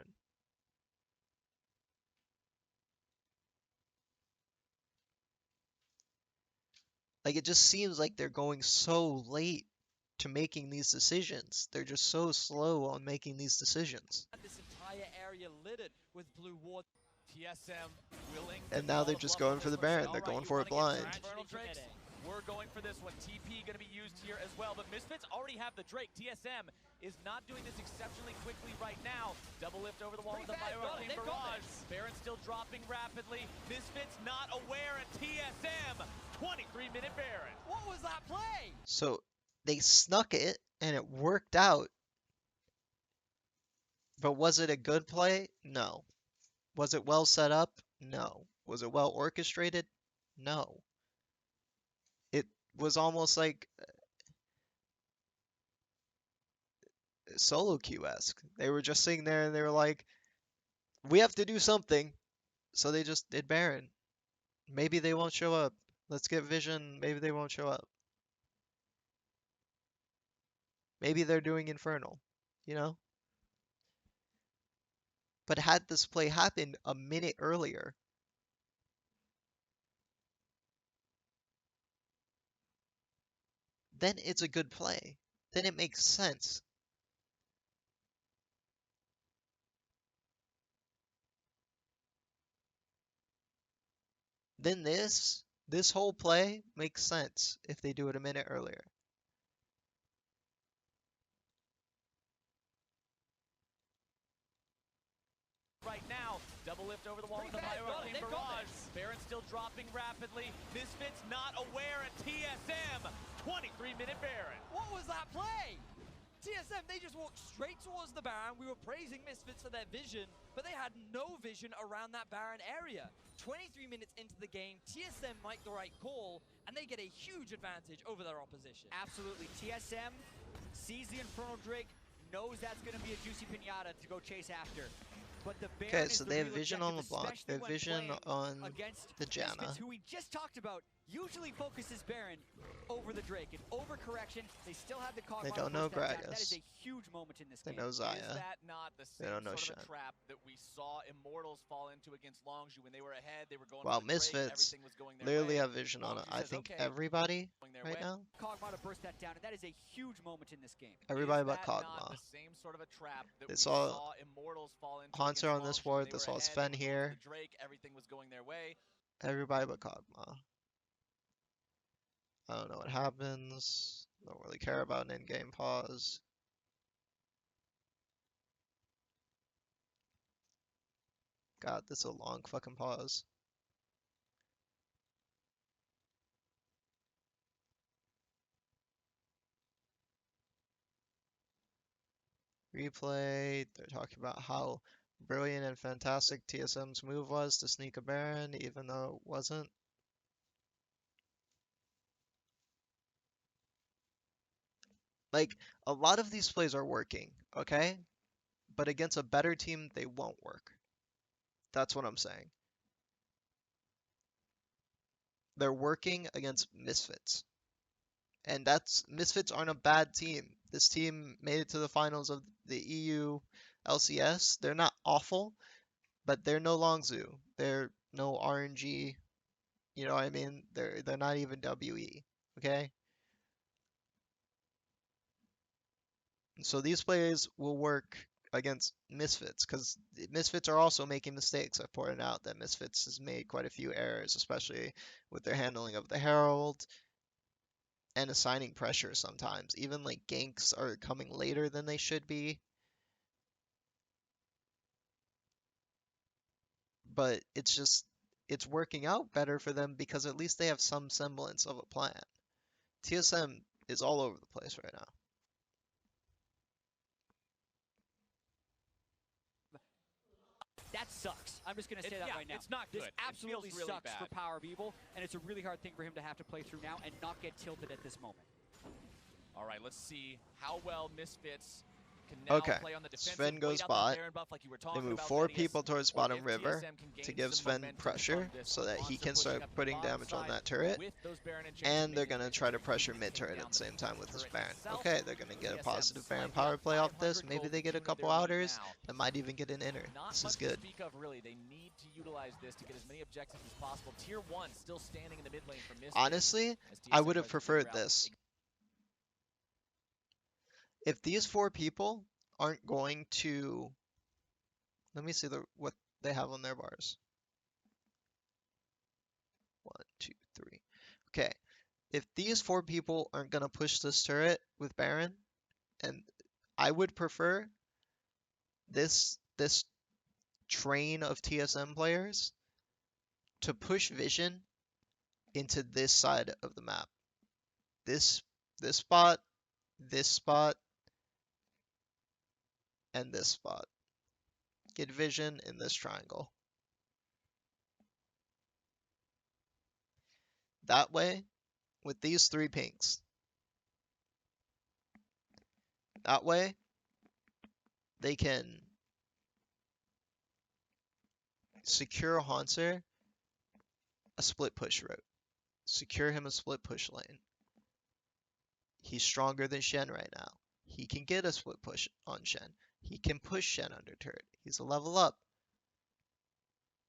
Like, it just seems like they're going so late to making these decisions. They're just so slow on making these decisions. This entire area littered with blue water. TSM willing. And now they're just going for the Baron. They're going for it blind. We're going for this one. TP going to be used here as well, but Misfits already have the Drake. TSM is not doing this exceptionally quickly right now. Double lift over the wall with the Myro barrage. Baron still dropping rapidly. Misfits not aware at TSM. 23-minute Baron. What was that play? So they snuck it and it worked out. But was it a good play? No. Was it well set up? No. Was it well orchestrated? No. It was almost like solo queue-esque. They were just sitting there and they were like, we have to do something. So they just did Baron. Maybe they won't show up. Let's get vision. Maybe they won't show up. Maybe they're doing Infernal, you know? But had this play happened a minute earlier, then it's a good play. Then it makes sense. Then this whole play makes sense if they do it a minute earlier. Right now, double lift over the wall with the Myro barrage. Baron still dropping rapidly. Misfits not aware at TSM. 23-minute Baron. What was that play? TSM, they just walked straight towards the Baron. We were praising Misfits for their vision, but they had no vision around that Baron area. 23 minutes into the game, TSM make the right call, and they get a huge advantage over their opposition. Absolutely. TSM sees the Infernal Drake, knows that's going to be a juicy pinata to go chase after. but the Baron Okay, is so the they have real vision on the objective, block. They especially have when vision playing on against the Misfits, Janna. who we just talked about, usually focuses Baron over the Drake. An overcorrection, they still have the Cog They Model don't know burst that down. That is Gragas. a huge moment in this They game. know Is Zaya. that not the They same don't know sort of Shen. a trap that we saw Immortals fall into against Longzhu when they were ahead? They were going While for the Drake, Misfits everything was going their literally way. have vision on, Longzhu I says, think, okay, everybody going their right way. now. Cog Model burst that down, and that is a huge moment in this game. Everybody Is but that not Kog'Maw. the same sort of a trap that They we saw saw Immortals fall into Haunter against on this Longzhu when ward. they They were saw ahead? Sven They were going for here. the Drake, everything was going their way. Everybody but Kog'Maw. I don't know what happens. Don't really care about an in-game pause. God, this is a long fucking pause. Replay. They're talking about how brilliant and fantastic TSM's move was to sneak a Baron, even though it wasn't. Like, a lot of these plays are working, okay? But against a better team, they won't work. That's what I'm saying. They're working against Misfits. And Misfits aren't a bad team. This team made it to the finals of the EU LCS. They're not awful, but they're no Longzhu. They're no RNG. You know what I mean? They're not even WE. Okay? So these plays will work against Misfits because Misfits are also making mistakes. I pointed out that Misfits has made quite a few errors, especially with their handling of the Herald and assigning pressure sometimes. Even like ganks are coming later than they should be. But it's working out better for them because at least they have some semblance of a plan. TSM is all over the place right now. That sucks. I'm just going to say that Yeah, right now. it's not good. This It feels absolutely really sucks for bad. Power of Evil, and it's a really hard thing for him to have to play through now and not get tilted at this moment. All right, let's see how well Misfits can now Okay, play on the defensive. Sven goes Wait out that bot. Baron buff like you were They talking move about, 4 Thaddeus, people towards or bottom if river TSM can gain to give some Sven momentum pressure from this so one. that he Monster can pushing start up the putting bottom damage on side that turret. with those Baron enchanted And they're minions, going to makes it try to very pressure easy mid take turret down at the same time with this turret Baron. itself. Okay, they're going to get a TSM positive Baron slightly power up play off this. 500 Maybe gold they to get a tune of their couple lead outers. now. That might even get an inner. Not This much is to good. speak of, really. They need to utilize this to get as many objectives as possible. Tier 1 still standing in the mid lane for Misfits. Honestly, as I TSM would have tries to figure preferred out this. If these 4 people aren't going to... Let me see what they have on their bars. 1, 2, 3. Okay, if these 4 people aren't going to push this turret with Baron, and I would prefer this train of TSM players to push Vision into this side of the map. This spot, this spot, and this spot. Get Vision in this triangle. That way, with these 3 pinks, that way, they can secure Haunter a split push route. Secure him a split push lane. He's stronger than Shen right now. He can get a split push on Shen. He can push Shen under turret. He's a level up.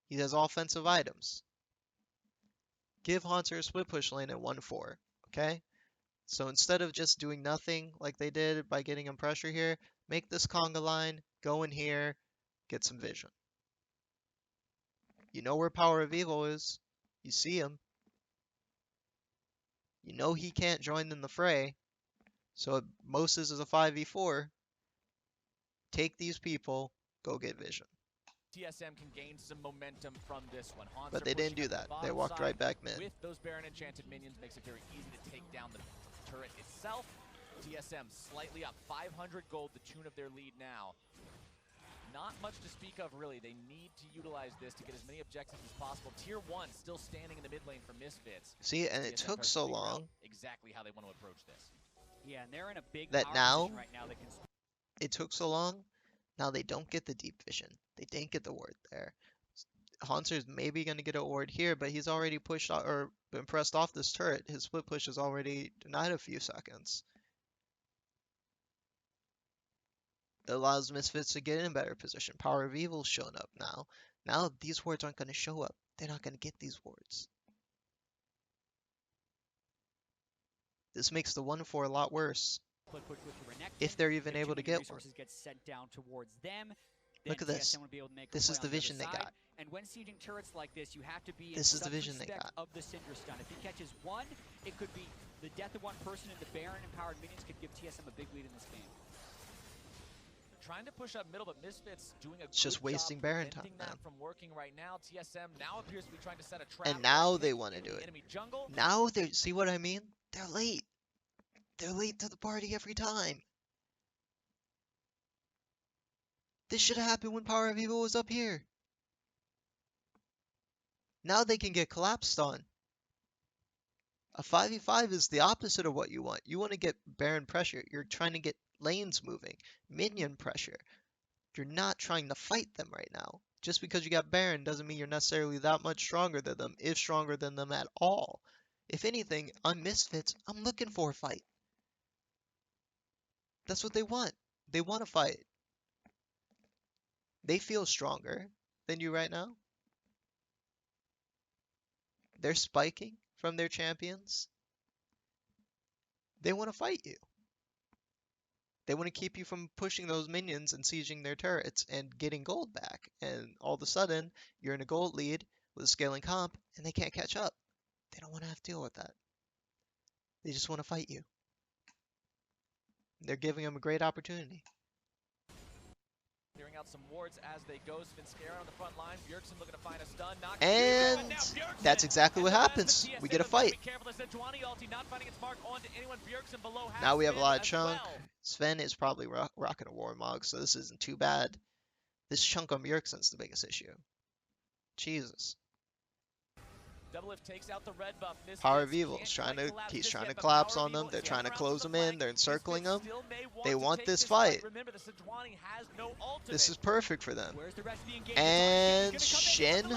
He has offensive items. Give Haunter a split push lane at 1-4, okay? So instead of just doing nothing like they did by getting him pressure here, make this conga line, go in here, get some vision. You know where Power of Evil is. You see him. You know he can't join in the fray. So Moses is a 5v4. Take these people, go get vision. TSM can gain some momentum from this one. Haunter But they didn't do pushing that. up the They bottom walked side right back mid. with those Baron enchanted minions makes it very easy to take down the turret itself. TSM slightly up, 500 gold, the tune of their lead now. Not much to speak of, really. They need to utilize this to get as many objectives as possible. Tier 1 still standing in the mid lane for Misfits. See, and it TSM took tries to so figure out long exactly how they want to approach this. Yeah, and they're in a big that power now position right now that can... it took so long Now they don't get the deep vision. They didn't get the ward there. Haunter's maybe going to get a ward here, but he's already pushed or been pressed off this turret. His split push is already denied a few seconds. It allows Misfits to get in a better position. Power of Evil's shown up now. Now these wards aren't going to show up. They're not going to get these wards. This makes the 1-4 a lot worse. If they're even able to get one. Get sent down towards them. Look at this. This is the vision they got. And when sieging turrets like this, you have to be this is the vision they got. Of the Syndra stun. If he catches one, it could be the death of one person, and the Baron empowered minions could give TSM a big lead in this game. Trying to push up middle, but Misfits doing a it's just wasting Baron time, man. From working right now. TSM now appears to be trying to set a trap. And now they want to do it. Now they see what I mean? They're late. They're late to the party every time. This should have happened when Power of Evil was up here. Now they can get collapsed on. A 5v5 is the opposite of what you want. You want to get Baron pressure. You're trying to get lanes moving. Minion pressure. You're not trying to fight them right now. Just because you got Baron doesn't mean you're necessarily that much stronger than them, if stronger than them at all. If anything, on Misfits, I'm looking for a fight. That's what they want. They want to fight. They feel stronger than you right now. They're spiking from their champions. They want to fight you. They want to keep you from pushing those minions and sieging their turrets and getting gold back. And all of a sudden, you're in a gold lead with a scaling comp, and they can't catch up. They don't want to have to deal with that. They just want to fight you. They're giving them a great opportunity. Clearing out some wards as they go. Svenskeren on the front line. Bjergsen looking to find a stun. And that's exactly what happens. We get a fight. Now we have a lot of chunk. Sven is probably rocking a Warmog, so this isn't too bad. This chunk on Bjergsen's the biggest issue. Jesus. Takes out the red buff. Power of Evil is he's trying to collapse on them. They're trying to close them in. They're encircling them. They want this fight. This is perfect for them. And Shen.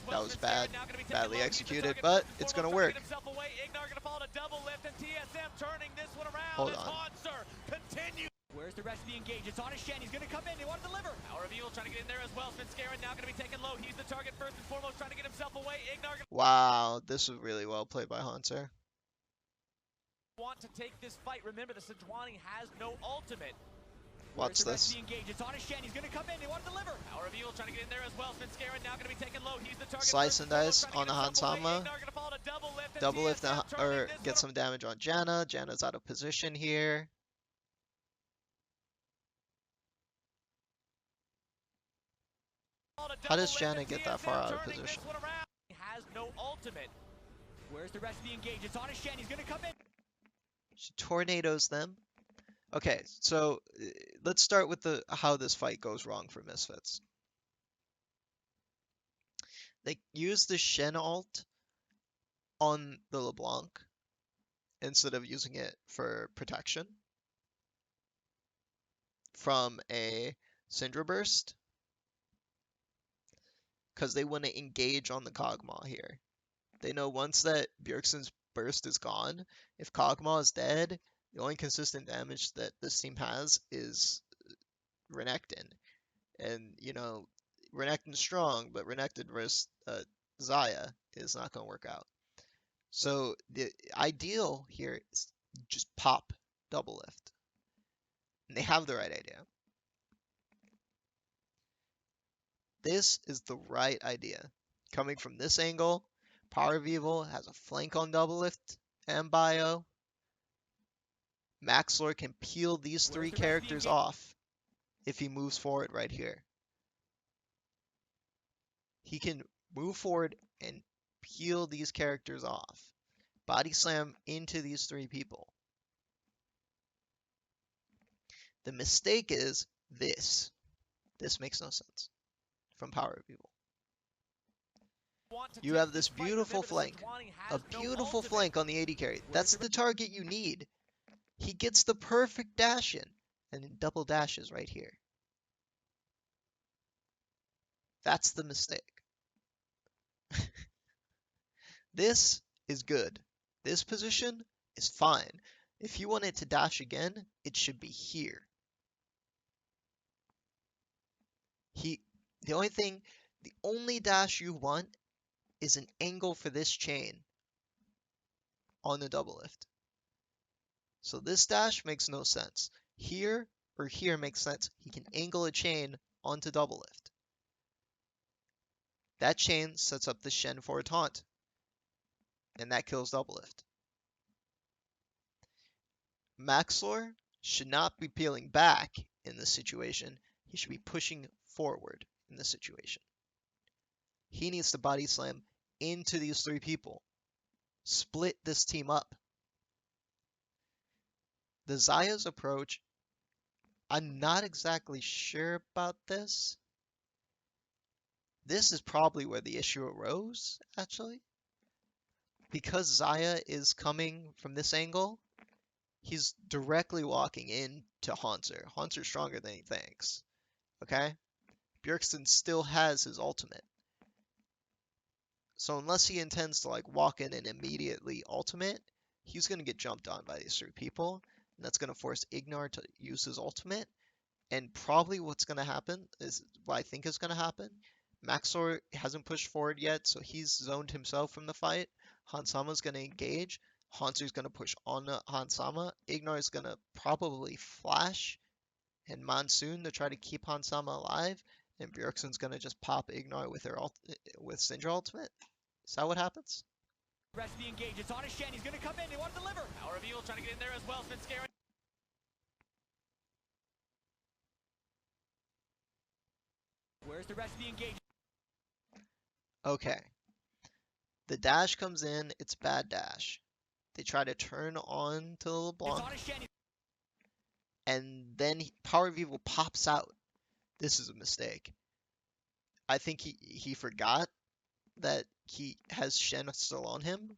That was bad. Badly executed, but it's going to work. Hold on. Where's the rest of the engage? It's on a Shen. He's going to come in. They want to deliver. Power of Evil trying to get in there as well. Svenskeren now going to be taken low. He's the target first and foremost, trying to get himself away. Ignar. Wow, this was really well played by Haunter. Want to take this fight. Remember, the Sejuani has no ultimate. Watch this. It's on a Shen. He's going to come in. They want to deliver. Power of Evil trying to get in there as well. Svenskeren now going to be taken low. He's the target. Slice and dice on the Hansama. Double lift or get some damage on Janna. Janna's out of position here. How does Janna get that far out of position? Has no ultimate. Where's the rest of the engage? It's on a Shen. He's going to come in. She tornadoes them. Okay, so let's start with how this fight goes wrong for Misfits. They use the Shen ult on the LeBlanc instead of using it for protection from a Syndra burst, because they want to engage on the Kog'Maw here. They know once that Bjergsen's burst is gone, if Kog'Maw is dead, the only consistent damage that this team has is Renekton. And, you know, Renekton's strong, but Renekton versus Xayah is not going to work out. So the ideal here is just pop double lift. And they have the right idea. This is the right idea. Coming from this angle, Power of Evil has a flank on double lift and bio. Maxlor can peel these three characters off if he moves forward right here. He can move forward and peel these characters off. Body slam into these three people. The mistake is this. This makes no sense from Power of Evil. You have this beautiful flank. A beautiful flank on the AD carry. That's the target you need. He gets the perfect dash in, and then double dashes right here. That's the mistake. This is good. This position is fine. If you want it to dash again, it should be here. The only dash you want is an angle for this chain on the double lift. So this dash makes no sense. Here or here makes sense. He can angle a chain onto double lift. That chain sets up the Shen for a taunt, and that kills double lift. Maxlor should not be peeling back in this situation. He should be pushing forward in this situation. He needs to body slam into these three people. Split this team up. The Zaya's approach, I'm not exactly sure about this. This is probably where the issue arose, actually. Because Zaya is coming from this angle, he's directly walking into Haunter. Haunter's stronger than he thinks. Okay? Bjergsen still has his ultimate. So unless he intends to like walk in and immediately ultimate, he's going to get jumped on by these three people. And that's going to force Ignar to use his ultimate. And probably what's going to happen is what I think is going to happen. Maxor hasn't pushed forward yet, so he's zoned himself from the fight. Hansama's going to engage. Hansu's going to push on Hansama. Ignar is going to probably flash and Monsoon to try to keep Hansama alive. And Bjergsen's going to just pop Ignar with with Syndra ultimate. Is that what happens? Rest of the engage. It's on a Shen. He's going to come in. They want to deliver. Power of Evil trying to get in there as well. It's been scary. Where's the rest of the engage? Okay. The dash comes in. It's bad dash. They try to turn on to LeBlanc. It's on a Shen. And then Power of Evil pops out. This is a mistake. I think he forgot that he has Shen still on him.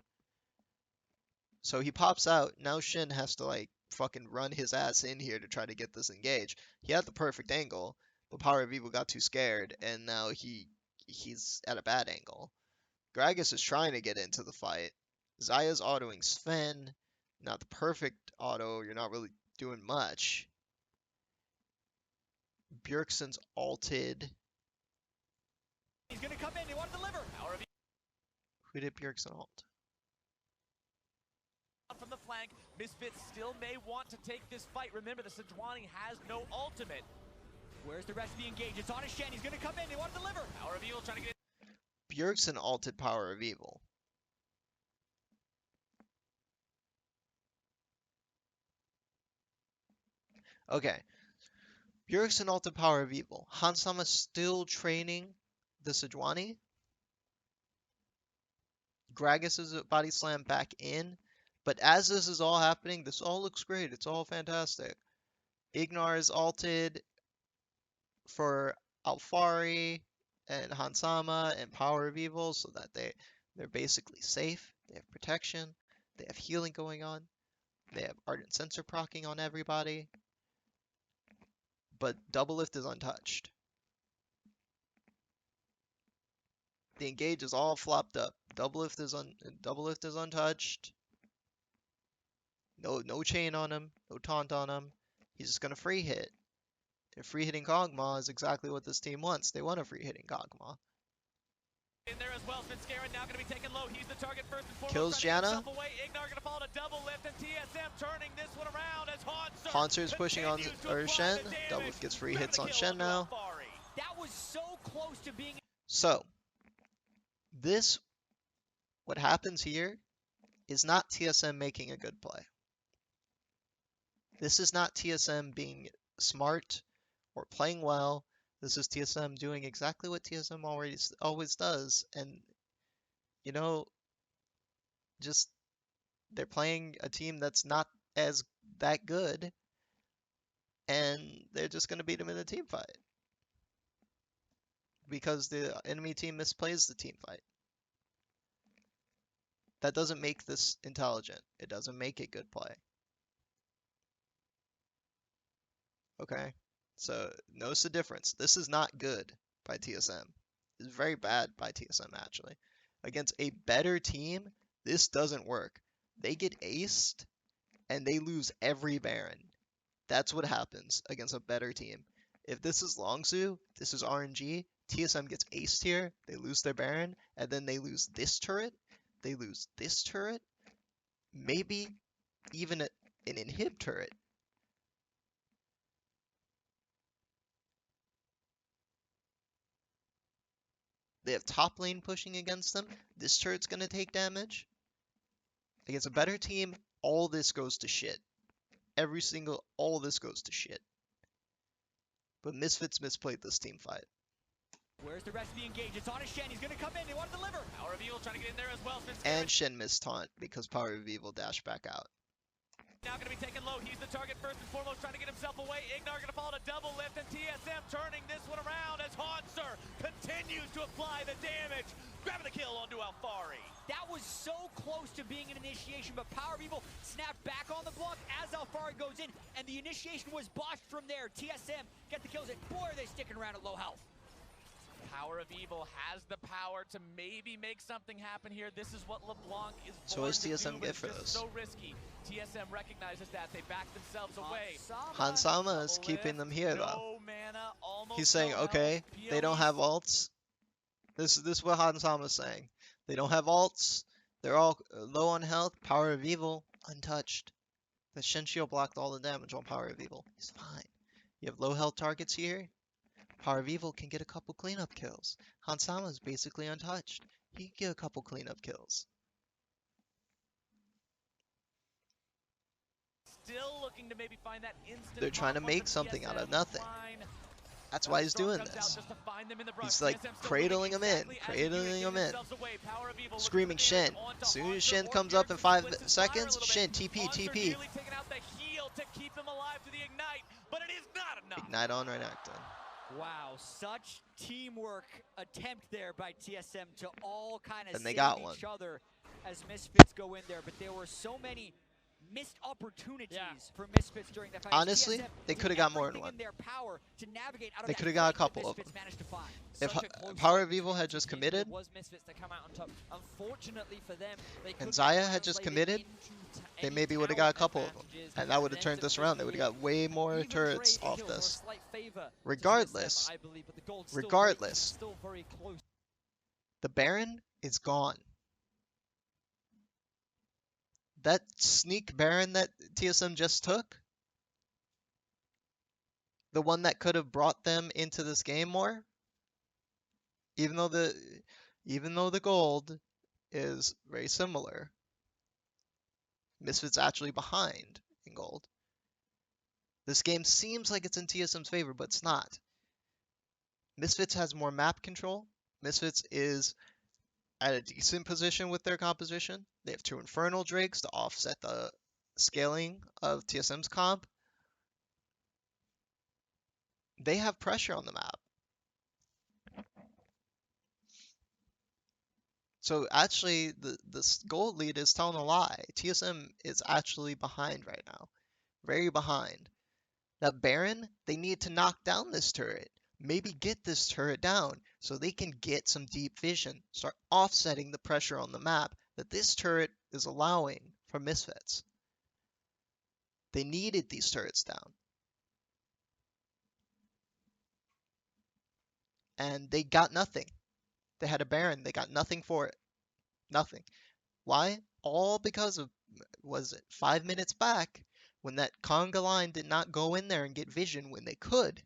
So he pops out. Now Shen has to like fucking run his ass in here to try to get this engage. He had the perfect angle, but Power of Evil got too scared, and now he's at a bad angle. Gragas is trying to get into the fight. Zaya's autoing Sven. Not the perfect auto. You're not really doing much. Bjergsen's ulted. He's going to come in. They want to deliver. Power of Who did Bjergsen ult? from the flank. Misfits still may want to take this fight. Remember, the Sejuani has no ultimate. Where's the rest of the engage? It's on a Shen. He's going to come in. They want to deliver. Power of Evil trying to get in. Bjergsen ulted Power of Evil. Okay. Bjergsen ulted Power of Evil. Hansama still training the Sejuani. Gragas is a body slam back in. But as this is all happening, this all looks great. It's all fantastic. Ignar is ulted for Alfari and Hansama and Power of Evil so that they're basically safe. They have protection. They have healing going on. They have Ardent Sensor proccing on everybody. But Double Lift is untouched. The engage is all flopped up. Double Lift is untouched. No chain on him. No taunt on him. He's just gonna free hit. And free hitting Kog'Maw is exactly what this team wants. They want a free hitting Kog'Maw. In there as well. Svenskeren now going to be taken low. He's the target first and foremost. Kills Janna. Ignar going to fall to double lift, and TSM turning this one around as Haunter's pushing on Shen. Double Lift gets free hits on Shen now. That was so close to being. So, what happens here is not TSM making a good play. This is not TSM being smart or playing well. This is TSM doing exactly what TSM always does. And, you know, just they're playing a team that's not as that good. And they're just going to beat them in a team fight. Because the enemy team misplays the team fight. That doesn't make this intelligent. It doesn't make a good play. Okay? So notice the difference. This is not good by TSM. It's very bad by TSM, actually. Against a better team, this doesn't work. They get aced, and they lose every Baron. That's what happens against a better team. If this is Longzhu, this is RNG, TSM gets aced here, they lose their Baron, and then they lose this turret, they lose this turret, maybe even an inhib turret. They have top lane pushing against them. This turret's going to take damage. Against a better team, all this goes to shit. All this goes to shit. But Misfits misplayed this team fight. Where's the rest of the engage? It's on a Shen. He's going to come in. They want to deliver. Power of Evil trying to get in there as well. And Shen missed taunt because Power of Evil dashed back out. Now going to be taken low. He's the target first and foremost, trying to get himself away. Ignar going to fall to double lift, and TSM turning this one around as Hanser continues to apply the damage, grabbing the kill onto Alfari. That was so close to being an initiation, but Power of Evil snapped back on the block as Alfari goes in, and the initiation was botched from there. TSM get the kills, and boy, are they sticking around at low health. Power of Evil has the power to maybe make something happen here. This is what LeBlanc is So born what does to TSM do, get but for it's just this? so risky. TSM recognizes that. They back themselves away. Hansama is Double keeping lift, them here, though. no mana, almost He's saying, no health. okay, they don't have ults. This is what Hansama's saying. They don't have ults. They're all low on health. Power of Evil, untouched. The Shenshio blocked all the damage on Power of Evil. He's fine. You have low health targets here. Power of Evil can get a couple cleanup kills. Hansama is basically untouched. He can get a couple cleanup kills. Still looking to maybe find that instant. They're trying to pop on make the something out of TSM nothing. line. That's why he's doing Comes out this. just to find them in the brush. He's like TSM still cradling moving him in, exactly as he cradling getting him in. themselves away. Power of Evil Screaming looking for Shen. damage onto As soon as Hanser. Shen Or comes up in Garrison 5 splits his fire a seconds, little Shen bit. TP, Hanser TP. nearly taking out the heal to keep him alive to the ignite, but it is not enough. Ignite on Renekton. Wow, such teamwork attempt there by TSM to all kind of And they save got one. each other as Misfits go in there, but there were so many missed opportunities for Misfits during that fight. Honestly, TSM they did could have got more than everything one. in their power to navigate out of They that could have got a fight that couple of Misfits them. managed to find. If Such a close Power fight of Evil between had the two just teams. committed, It was Misfits that come out on top. Unfortunately for them, they and couldn't Xayah had just translate it committed, into they any maybe would have got a talent couple of them. advantages, And that would have then turned to this around. They would have got way more even turrets trade off kills were a this. slight favor to Regardless, TSM, I believe, but the gold's still regardless, still very close. the Baron is gone. That sneak Baron that TSM just took, the one that could have brought them into this game more, even though the gold is very similar. Misfits actually behind in gold. This game seems like it's in TSM's favor, but it's not. Misfits has more map control. Misfits is at a decent position with their composition. They have 2 Infernal Drakes to offset the scaling of TSM's comp. They have pressure on the map. So actually, this gold lead is telling a lie. TSM is actually behind right now. Very behind. That Baron, they need to knock down this turret. Maybe get this turret down so they can get some deep vision. Start offsetting the pressure on the map that this turret is allowing from Misfits. They needed these turrets down. And they got nothing. They had a Baron. They got nothing for it. Nothing. Why? All because of, was it 5 minutes back when that conga line did not go in there and get vision when they could.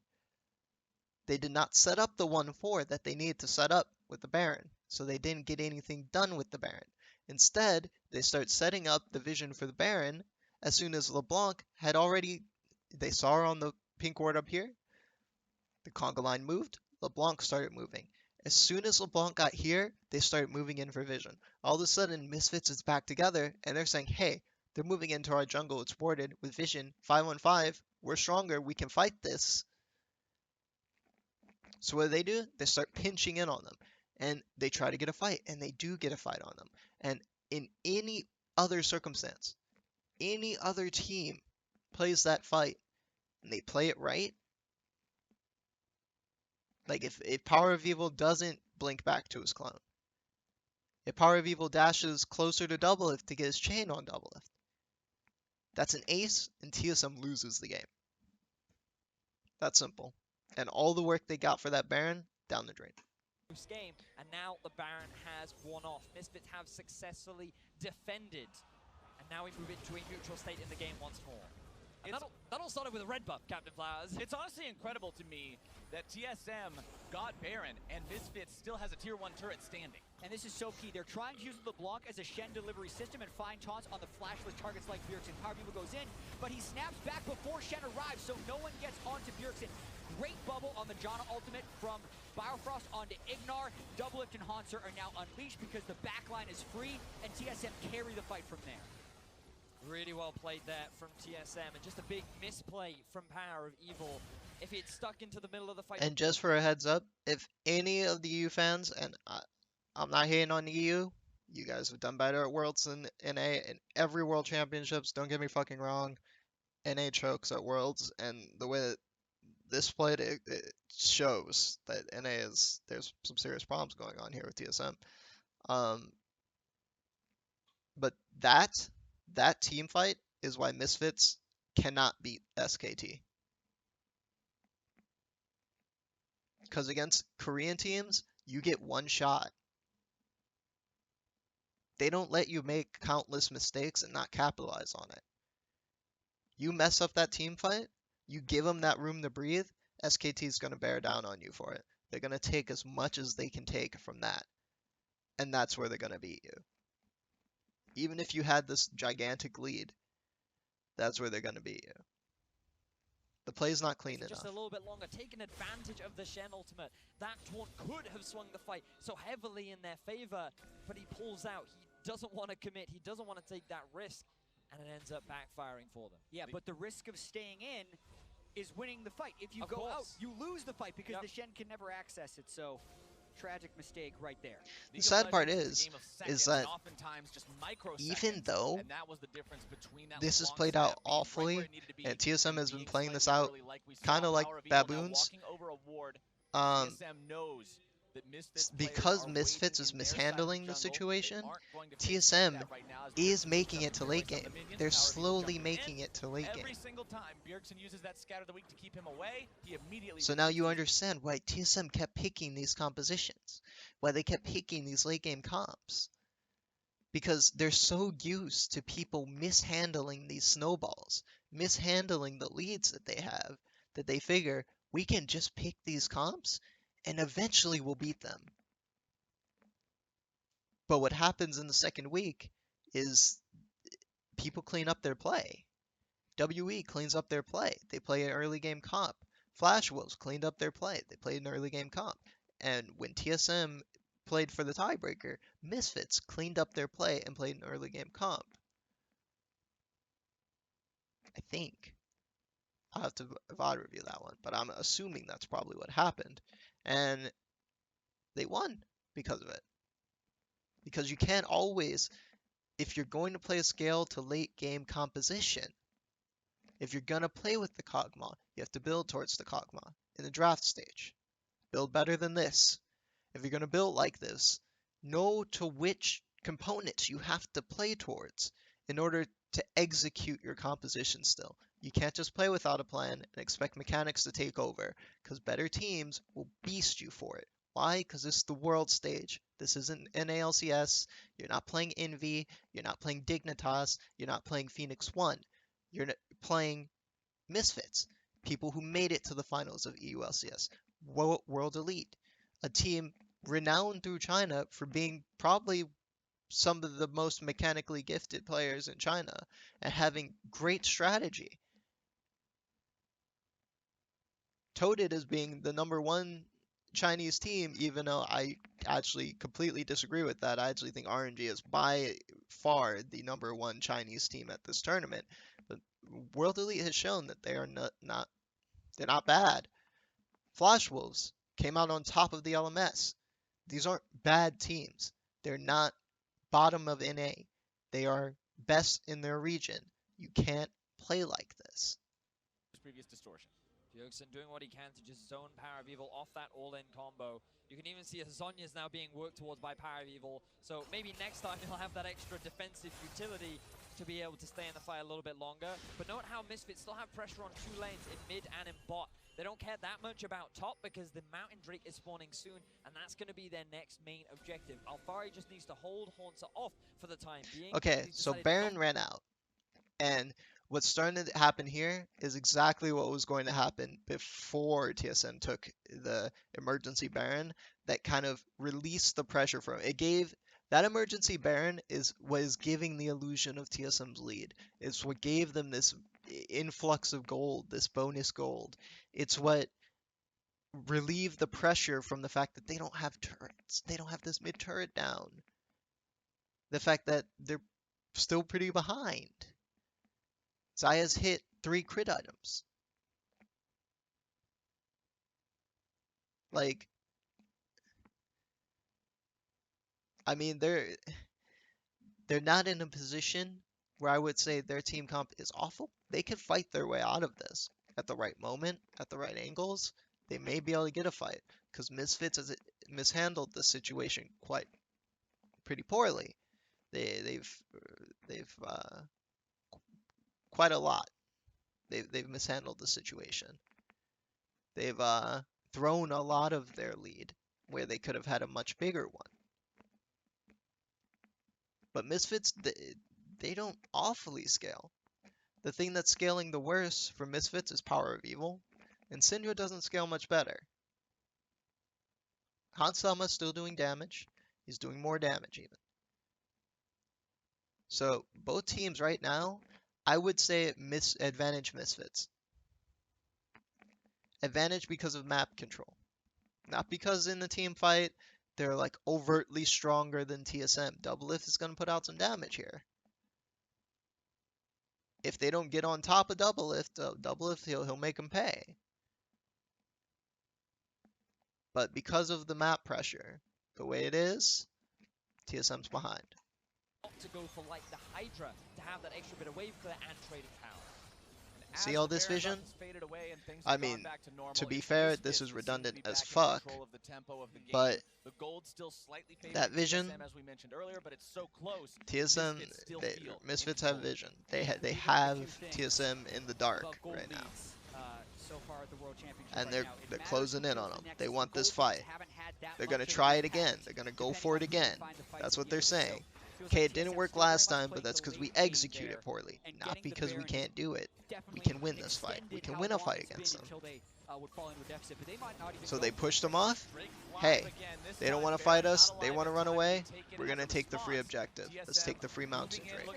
They did not set up the 1-4 that they needed to set up with the Baron, so they didn't get anything done with the Baron. Instead, they start setting up the vision for the Baron as soon as LeBlanc had already, they saw her on the pink ward up here, the conga line moved, LeBlanc started moving. As soon as LeBlanc got here, they started moving in for vision. All of a sudden, Misfits is back together, and they're saying, hey, they're moving into our jungle, it's warded with vision, 5-on-5, we're stronger, we can fight this. So what do? They start pinching in on them, and they try to get a fight, and they do get a fight on them. And in any other circumstance, any other team plays that fight, and they play it right, like if Power of Evil doesn't blink back to his clone, if Power of Evil dashes closer to Doublelift to get his chain on Doublelift, that's an ace, and TSM loses the game. That's simple. And all the work they got for that Baron, down the drain. Game, and now the Baron has worn off. Misfits have successfully defended, and now we move into a neutral state in the game once more. And that all started with a red buff, Captain Flowers. It's honestly incredible to me that TSM got Baron and Misfits still has a tier 1 turret standing. And this is so key. They're trying to use the block as a Shen delivery system and find taunts on the flashless targets like Bjergsen. Power Beaver goes in, but he snaps back before Shen arrives, so no one gets onto Bjergsen. Great bubble on the Janna ultimate from Biofrost onto Ignar. Doublelift and Hanser are now unleashed because the backline is free, and TSM carry the fight from there. Really well played there from TSM, and just a big misplay from Power of Evil. If he had stuck into the middle of the fight... And just for a heads up, if any of the EU fans, and I'm not hating on the EU, you guys have done better at Worlds than NA in every World Championships, don't get me fucking wrong. NA chokes at Worlds, and the way that this played, it shows that NA there's some serious problems going on here with TSM. But that team fight is why Misfits cannot beat SKT. Because against Korean teams, you get one shot. They don't let you make countless mistakes and not capitalize on it. You mess up that team fight, you give them that room to breathe, SKT is going to bear down on you for it. They're going to take as much as they can take from that. And that's where they're going to beat you. Even if you had this gigantic lead, that's where they're going to beat you. The play's not clean enough. Just a little bit longer, taking advantage of the Shen ultimate. That taunt could have swung the fight so heavily in their favor, but he pulls out. He doesn't want to commit. He doesn't want to take that risk, and it ends up backfiring for them. Yeah, but the risk of staying in is winning the fight. If you go out, you lose the fight because the Shen can never access it. So, tragic mistake right there. The sad part is that even though this is played out awfully, and TSM has been playing this out kind of like baboons, because Misfits is mishandling the situation, TSM is making it to late game. They're slowly making it to late game. So now you understand why TSM kept picking these compositions, why they kept picking these late game comps. Because they're so used to people mishandling these snowballs, mishandling the leads that they have, that they figure we can just pick these comps and eventually we'll beat them. But what happens in the second week is people clean up their play. WE cleans up their play. They play an early game comp. Flash Wolves cleaned up their play. They played an early game comp. And when TSM played for the tiebreaker, Misfits cleaned up their play and played an early game comp. I think. I'll have to VOD review that one, but I'm assuming that's probably what happened. And they won because of it. Because you can't always, if you're going to play a scale to late game composition, if you're going to play with the Kog'Maw, you have to build towards the Kog'Maw in the draft stage. Build better than this. If you're going to build like this, know to which components you have to play towards in order to execute your composition still. You can't just play without a plan and expect mechanics to take over, because better teams will beast you for it. Why? Because this is the world stage. This isn't NALCS. You're not playing Envy. You're not playing Dignitas. You're not playing Phoenix 1. You're playing Misfits, people who made it to the finals of EULCS. World Elite, a team renowned through China for being probably some of the most mechanically gifted players in China and having great strategy. Touted as being the #1 Chinese team, even though I actually completely disagree with that. I actually think RNG is by far the #1 Chinese team at this tournament. But World Elite has shown that they are they're not bad. Flash Wolves came out on top of the LMS. These aren't bad teams. They're not bottom of NA. They are best in their region. You can't play like this. previous distortion. Jurgensen doing what he can to just zone Power of Evil off that all-in combo. You can even see Zhonya's now being worked towards by Power of Evil, so maybe next time he'll have that extra defensive utility to be able to stay in the fight a little bit longer. But note how Misfits still have pressure on 2 lanes, in mid and in bot. They don't care that much about top because the Mountain Drake is spawning soon, and that's going to be their next main objective. Alfari just needs to hold Haunter off for the time being. Okay, so Baron ran out. And what's starting to happen here is exactly what was going to happen before TSM took the emergency Baron that kind of released the pressure from it. It gave that emergency Baron was giving the illusion of TSM's lead. It's what gave them this influx of gold, this bonus gold. It's what relieved the pressure from the fact that they don't have turrets. They don't have this mid turret down. The fact that they're still pretty behind. Zaya's hit 3 crit items. Like, I mean, they're not in a position where I would say their team comp is awful. They could fight their way out of this at the right moment, at the right angles. They may be able to get a fight because Misfits has mishandled the situation pretty poorly. They've quite a lot. They've mishandled the situation. They've thrown a lot of their lead where they could have had a much bigger one. But Misfits, they don't awfully scale. The thing that's scaling the worst for Misfits is Power of Evil, and Syndra doesn't scale much better. Hansama's still doing damage. He's doing more damage even. So both teams right now, I would say advantage Misfits. Advantage because of map control. Not because in the team fight, they're like overtly stronger than TSM. Doublelift is going to put out some damage here. If they don't get on top of Doublelift, he'll make them pay. But because of the map pressure, the way it is, TSM's behind. To go for like the Hydra to have that extra bit of wave clear and trading power. See all this vision? I mean, to be fair, this is redundant as fuck, but that vision, TSM, Misfits have vision. They have TSM in the dark right now. And they're closing in on them. They want this fight. They're going to try it again. They're going to go for it again. That's what they're saying. Okay, it didn't work last time, but that's because we execute it poorly. Not because we can't do it. We can win this fight. We can win a fight against them. So they pushed them off? Hey, they don't want to fight us. They want to run away. We're going to take the free objective. Let's take the free Mountain Drake.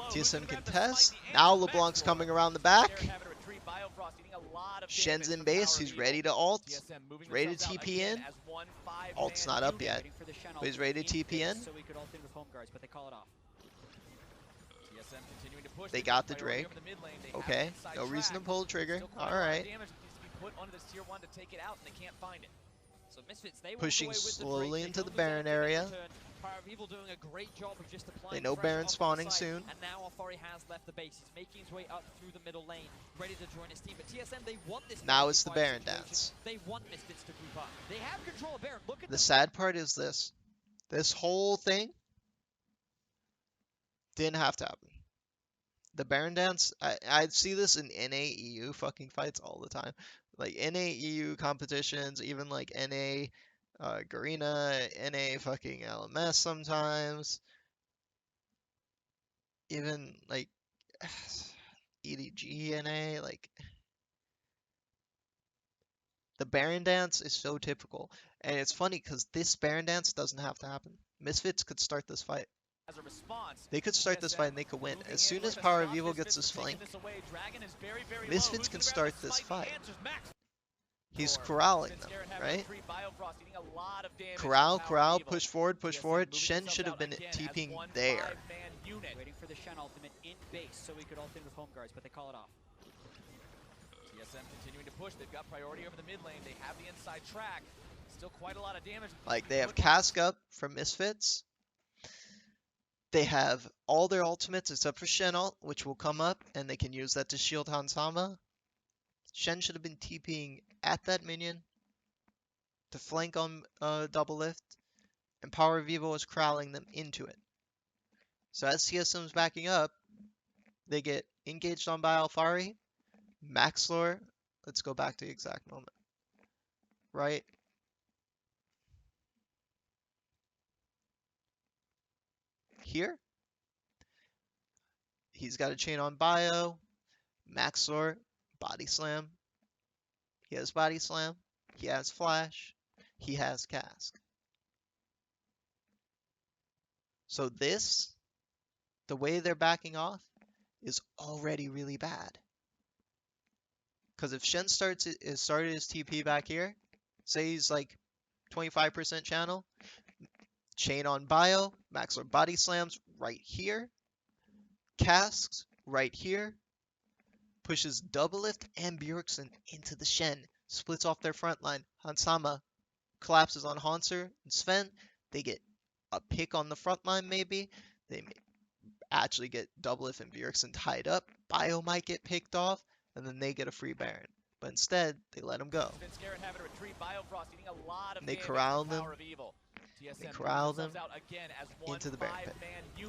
TSM contest. Now LeBlanc's coming around the back. Shen's in base. He's ready to ult. He's ready to TP in. Ult's not up yet, but he's ready to TP in. They got the Drake. Okay, no reason to pull the trigger. Alright. Pushing slowly into the Baron area. They know Baron's spawning soon. And now Alfari has left the base. He's making his way up through the middle lane, ready to join his team. But TSM, they want this. Now it's the Baron dance. They want Misfits to group up. They have control of Baron. Look at the sad part is this. This whole thing didn't have to happen. The Baron dance, I see this in NA EU fucking fights all the time. Like NA EU competitions, even like NA Garena, NA fucking LMS sometimes. Even like EDG NA, like the Baron dance is so typical. And it's funny because this Baron dance doesn't have to happen. Misfits could start this fight. They could start this fight and they could win. As soon as Power of Evil gets this flank, Misfits can start this fight. He's corralling them, right? Corral, push forward. Shen should have been TPing there. Waiting for the Shen ultimate in base so we could ult in with home guards, but they call it off. TSM continuing to push. They've got priority over the mid lane. They have the inside track. Still quite a lot of damage. Like they have Cask up from Misfits. They have all their ultimates except for Shen ult, which will come up, and they can use that to shield Hansama. Shen should have been TPing at that minion to flank on double lift, and Power of Evil is crowling them into it. So as TSM's backing up, they get engaged on by Alfari, Maxlor. Let's go back to the exact moment. Right? Here? He's got a chain on Bio, Maxlor, body slam. He has body slam. He has flash. He has cask. So this, the way they're backing off, is already really bad. Because if Shen started his TP back here, say he's like 25% channel, chain on Bio, Maxlor body slams right here, casks right here, pushes double lift and Bjergsen into the Shen, splits off their front line. Hansama collapses on Hanser and Sven. They get a pick on the front line maybe. They may actually get double lift and Bjergsen tied up. Bio might get picked off, and then they get a free Baron. But instead, they let him go. And they corral them. They corral them into the Baron pit.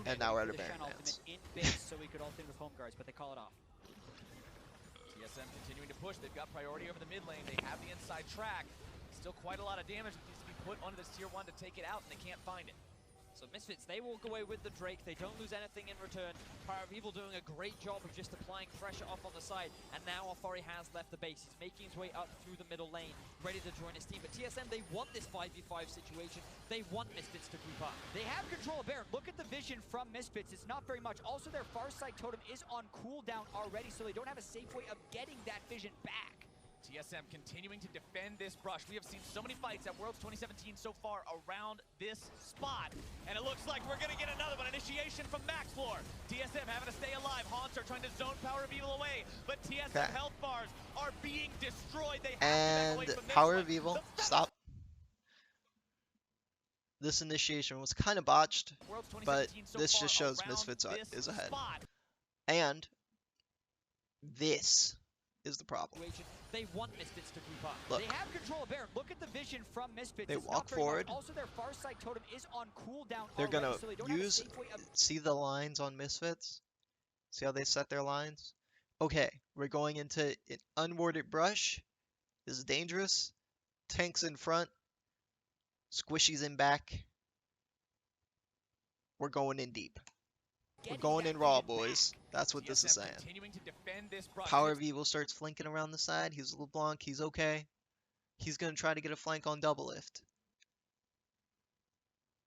And now we're at a Baron dance. In base, so we could ult in with home guards, but they call it off. TSM continuing to push. They've got priority over the mid lane. They have the inside track. Still quite a lot of damage that needs to be put onto this tier 1 to take it out, and they can't find it. So Misfits, they walk away with the Drake. They don't lose anything in return. Power of Evil doing a great job of just applying pressure off on the side. And now Alfari has left the base. He's making his way up through the middle lane, ready to join his team. But TSM, they want this 5v5 situation. They want Misfits to group up. They have control of Baron. Look at the vision from Misfits. It's not very much. Also, their far side totem is on cooldown already, so they don't have a safe way of getting that vision back. TSM continuing to defend this brush. We have seen so many fights at Worlds 2017 so far around this spot. And it looks like we're going to get another one. Initiation from Maxlor. TSM having to stay alive. Haunts are trying to zone Power of Evil away. But TSM health bars are being destroyed. They have to back away from this Power one. of Evil, stop. This initiation was kind of botched, but this just shows Misfits is ahead. And this is the problem. They want Misfits to group up. Look. They have control of Baron. Look at the vision from Misfits. They it's walk forward. Also, their far side totem is on cooldown. They're gonna so they don't have a use. safe way of See the lines on Misfits? See how they set their lines? Okay, we're going into an unwarded brush. This is dangerous. Tanks in front. Squishies in back. We're going in deep. We're going in raw, boys. That's what this is saying. Power of Evil starts flanking around the side. He's LeBlanc. He's okay. He's going to try to get a flank on double lift.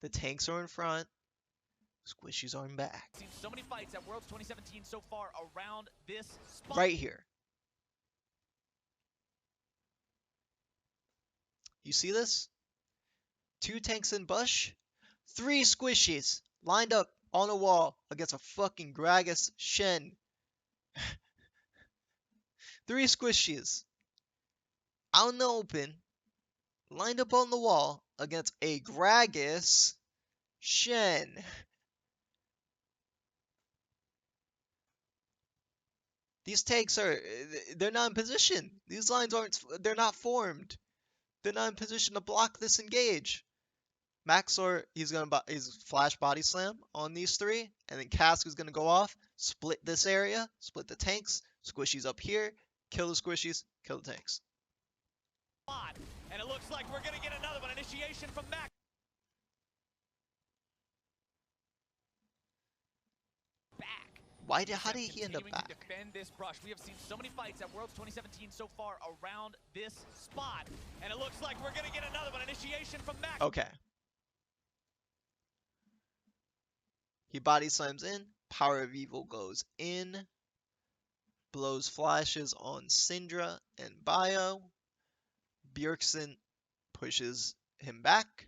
The tanks are in front. Squishies are in back. Seen so many fights at Worlds 2017 so far around this spot. Right here. You see this? 2 tanks in bush. 3 squishies lined up on a wall against a fucking Gragas Shen. 3 squishies out in the open, lined up on the wall against a Gragas Shen. These tanks they're not in position. These lines they're not formed. They're not in position to block this engage. Maxlor, he's flash body slam on these 3, and then Cask is gonna go off, split this area, split the tanks, squishies up here, kill the squishies, kill the tanks. And it looks like we're gonna get another one. Initiation from Max. How did he end up back? To defend this brush. We have seen so many fights at Worlds 2017 so far around this spot. And it looks like we're gonna get another one. Initiation from Max. Okay. He body slams in. Power of Evil goes in. Blows flashes on Syndra and Bio. Bjergsen pushes him back.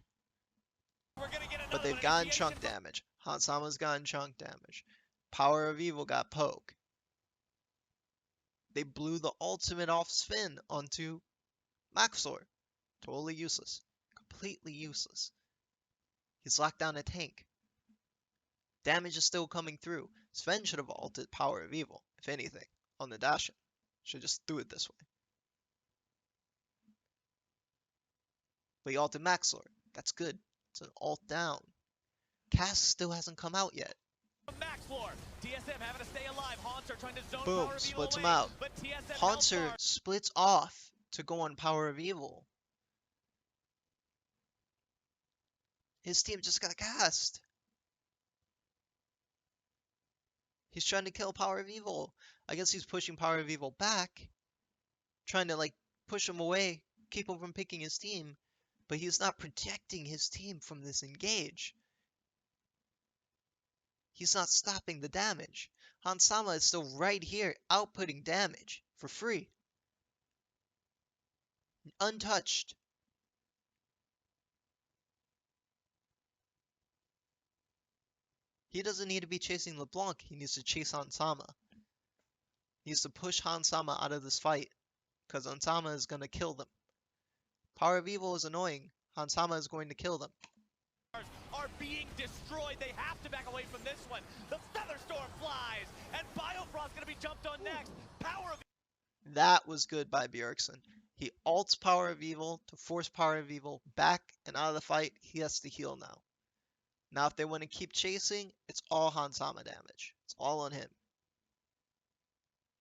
But they've gotten chunk damage. Hansama's gotten chunk damage. Power of Evil got poke. They blew the ultimate off Sven onto Maxlor. Totally useless. Completely useless. He's locked down a tank. Damage is still coming through. Sven should have ulted Power of Evil, if anything, on the Dashin. Should just do it this way. But he ulted Max Lord. That's good. It's an ult down. Cass still hasn't come out yet. Max Floor. TSM having to stay alive. Haunter trying to zone Boom, Power of Evil splits him away, out. but TSM Haunter splits off to go on Power of Evil. His team just got gassed. He's trying to kill Power of Evil. I guess he's pushing Power of Evil back. Trying to like push him away, keep him from picking his team. But he's not protecting his team from this engage. He's not stopping the damage. Hansama is still right here, outputting damage for free. Untouched. He doesn't need to be chasing LeBlanc, he needs to chase Hansama. He needs to push Hansama out of this fight, because Hansama is going to kill them. Power of Evil is annoying. Hansama is going to kill them. are being destroyed. They have to back away from this one. The Featherstorm flies, and Biofrost gonna be jumped on next. Power of That was good by Bjergsen. He ults Power of Evil to force Power of Evil back and out of the fight. He has to heal now. Now, if they want to keep chasing, it's all Hansama damage. It's all on him.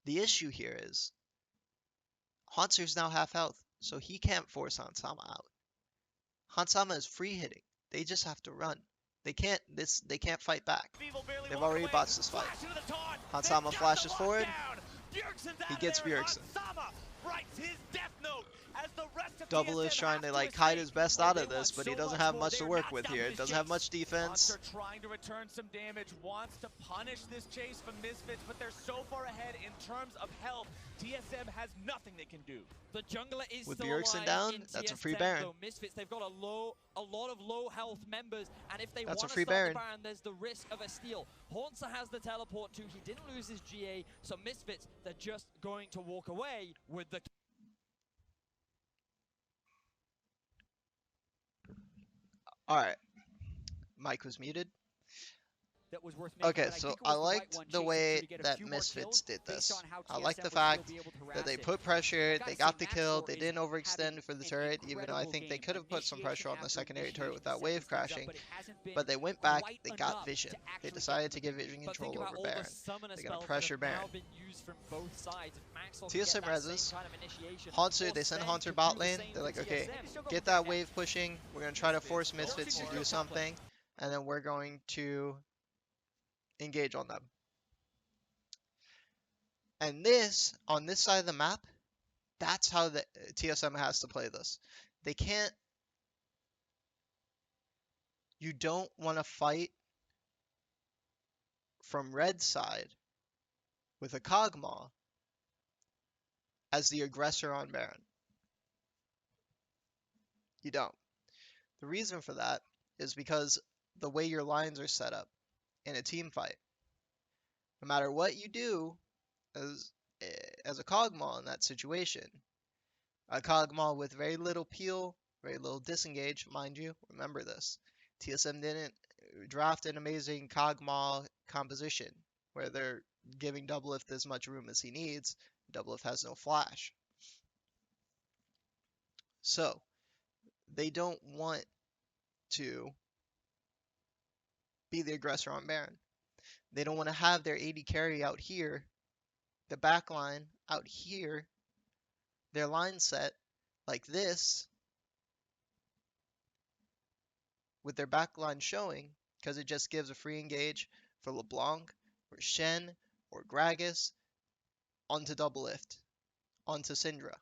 The issue here is Haunter's now half health, so he can't force Hansama out. Hansama is free hitting. They just have to run. They can't fight back. Evil barely They've walking already away. botched this fight. Flash into the taunt. Hansama They've got flashes the forward. lockdown. Bjergsen's out He gets there, and Bjergsen. Hansama writes his death note as the rest of Double TSM is trying has to like escape. hide his best Oh, out they of this, want but he so doesn't much have more. much to They're work not with stopping here. this Doesn't have chase. much defense. Monster trying to return some damage, wants to punish this chase from Misfits, but they're so far ahead in terms of health. TSM has nothing they can do. The jungler is With still Bjergsen alive down, in that's a TSM, free Baron. though. Misfits, they've got a lot of low health members, and if they want That's to a free start Baron. the Baron, there's the risk of a steal. Haunter has the teleport too. He didn't lose his GA, so Misfits, they're just going to walk away with the... Alright. Mike was muted. That was worth making, Okay, but I so think it I was the right liked one, the chasing way through to get a that few more Misfits kills did based this. on how I like TSM the was still fact be able to that harass they it. put pressure, Gotta they say, got the Max kill, Lord they is didn't having overextend for the an turret, even though I incredible think they game. could have put some pressure on the Initiation secondary after turret with that initiation wave sets things up, crashing, but it hasn't been but they went back, quite they got enough vision. to They actually decided get to give vision But control think about over all Baron. the summoner They're gonna spells pressure that have Baron. now been used from both sides. If Maxwell TSM can get that reses. same kind of initiation, Haunter, or they send Sven Haunter could bot do the lane. same They're for like, okay, TSM. get that wave pushing. We're going to try to force Misfits to do something, and then we're going to engage on them. And this, on this side of the map, that's how the TSM has to play this. They can't... You don't want to fight from red side with a Kog'Maw as the aggressor on Baron. You don't. The reason for that is because the way your lines are set up in a team fight. No matter what you do as a Kog'Maw in that situation, a Kog'Maw with very little peel, very little disengage, mind you, remember this. TSM didn't draft an amazing Kog'Maw composition where they're giving Doublelift as much room as he needs. Doublelift has no flash. So, they don't want to be the aggressor on Baron. They don't want to have their AD carry out here, the backline out here, their line set like this, with their backline showing, because it just gives a free engage for LeBlanc, or Shen, or Gragas, onto Doublelift, onto Syndra.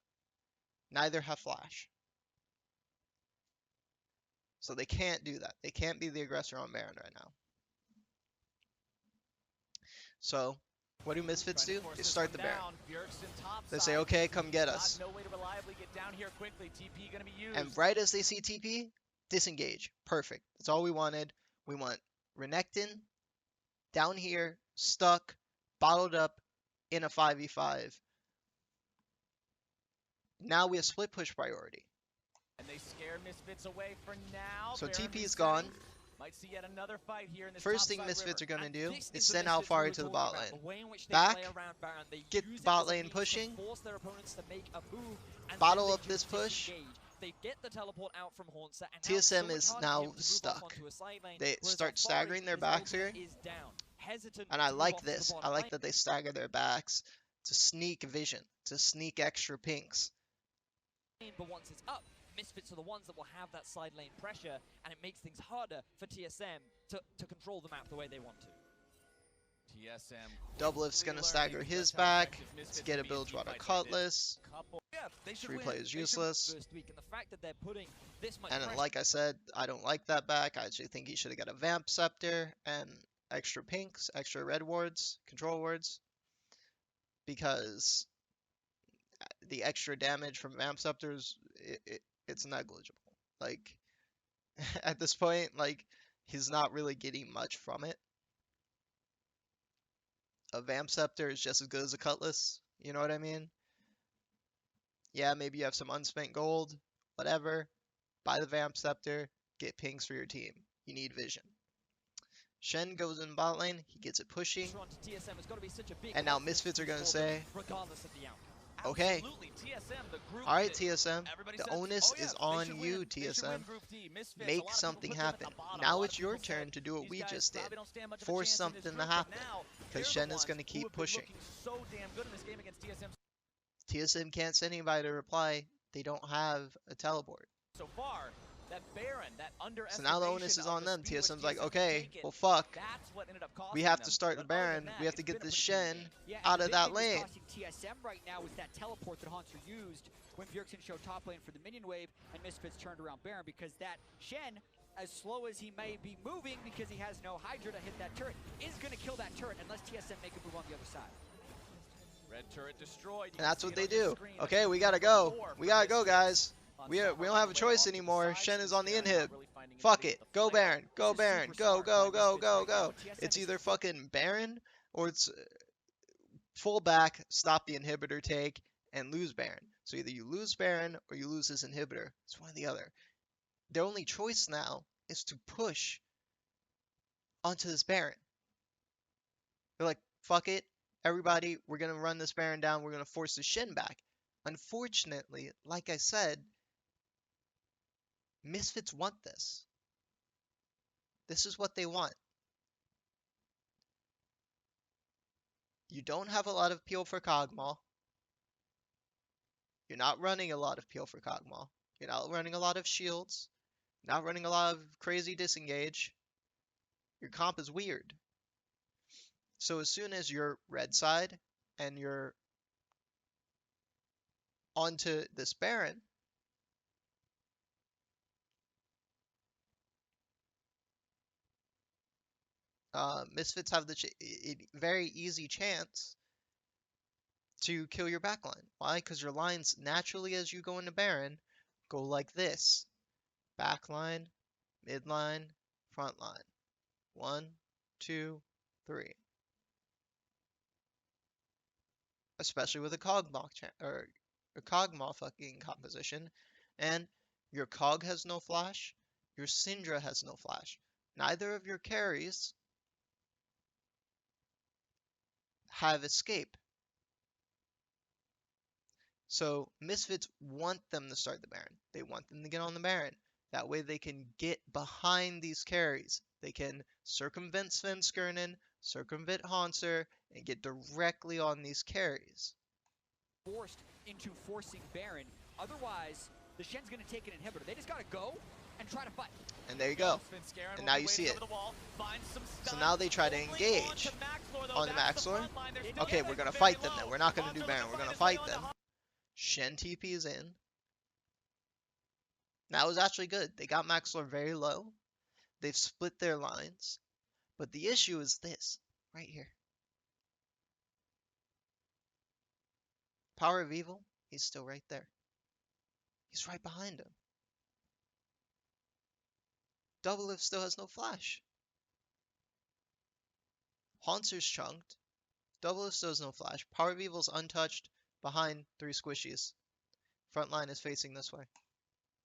Neither have flash. So they can't do that. They can't be the aggressor on Baron right now. So, what do Misfits do? They start the Baron. They say, okay, come get us. And right as they see TP, disengage. Perfect. That's all we wanted. We want Renekton down here, stuck, bottled up in a 5v5. Now we have split push priority. And they scare Misfits away for now. So Baron TP is gone. resetting. Might see yet another fight here in this First thing topside Misfits are river. going to do This is is the send out Misfits we Fari were to the talking bot about. lane. The way in which they Back, play around Baron, they get use bot it as a lane means pushing, to force their opponents to make a move, and bottle then up they this just push. disengage. They get the teleport out from Haunter, and now it's so TSM much is harder for him now to move off stuck. onto a side lane, They whereas start Alfari, staggering their his backs here. ultimate is down, hesitant And I to move like off to the this. I bottom like lane. that they stagger their backs to sneak vision, to sneak extra pinks. But once it's up, Misfits are the ones that will have that side lane pressure, and it makes things harder for TSM to control the map the way they want to. TSM. Doublelift's gonna stagger his back to get a build run of Cutlass. Yeah, they should Free win. play is They should useless. first week, and the fact that they're putting this much And pressure like I said, I don't like that back. I actually think he should have got a Vamp Scepter and extra pinks, extra red wards, control wards. Because the extra damage from Vamp Scepters, it's negligible. Like, at this point, like, he's not really getting much from it. A Vamp Scepter is just as good as a Cutlass. You know what I mean? Yeah, maybe you have some unspent gold, whatever. Buy the Vamp Scepter, get pinks for your team. You need vision. Shen goes in bot lane, he gets it pushing. onto TSM has got to be such a big And now confidence Misfits are boost gonna for them, say, regardless of the outcome. okay, Absolutely. TSM, the group alright that TSM, everybody the says, onus oh, yeah, is they on should you win. They should TSM. win Group D. Misfits, a lot Make of people something put them at happen. the bottom. A Now lot it's of your people said, turn to do what these we guys just did. probably don't stand much of a Force chance in this something to group, but happen. now Because they're the Shen is ones going to who keep have been pushing. looking so damn good in this game against TSM TSM can't send anybody to reply. They don't have a teleport. so far. That Baron, that So underestimation now the onus is of on the them. speed which TSM's like, TSM can okay, take it, well fuck. that's what ended up costing We have them. to start the But other Baron. than that, We have to it's get been a this pretty clean Shen game. Yeah, and out the of big that thing that's lane. costing TSM right now is that teleport that Haunter used when Bjergsen showed top lane for the minion wave, and Misfits turned around Baron, because that Shen, as slow as he may be moving because he has no Hydra to hit that turret, is going to kill that turret unless TSM make a move on the other side. Red turret destroyed. And that's what they do. Okay, we gotta go. We gotta go, guys. We don't have a choice anymore. Shen is on the inhib. Fuck it. Go Baron. Go Baron. Go, go, go, go, go. It's either fucking Baron or it's full back, stop the inhibitor take, and lose Baron. So either you lose Baron or you lose his inhibitor. It's one or the other. Their only choice now is to push onto this Baron. They're like, fuck it. Everybody, we're going to run this Baron down. We're going to force the Shen back. Unfortunately, like I said, Misfits want this. This is what they want. You don't have a lot of peel for Kog'Maw. You're not running a lot of peel for Kog'Maw. You're not running a lot of shields. You're not running a lot of crazy disengage. Your comp is weird. So as soon as you're red side and you're onto this Baron, Misfits have the very easy chance to kill your backline. Why? Because your lines naturally, as you go into Baron, go like this. Backline, midline, front line. 1, 2, 3. Especially with a Kog'Maw fucking composition. And your Cog has no flash, your Syndra has no flash. Neither of your carries have escape. So Misfits want them to start the Baron. They want them to get on the Baron. That way they can get behind these carries. They can circumvent Svenskirnen, circumvent Haunter, and get directly on these carries. Forced into forcing Baron. Otherwise, the Shen's going to take an inhibitor. They just got to go and try to fight. And there you go. And now you see it. So now they try to engage on the Maxlor. Okay, we're going to fight them then. We're not going to do Baron. We're going to fight them. Shen TP is in. That was actually good. They got Maxlor very low. They've split their lines. But the issue is this, right here. Power of Evil, he's still right there. He's right behind him. Doublelift still has no flash. Haunter's chunked. Doublelift still has no flash. Power of Evil's untouched behind 3 squishies. Front line is facing this way.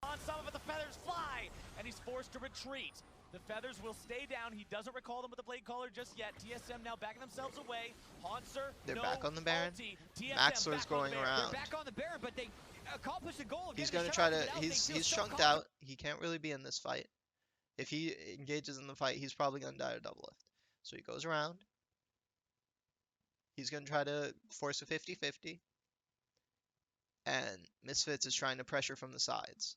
On some of it, the feathers fly, and he's forced to retreat. The feathers will stay down. He doesn't recall them with the blade caller just yet. TSM now backing themselves away. Haunter, They're no back on the Baron. ulti. TSM Maxler's back on the going Baron. around. They're back on the Baron, but they accomplished the goal. He's getting gonna the try shut to. off without. They feel He's so chunked confident. out. He can't really be in this fight. If he engages in the fight, he's probably gonna die to double lift. So he goes around. He's gonna try to force a 50-50. And Misfits is trying to pressure from the sides.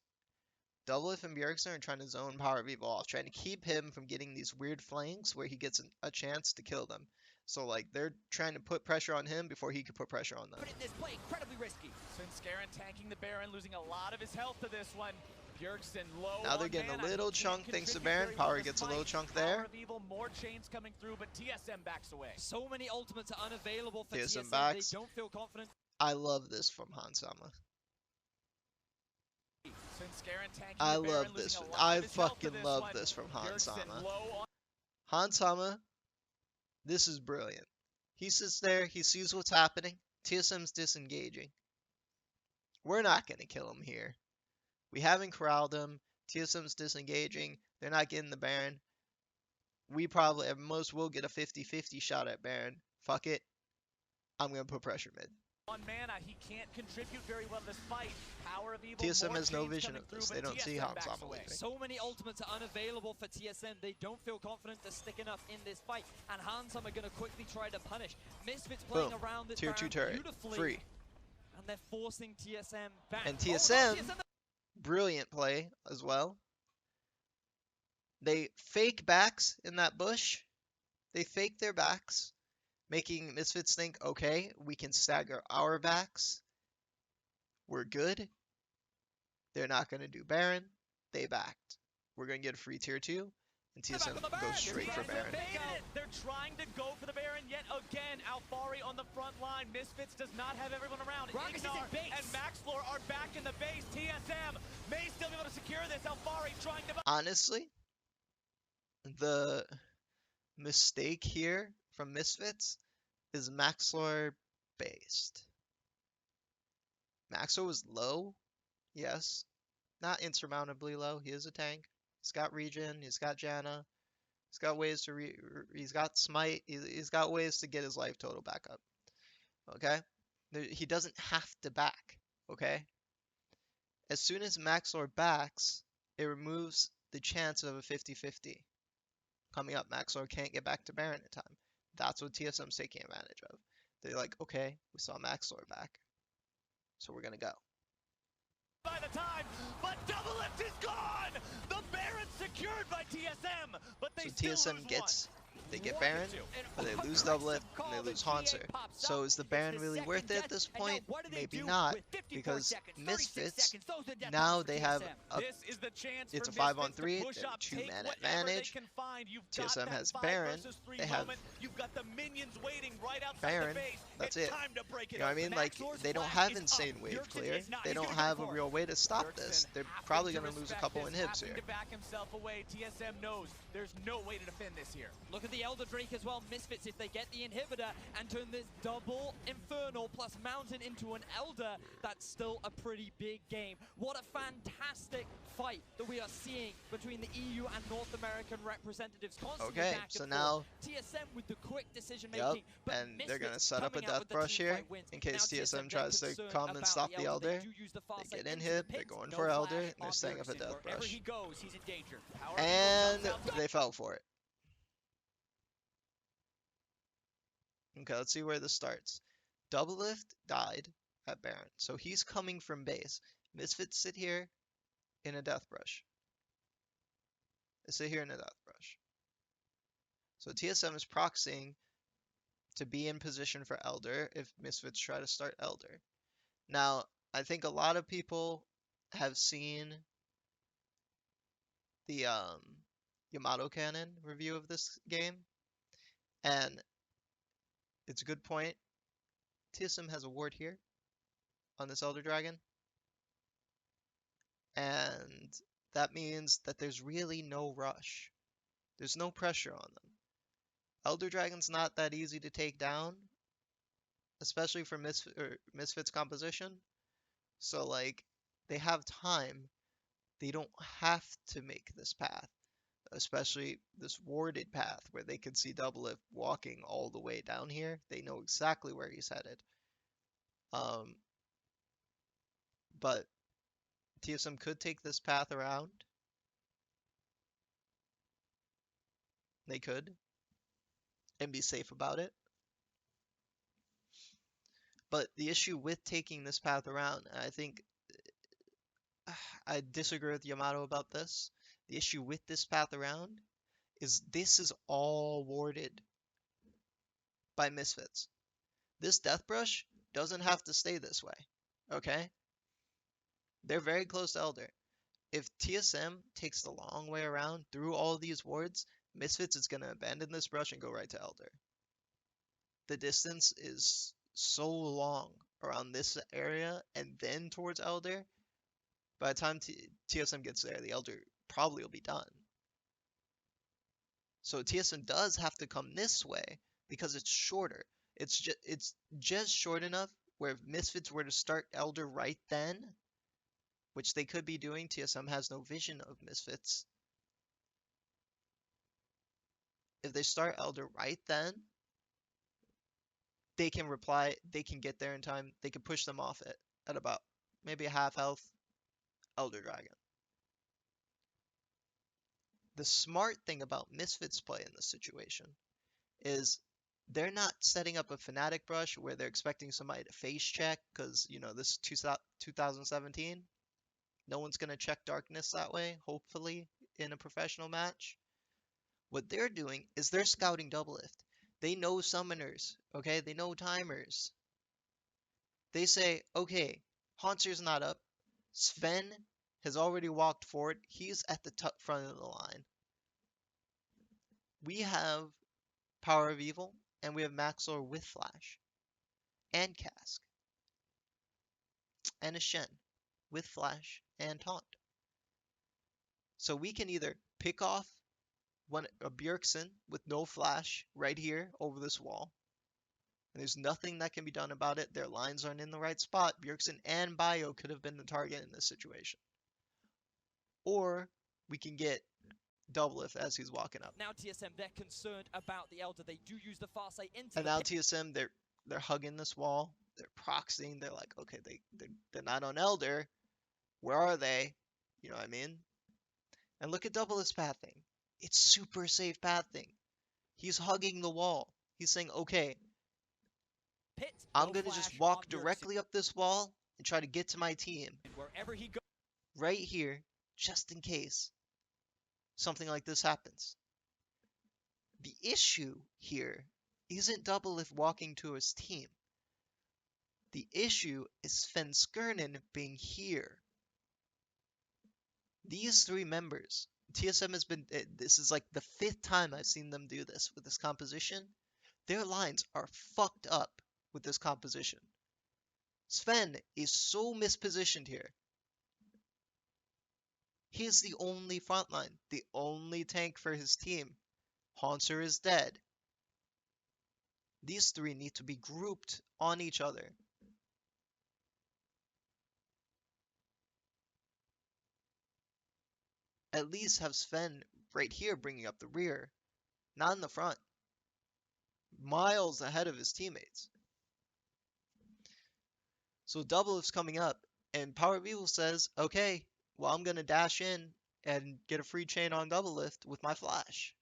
Doublelift and Bjergsen are trying to zone Power of Evil off, trying to keep him from getting these weird flanks where he gets a chance to kill them. So like they're trying to put pressure on him before he could put pressure on them. But in this play, incredibly risky. Svenskeren tanking the Baron, losing a lot of his health to this one. Bjergsen low. Now they're on getting mana. a little He can't chunk thanks to contribute Baron. very well Power this gets a fight. little chunk Power there. of Evil, more chains coming through, but TSM backs away. So many ultimates are unavailable for TSM TSM. backs. They don't feel confident. I love this from Hansama. Svenskeren tanking I the Baron, love this. losing a lot I of his health to fucking this love one. this from Bjergsen Hansama. low on Hansama, this is brilliant. He sits there, he sees what's happening. TSM's disengaging. We're not going to kill him here. We haven't corralled him. TSM's disengaging. They're not getting the Baron. We probably, at most, will get a 50-50 shot at Baron. Fuck it. I'm going to put pressure mid. on mana. He can't contribute very well to this fight. Power of Evil, TSM more has no chains vision coming of this. through, They but don't see TSM backs Hansama away. leaving. So many ultimates are unavailable for TSM. They don't feel confident to stick enough in this fight. And Hansam are going to quickly try to punish. Misfits playing Boom. around this Tier 2 Baron turret. beautifully. Free. And they're forcing TSM back. And Oh, no, TSM, brilliant play as well. They fake backs in that bush. They fake their backs, making Misfits think, okay, we can stagger our backs. We're good. They're not going to do Baron. They backed. We're going to get a free tier 2. And TSM goes straight for Baron. They're trying to go for the Baron yet again. Alfari on the front line. Misfits does not have everyone around. Rockets is in Ignar base. and Maxfloor are back in the base. TSM may still be able to secure this. Alfari trying to... Honestly, the mistake here from Misfits is Maxlor based. Maxlor was low, yes. Not insurmountably low. He is a tank. He's got regen. He's got Janna. He's got ways to he's got smite. He's got ways to get his life total back up. Okay? He doesn't have to back. Okay? As soon as Maxlor backs, it removes the chance of a 50-50. Coming up, Maxlor can't get back to Baron in time. That's what TSM's taking advantage of. They're like, okay, we saw Maxlor back, so we're gonna go. By the time, but double lift is gone! The Baron's secured by TSM, but they So still TSM lose gets, they get One. Baron, An but they lose aggressive double lift, call, and they the lose GA Haunter. pops So up. is the It's Baron the really second worth it at death, this and now point? what do they Maybe do not, with 54 because seconds, 36 Misfits, seconds, those are death now pops for they have TSM. a This is the chance it's for a 5 on Misfits to 3, push they're up, 2 take man whatever advantage. they can find. You've got TSM that has 5 Baron. versus 3 They have moment. You've got the minions waiting right outside Baron. the base. That's it's it. time to break it You know what I mean? Like, Maxlor's they don't flash have is insane up. wave Bjergsen clear. is not. They He's don't gonna go have a for it. real way to stop Bjergsen this. They're having probably to going to lose a respect couple this, inhibs having here. to back himself away. TSM knows there's no way to defend this here. Look at the Elder Drake as well. Misfits, if they get the inhibitor and turn this double Infernal plus Mountain into an Elder, that's still a pretty big game. What a fantastic fight that we are seeing between the EU and North American representatives constantly Okay, back and so forth. now, TSM with the quick decision yep, making, but and they're going to Misfits set up a coming out death with the brush here teamfight wins. in case Now TSM get tries to concerned come and about stop the Elder. They do use the far They side get in into the hit, they're pits. going No for Elder, flash and they're on setting up a Bjergsen. death Wherever brush. he goes, he's in danger. Power of Evil And comes out. they fell for it. Okay, let's see where this starts. Doublelift died at Baron, so he's coming from base. Misfits sit here in a death brush. They sit here in a death brush. So TSM is proxying to be in position for Elder if Misfits try to start Elder. Now, I think a lot of people have seen the Yamato Cannon review of this game, and it's a good point. TSM has a ward here on this Elder Dragon, and that means that there's really no rush. There's no pressure on them. Elder Dragon's not that easy to take down, especially for Misfits composition. So, like, they have time. They don't have to make this path, especially this warded path where they could see Doublelift walking all the way down here. They know exactly where he's headed. But TSM could take this path around. They could, and be safe about it. But the issue with taking this path around, and I think I disagree with Yamato about this. The issue with this path around is this is all warded by Misfits. This Death Brush doesn't have to stay this way, okay? They're very close to Elder. If TSM takes the long way around through all these wards, Misfits is going to abandon this brush and go right to Elder. The distance is so long around this area and then towards Elder. By the time TSM gets there, the Elder probably will be done. So TSM does have to come this way because it's shorter. It's just short enough where if Misfits were to start Elder right then, which they could be doing, TSM has no vision of Misfits. If they start Elder right then, they can reply, they can get there in time, they can push them off it at about maybe a half health Elder Dragon. The smart thing about Misfits play in this situation is they're not setting up a Fnatic brush where they're expecting somebody to face check because, you know, this is 2017. No one's going to check Darkness that way, hopefully, in a professional match. What they're doing is they're scouting Doublelift. They know summoners, okay? They know timers. They say, okay, Haunter's not up. Sven has already walked forward. He's at the front of the line. We have Power of Evil, and we have Maxor with Flash, and Cask, and a Shen with Flash and Taunt. So we can either pick off a Bjergsen with no Flash right here over this wall, and there's nothing that can be done about it. Their lines aren't in the right spot. Bjergsen and Bio could have been the target in this situation. Or we can get Doublelift as he's walking up. Now TSM, they're concerned about the Elder. They do use the far side into And the now pit. TSM, they're hugging this wall. They're proxying. They're like, okay, they're not on Elder. Where are they? You know what I mean? And look at Doublelift's pathing. It's super safe pathing. He's hugging the wall. He's saying, okay, pit. I'm No going to flash just walk on Bjergsen. directly up this wall and try to get to my team Wherever he goes. right here, just in case something like this happens. The issue here isn't Doublelift walking to his team. The issue is Sven Skirnin being here. These three members, TSM has been, this is like the 5th time I've seen them do this with this composition. Their lines are fucked up with this composition. Sven is so mispositioned here. He is the only frontline, the only tank for his team. Haunter is dead. These three need to be grouped on each other. At least have Sven right here bringing up the rear, not in the front. Miles ahead of his teammates. So Doublelift's coming up, and Power of Evil says, okay, well, I'm going to dash in and get a free chain on Doublelift with my Flash.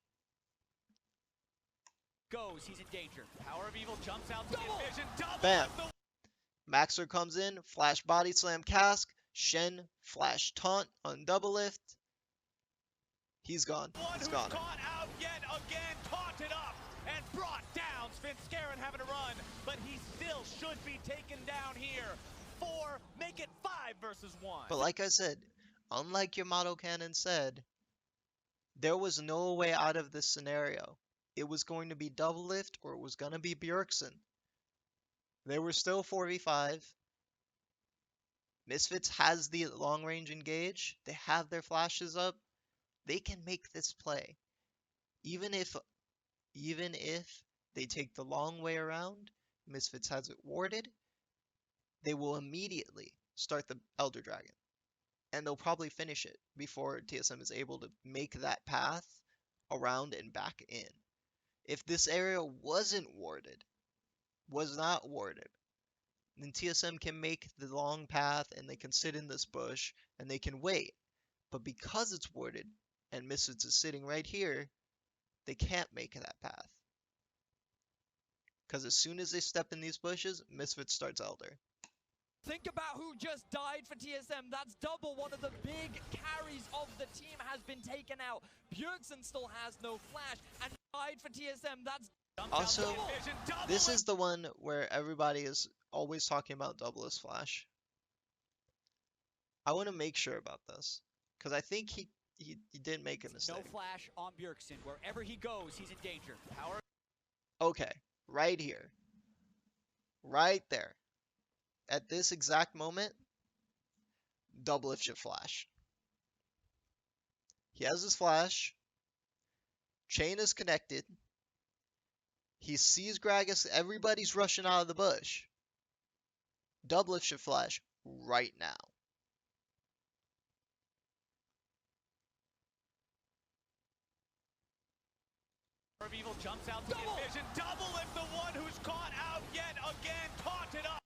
Goes, he's in danger. Power of Evil jumps out to the vision. Double Bam. the Maxer comes in, Flash Body Slam Cask, Shen Flash Taunt on Doublelift. He's gone. one He's who's gone. caught out yet again, taunted up and brought down. Svenskeren having to run, but he still should be taken down here. 4, make it 5 versus 1. But like I said, unlike Yamato Cannon said, there was no way out of this scenario. It was going to be Doublelift or it was going to be Bjergsen. They were still 4v5. Misfits has the long range engage. They have their flashes up. They can make this play. Even if they take the long way around, Misfits has it warded, they will immediately start the Elder Dragon. and they'll probably finish it before TSM is able to make that path around and back in. If this area wasn't warded, was not warded, then TSM can make the long path and they can sit in this bush and they can wait. But because it's warded and Misfits is sitting right here, they can't make that path. Because as soon as they step in these bushes, Misfits starts Elder. Think about who just died for TSM. That's double. One of the big carries of the team has been taken out. Bjergsen still has no flash and died for TSM. That's also, this is the one where everybody is always talking about doubleless flash. I want to make sure about this because I think he did make a mistake. No flash on Bjergsen. Wherever he goes, he's in danger. Power. Okay, right here. Right there. At this exact moment, doublelift should flash. He has his flash. Chain is connected. He sees Gragas. Everybody's rushing out of the bush. Doublelift should flash right now. Evil jumps out to the vision. Doublelift, the one who's caught out yet again. Taunted up.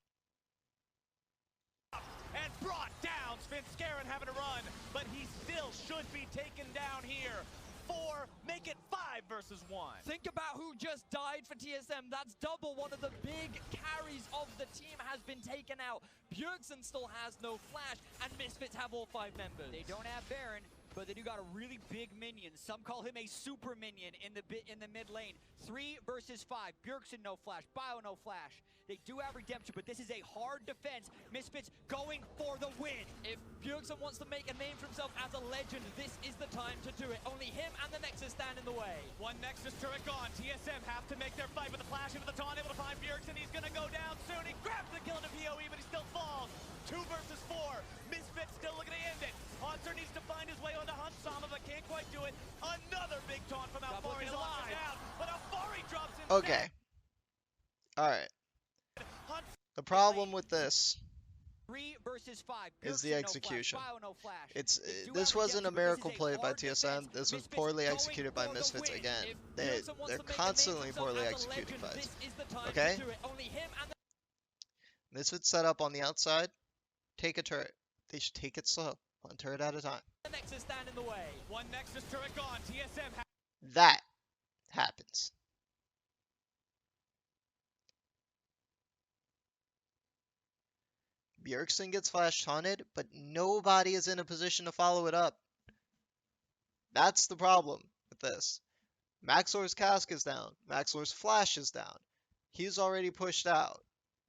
And brought down. Svenskeren having a run, but he still should be taken down here. 4, make it 5 versus 1. Think about who just died for TSM. That's double. One of the big carries of the team has been taken out. Bjergsen still has no flash, and Misfits have all 5 members. They don't have Baron, but they do got a really big minion. Some call him a super minion in the mid lane. 3 versus 5. Bjergsen no flash. Bio no flash. They do have redemption, but this is a hard defense. Misfits going for the win. If Bjergsen wants to make a name for himself as a legend, this is the time to do it. Only him and the Nexus stand in the way. One Nexus turret gone. TSM have to make their fight with the flash into the taunt, able to find Bjergsen. He's gonna go down soon. He grabs the kill into PoE, but he still falls. 2 versus 4. Misfits still looking to end it. Hunter needs to find his way onto Hunt Sama, but can't quite do it. Another big taunt from Alfari to lock him down, but Alfari drops him. Okay. Alright. The problem with this 3 versus 5. is the Bjergsen execution. No flash. Bio no flash. This wasn't a miracle play by TSM. This was poorly executed by Misfits again. They're constantly poorly executed fights. Okay? Misfits set up on the outside. Take a turret. They should take it slow. One turret at a time. The Nexus stand in the way. One Nexus turret gone. TSM. That happens. Bjergsen gets flash taunted, but nobody is in a position to follow it up. That's the problem with this. Maxor's cask is down. Maxor's flash is down. He's already pushed out.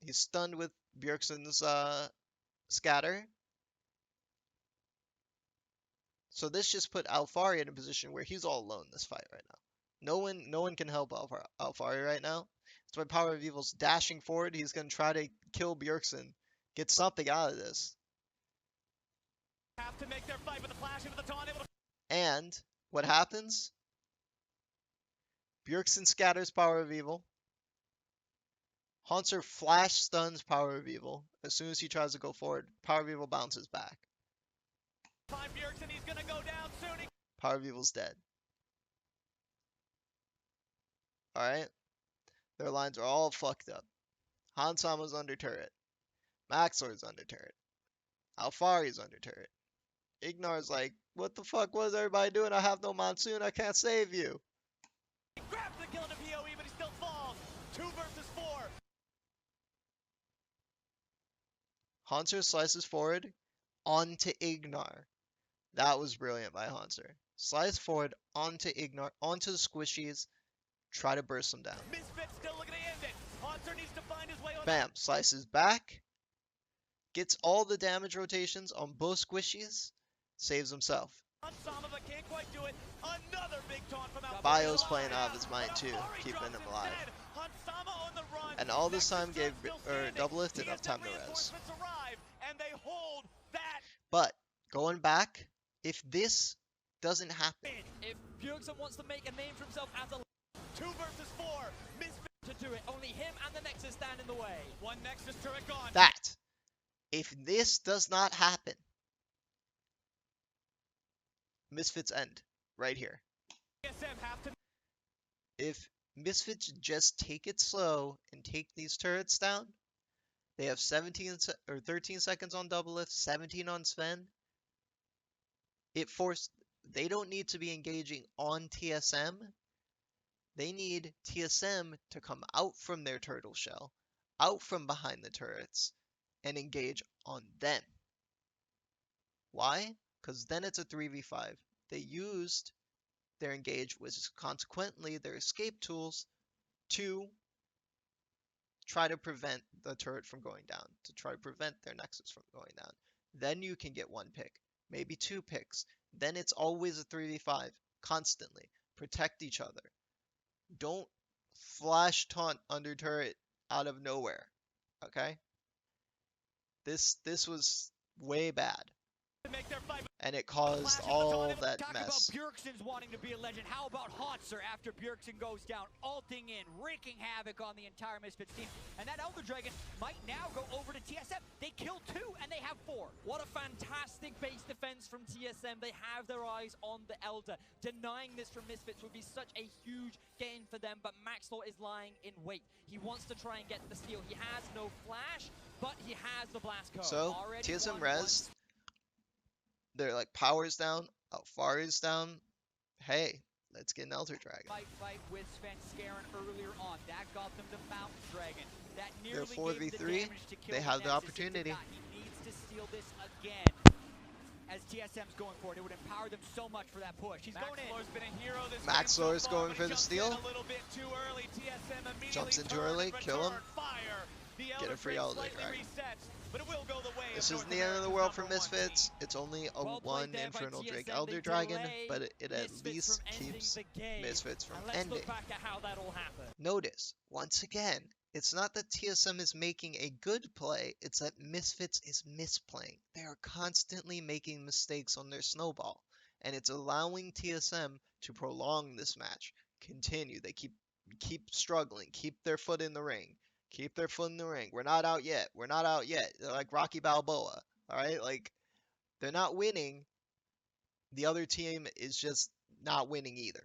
He's stunned with Bjergsen's scatter. So this just put Alfari in a position where he's all alone in this fight right now. No one can help Alfari right now. That's why Power of Evil's dashing forward. He's going to try to kill Bjergsen. Get something out of this. Have to make their fight with the flash into the taunt, able to... And what happens? Bjergsen scatters Power of Evil. Haunter flash stuns Power of Evil. As soon as he tries to go forward, Power of Evil bounces back. Find Bjergsen, he's gonna go down soon. Power of Evil's dead. Alright? Their lines are all fucked up. Hansama's under turret. Maxor's under turret. Alfari's under turret. Ignar's like, what the fuck was everybody doing? I have no monsoon. I can't save you. He grabs the kill into PoE, but he still falls. 2 versus 4. Haunter slices forward onto Ignar. That was brilliant by Haunter. Slice forward onto Ignar, onto the squishies. Try to burst them down. Misfits still looking to end it. Haunter needs to find his way on. Bam. Slices back. Gets all the damage rotations on both squishies. Saves himself. Sama, but can't quite do it. Another big taunt from Alfari. Bio's playing out of his mind too, keeping him alive. And all this time gave doublelift enough time to res. But going back, if this doesn't happen, if Bjergsen wants to make a name for himself as a 2 versus 4, Misfits to do it, only him and the Nexus stand in the way. One Nexus turret gone. if this does not happen, Misfits end right here. TSM have to If Misfits just take it slow and take these turrets down, they have 17 or 13 seconds on Doublelift, 17 on Sven. They don't need to be engaging on TSM. They need TSM to come out from their turtle shell, out from behind the turrets, and engage on them. Why? Because then it's a 3v5. They used their engage, which is consequently their escape tools, to try to prevent the turret from going down, to try to prevent their nexus from going down. Then you can get one pick, maybe two picks. Then it's always a 3v5, constantly. Protect each other. Don't flash taunt under turret out of nowhere, okay? This was way bad. make their fight. And it caused all that mess. Talk about Bjergsen's wanting to be a legend. How about Hotzer after Bjergsen goes down, ulting in, wreaking havoc on the entire Misfits team. And that Elder Dragon might now go over to TSM. They killed 2 and they have 4. What a fantastic base defense from TSM. They have their eyes on the Elder. Denying this from Misfits would be such a huge gain for them, but Maxlaw is lying in wait. He wants to try and get the steal. He has no flash, but he has the blast code. So, TSM res, they're like, power's down, Alfari is down. Hey, let's get an Elder Dragon. Fight with Sven Skaren earlier on. That got them the Mountain Dragon. That They're nearly 4v3. They have the opportunity. He needs to steal this again. As TSM's going for it, it would empower them so much for that push. He's going in. Been a hero this Maxlor's game so far, going for the steal. A little bit too early. TSM immediately Jumps in too early, kill him. Fire. Get a free Elder Dragon. Resets, but it will go the way This of isn't North the end of the America's world for number one Misfits. team. It's only a Well played one there by Infernal Drake TSM. Elder They Dragon, delay but it at Misfits least from ending keeps the game. Misfits from And let's ending. look back at how that all happened. Notice, once again, it's not that TSM is making a good play, it's that Misfits is misplaying. They are constantly making mistakes on their snowball, and it's allowing TSM to prolong this match. Continue. They keep struggling, keep their foot in the ring. Keep their foot in the ring. We're not out yet. We're not out yet. They're like Rocky Balboa, all right? Like, they're not winning. The other team is just not winning either.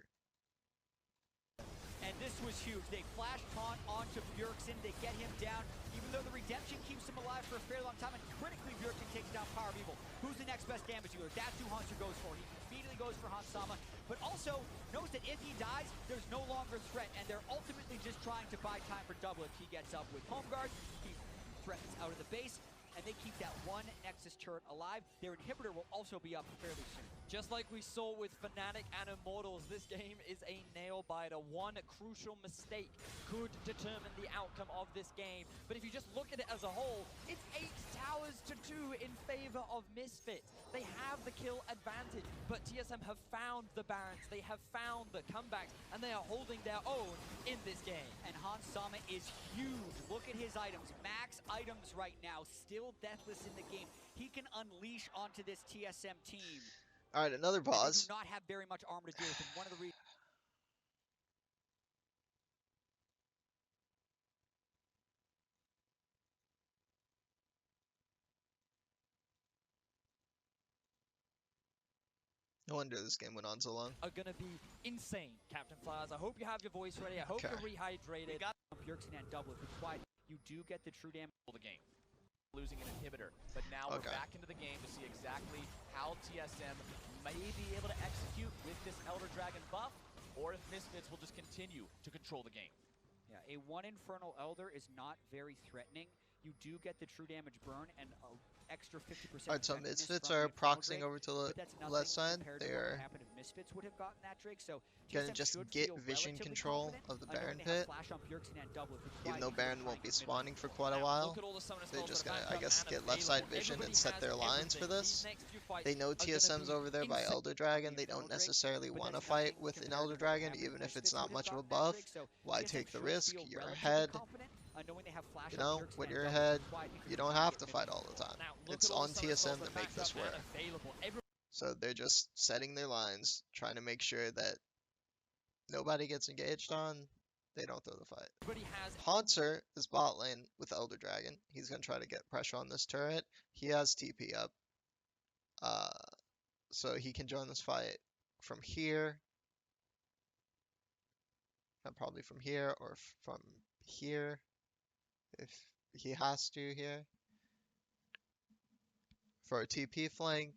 And this was huge. They flash taunt onto Bjergsen. They get him down. Even though the redemption keeps him alive for a fairly long time, and critically Bjergsen takes down Power of Evil. Who's the next best damage dealer? That's who Hunter goes for. He immediately goes for Hansama, but also knows that if he dies, there's no longer threat, and they're ultimately just trying to buy time for double. If he gets up with home guard, he threatens out of the base, and they keep that one Nexus turret alive. Their inhibitor will also be up fairly soon. Just like we saw with Fnatic and Immortals, this game is a nail-biter. One crucial mistake could determine the outcome of this game. But if you just look at it as a whole, it's 8 towers to 2 in favor of Misfits. They have the kill advantage, but TSM have found the Barons, they have found the comebacks, and they are holding their own in this game. And Hansama is huge. Look at his items. Max items right now, still deathless in the game. He can unleash onto this TSM team. All right, another pause. They do not have very much armor to deal with, and one of the reasons. No wonder this game went on so long. Are gonna be insane, Captain Flowers. I hope you have your voice ready. I hope Okay. you're rehydrated. Bjergsen and double, which is why you do get the true damage. The game. Losing an inhibitor, but now Okay. we're back into the game to see exactly how TSM may be able to execute with this Elder Dragon buff, or if Misfits will just continue to control the game. Yeah, a 1 Infernal Elder is not very threatening. You do get the true damage burn and extra 50%. Alright, so effectiveness Misfits from are the Infernal proxying Drake, over to but the that's nothing left side. compared to They what would are happen if Misfits would have gotten that Drake. So gonna TSM just should get feel vision relatively control confident, of the knowing Baron they have pit. flash on Bjergsen and double, which is Even why though you can Baron try won't and be get rid of spawning for quite a Now, while, look at all the summoner they're spells just that are gonna, back I up guess, and get left side available. vision and Everybody set has their lines for everything. this. These next few fights They know are gonna TSM's be over there by insane. Elder Dragon. They Infernal don't Drake, necessarily but want to that's fight nothing with an compared Elder to what would Dragon, happen even if Misfits it's not would have much of a gotten that buff. Drake. So Why TSM take the should risk? feel You're relatively ahead. confident, knowing they have flash You on know, Bjergsen when and you're double, ahead, which is why can you don't try and have get to rid fight of all the time. Now, look It's at all on the summoner spells TSM that to are make back this up and work. available. So they're just setting their lines, trying to make sure that nobody gets engaged on. They don't throw the fight. Everybody has Haunter is bot lane with Elder Dragon. He's gonna try to get pressure on this turret. He has TP up. So he can join this fight from here, and probably from here, or from here, if he has to here. For a TP flank.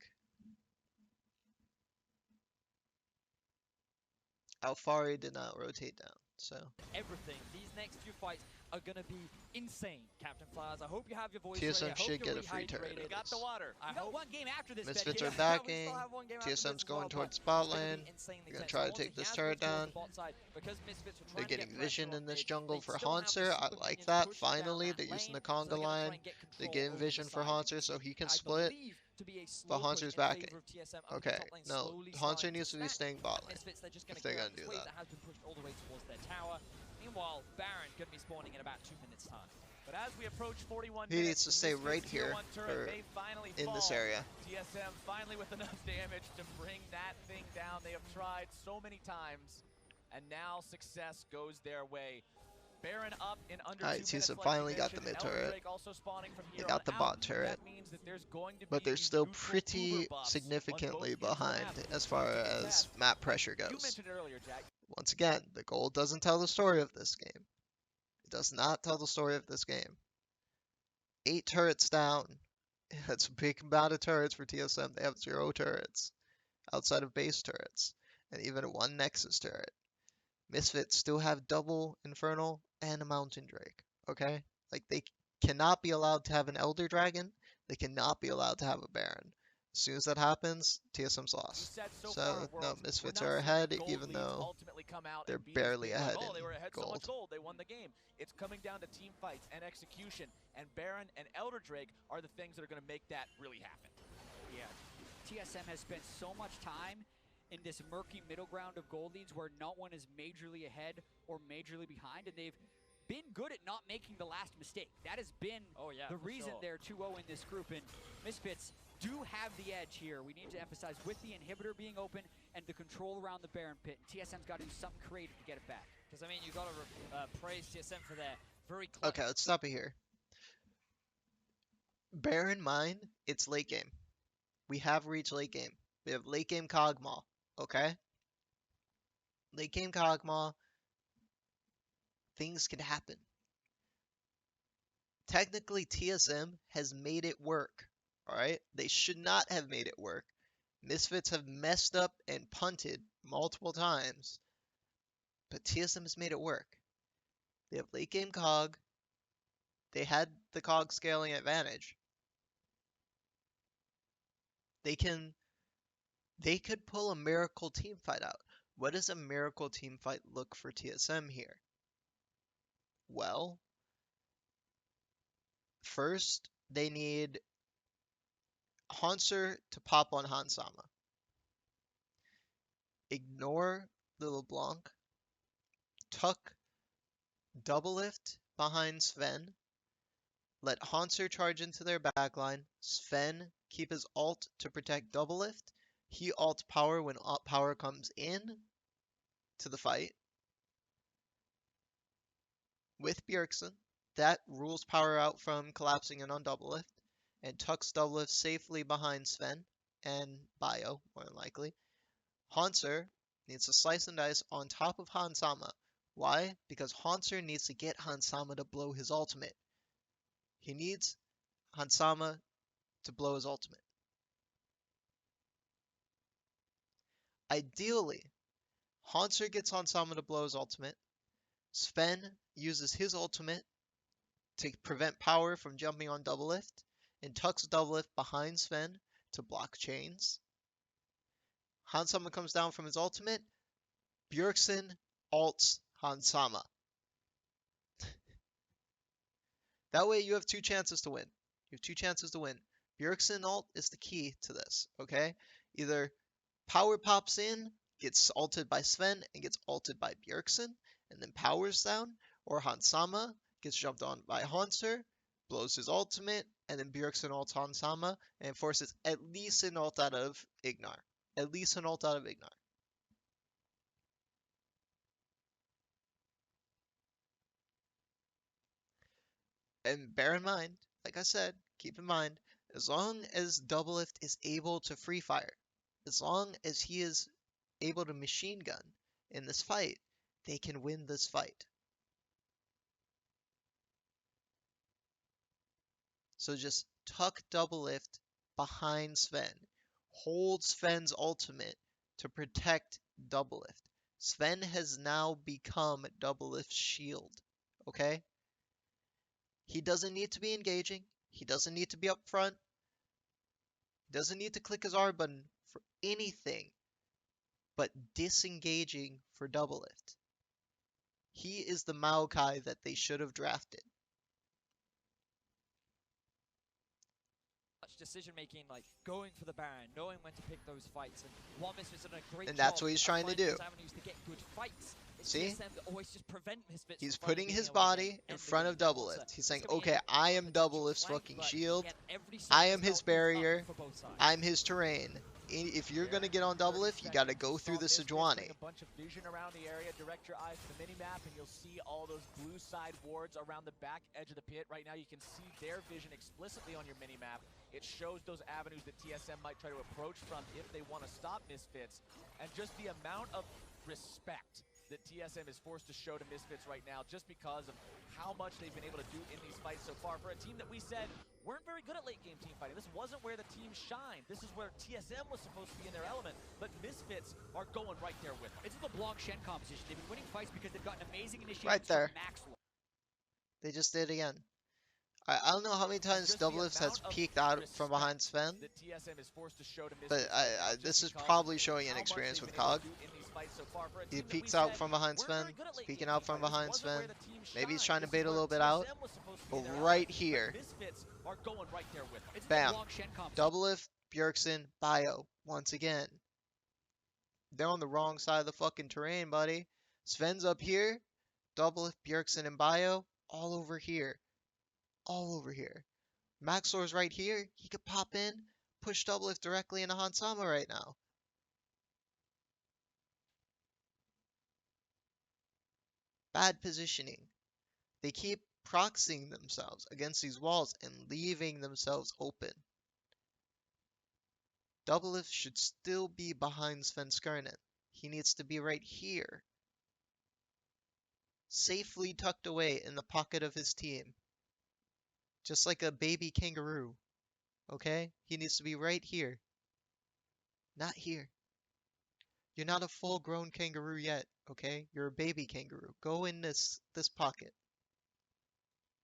Alfari did not rotate down, so. Everything. These next few fights are going to be insane, Captain Flowers. I hope you have your voice ready. TSM I hope should you're get a free turret. rehydrated. Got the water. You got one game after this, Misfits Betty. are We backing. still have one game after this TSM's as well, going but towards bot it's gonna lane. be insanely They're gonna tense. try to Haunter, take he this has turret moved towards down. the bot side because Misfits were They're trying to getting get pressure vision on in this mid. jungle They for still have the Haunter. I super like minions that. pushing down Finally, that they're using lane, the so conga they're gonna try line. and get They control gave over vision the for side. Haunter so he can I split. believe to be a slow But push Haunter's in backing. favor of TSM. I think Okay, top lane no, slowly Haunter starting needs to be stack. staying bot lane Misfits, they're just going if to they're get gonna out this do wave that. that has been pushed all the way towards their tower. Meanwhile, Baron going to be spawning in about 2 minutes time. But as we approach 41 He minutes, needs to the stay Misfits right tier here, 1 turret or may finally in this fall. area. TSM finally with enough damage to bring that thing down. They have tried so many times, and now success goes their way. Baron up in under 2 Alright, minutes. TSM Like finally got mentioned, the mid Elder turret. Drake also spawning from They here got on the out. bot turret. That means that there's going to But be they're these still neutral pretty uber buffs. significantly Once both units are behind happy, as far take the as test. map pressure You goes. mentioned it earlier, Jack. Once again, the gold doesn't tell the story of this game. It does not tell the story of this game. 8 turrets down. That's a big amount of turrets for TSM. They have 0 turrets outside of base turrets, and even 1 Nexus turret. Misfits still have double Infernal and a Mountain Drake, okay? Like, they cannot be allowed to have an Elder Dragon. They cannot be allowed to have a Baron. As soon as that happens, TSM's You lost. said so So, far, no, Worlds, Misfits we're are not seeing ahead, the gold even leads though ultimately come out they're and beat us barely big, like, ahead oh, in they were ahead so much gold. gold, they won the game. It's coming down to team fights and execution, and Baron and Elder Drake are the things that are going to make that really happen. Yeah, TSM has spent so much time in this murky middle ground of gold leads where not one is majorly ahead or majorly behind, and they've been good at not making the last mistake. That has been the reason they're 2-0 in this group, and Misfits do have the edge here. We need to emphasize with the inhibitor being open and the control around the Baron pit, TSM's got to do something creative to get it back. Because, I mean, you got to praise TSM for their very clever. Okay, let's stop it here. Bear in mind, it's late game. We have reached late game. We have late game Kog'Maw, okay? Late game Kog'Maw, things can happen. Technically, TSM has made it work, alright? They should not have made it work. Misfits have messed up and punted multiple times, but TSM has made it work. They have late game Cog. They had the Cog scaling advantage. They could pull a miracle team fight out. What does a miracle team fight look for TSM here? Well, first they need Hanser to pop on Hansama. Ignore the LeBlanc. Tuck double lift behind Sven. Let Hanser charge into their backline. Sven keep his ult to protect double lift. He ult power when power comes in to the fight. With Bjergsen, that rules power out from collapsing in on double lift, and tucks double lift safely behind Sven and Bio, more than likely. Hanser needs to slice and dice on top of Hansama. Why? Because Hanser needs to get Hansama to blow his ultimate. He needs Hansama to blow his ultimate. Ideally, Hanser gets Hansama to blow his ultimate. Sven uses his ultimate to prevent power from jumping on double lift, and tucks double lift behind Sven to block chains. Hansama comes down from his ultimate. Bjergsen ults Hansama. That way you have 2 chances to win. You have 2 chances to win. Bjergsen ult is the key to this, okay? Either power pops in, gets ulted by Sven, and gets ulted by Bjergsen, and then powers down, or Hansama gets jumped on by Hanser, blows his ultimate, and then Bjergsen ults Hansama, and forces at least an ult out of Ignar. At least an ult out of Ignar. And bear in mind, like I said, keep in mind, as long as double lift is able to free fire, As long as he is able to machine gun in this fight, they can win this fight. So just tuck double lift behind Sven. Hold Sven's ultimate to protect double lift. Sven has now become double lift's shield. Okay? He doesn't need to be engaging. He doesn't need to be up front. He doesn't need to click his R button for anything but disengaging for double lift. He is the Maokai that they should have drafted. Decision making, like going for the Baron, knowing when to pick those fights, and one Misfits done a great And that's job what he's of trying to finding do. those avenues to get good fights. It's See? TSM that always just prevent Misfits He's from finally putting being his able to body get in end the front game. of double Now, lift. He's it's saying, gonna be okay, a I am double potential lift's flank, fucking but shield. again, every I single am his spell is up barrier. for both sides. I'm his terrain. If you're going to get on double lift, you got to go through the Sejuani. A bunch of vision around the area. Direct your eyes to the mini-map, and you'll see all those blue side wards around the back edge of the pit. Right now, you can see their vision explicitly on your mini-map. It shows those avenues that TSM might try to approach from if they want to stop Misfits. And just the amount of respect that TSM is forced to show to Misfits right now, just because of how much they've been able to do in these fights so far for a team that we said weren't very good at late game team fighting. This wasn't where the team shined. This is where TSM was supposed to be in their element, but Misfits are going right there with them. It's the Blanc Shen composition. They've been winning fights because they've gotten amazing initiations Right there. from Maxwell. They just did it again. I don't know how many times Just double the lift has amount of peeked out from behind respect Sven, that TSM is forced to show to but Misfits right now, this just is because probably showing how much inexperience they've with been able Cog. to do in these fights so far for a He team that peeks we out said from behind weren't Sven, very good at he's late peeking game out team from fighting. behind This wasn't Sven. where the team Maybe he's shined. trying to This bait is a where little bit out. TSM was supposed to be But in their right element, here, but Misfits are going right there with them. It's the bam, Blanc Shen composition. double lift, Bjergsen, Bio, once again. They're on the wrong side of the fucking terrain, buddy. Sven's up here, double lift, Bjergsen, and Bio, all over here. All over here. Maxor's right here. He could pop in, push double lift directly into Hansama right now. Bad positioning. They keep proxying themselves against these walls and leaving themselves open. Double lift should still be behind Sven Skirnin. He needs to be right here. Safely tucked away in the pocket of his team. Just like a baby kangaroo. Okay? He needs to be right here. Not here. You're not a full-grown kangaroo yet, okay? You're a baby kangaroo. Go in this pocket.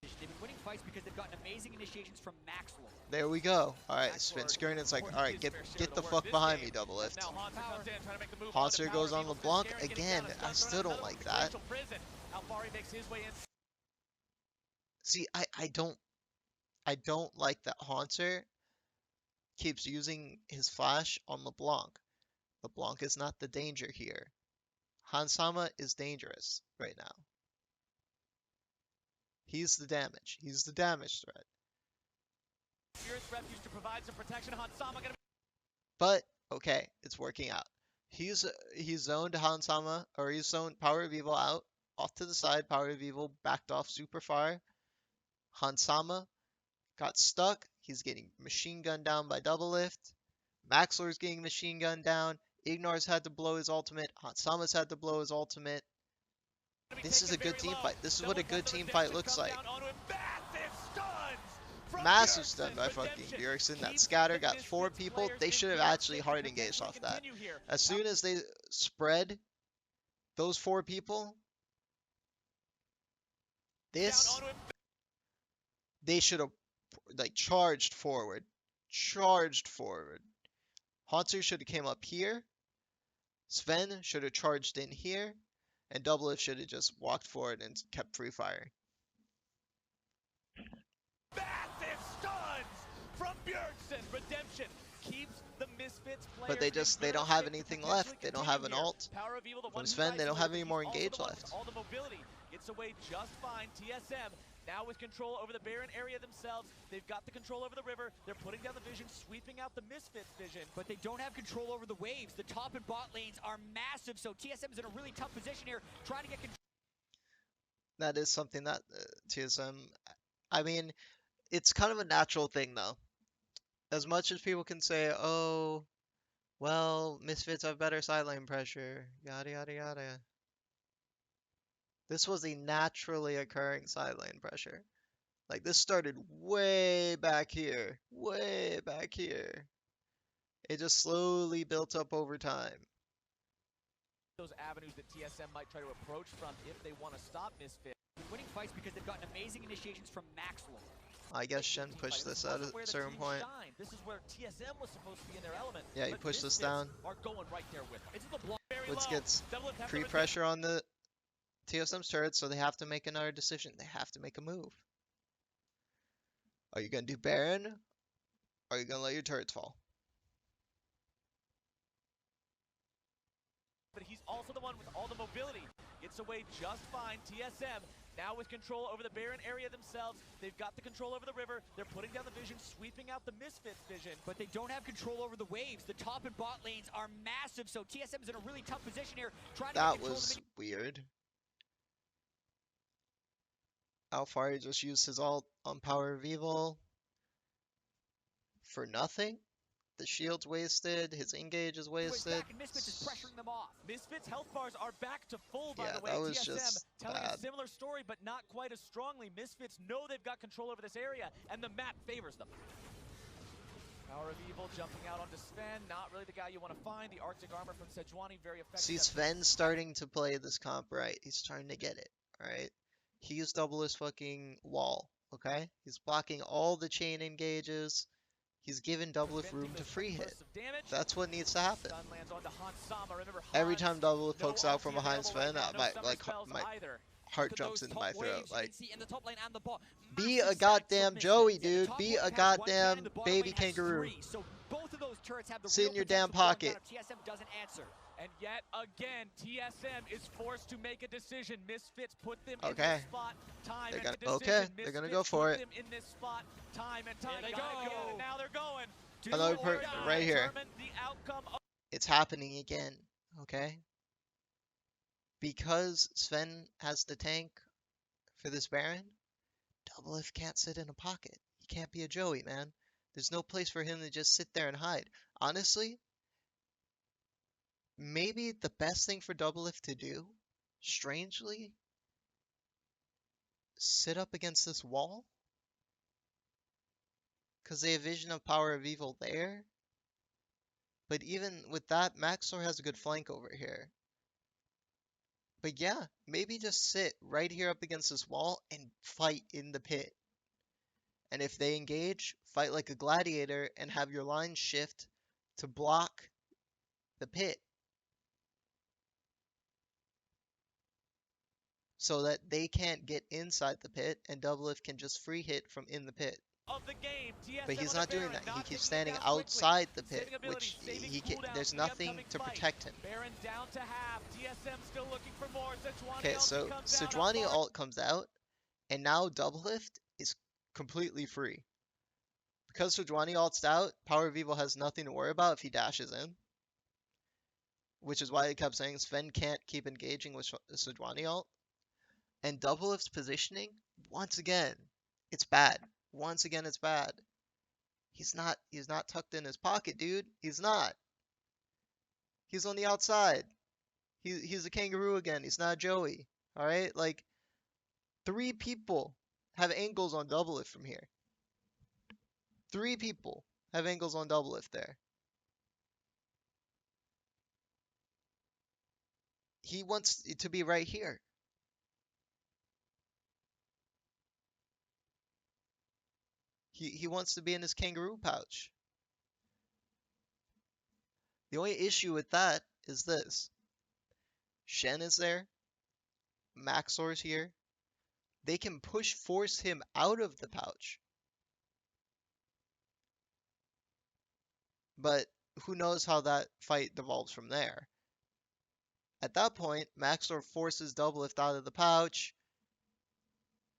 They've been winning fights because they've gotten amazing initiations from Maxwell. There we go. Alright, Sven Skirnin's like, alright, get the fuck behind me, double lift. Now Hanser comes in, trying to make the move Hanser onto goes Power on Evil. LeBlanc. Sven Skirnin gets Again, down and I stuns still on don't another like that. torrential prison. How far he makes his way in. See, I don't like that Haunter keeps using his flash on LeBlanc. LeBlanc is not the danger here. Hansama is dangerous right now. He's the damage. He's the damage threat. Spirit's refuge to provide some protection. Hansama gonna But okay, it's working out. He's zoned Hansama, or he's zoned Power of Evil out off to the side. Power of Evil backed off super far. Hansama got stuck. He's getting machine gunned down by double lift. Maxlor's getting machine gunned down. Ignar's had to blow his ultimate. Hansama's had to blow his ultimate. This is a good team fight. This is what a good team fight looks like. Massive stun by fucking Bjergsen. That scatter got 4 people. They should have actually hard engaged off that. As soon as they spread those 4 people, they should have like charged forward. Charged forward. Hanser should have came up here. Sven should have charged in here. And Double Lift should have just walked forward and kept free firing. Massive stuns from Bjergsen. Redemption keeps the Misfits players. But they don't have anything left. They don't have an ult. From Sven, they don't have any more engage left. All the mobility gets away just fine. TSM now with control over the Baron area themselves. They've got the control over the river. They're putting down the vision, sweeping out the Misfits vision. But they don't have control over the waves. The top and bot lanes are massive, so TSM is in a really tough position here, trying to get control. That is something that TSM, I mean, it's kind of a natural thing though. As much as people can say, oh, Well, Misfits have better sideline pressure. Yada yada yada. This was a naturally occurring sideline pressure. Like this started way back here. Way back here. It just slowly built up over time. Those avenues that TSM might try to approach from if they want to stop Misfits. They're winning fights because they've gotten amazing initiations from Maxwell. I guess Shen pushed this at a certain point. This is where TSM was supposed to be in their element. Yeah, he but pushed this Misfits down. are going right there with them. It's the block. Blitz gets pre-pressure on the TSM's turret, so they have to make another decision. They have to make a move. Are you going to do Baron? Or are you going to let your turrets fall? But he's also the one with all the mobility. Gets away just fine. TSM now with control over the Baron area themselves. They've got the control over the river. They're putting down the vision, sweeping out the Misfits vision. But they don't have control over the waves. The top and bot lanes are massive, so TSM is in a really tough position here. That was weird. Alfari just used his ult on Power of Evil for nothing. The shield's wasted, his engage is wasted. Misfits is pressuring them off. Misfits health bars are back to full, by the way. That was TSM just telling bad. a similar story, but not quite as strongly. Misfits know they've got control over this area, and the map favors them. Power of Evil jumping out onto Sven, not really the guy you want to find. The Arctic armor from Sejuani, very effective. See, Sven's starting to play this comp right. He's starting to get it, alright? He used double his fucking wall, okay? He's blocking all the chain engages. He's given Doublelift room to free hit. That's what needs to happen. Every time Doublelift pokes out from behind Sven, my heart jumps into my throat. Like, be a goddamn Joey, dude. Be a goddamn baby kangaroo. Sit in your damn pocket. TSM doesn't answer. And yet again, TSM is forced to make a decision. Misfits put them in this spot, time and decision. Okay, they're gonna go for it. Them in this spot, time and time. They go. And now they're going. Another right here. It's happening again, okay? Because Sven has the tank for this Baron, Doublelift can't sit in a pocket. He can't be a Joey, man. There's no place for him to just sit there and hide. Honestly, maybe the best thing for Doublelift to do, strangely, sit up against this wall. Because they have vision of Power of Evil there. But even with that, Maxor has a good flank over here. But yeah, maybe just sit right here up against this wall and fight in the pit. And if they engage, fight like a gladiator and have your line shift to block the pit. So that they can't get inside the pit and Doublelift can just free hit from in the pit. But he's not doing that. He keeps standing outside the pit, which there's nothing to protect him. Okay, so Sejuani ult comes out, and now Doublelift is completely free. Because Sejuani ult's out, Power of Evil has nothing to worry about if he dashes in. Which is why I kept saying Sven can't keep engaging with Sejuani ult. And Doublelift's positioning, once again, it's bad. Once again, it's bad. He's not tucked in his pocket, dude. He's not. He's on the outside. He's a kangaroo again. He's not Joey. Alright? Like, 3 people have angles on Doublelift from here. 3 people have angles on Doublelift there. He wants it to be right here. He wants to be in his kangaroo pouch. The only issue with that is this. Shen is there. Maxor's here. They can force him out of the pouch. But who knows how that fight devolves from there. At that point, Maxor forces Doublelift out of the pouch.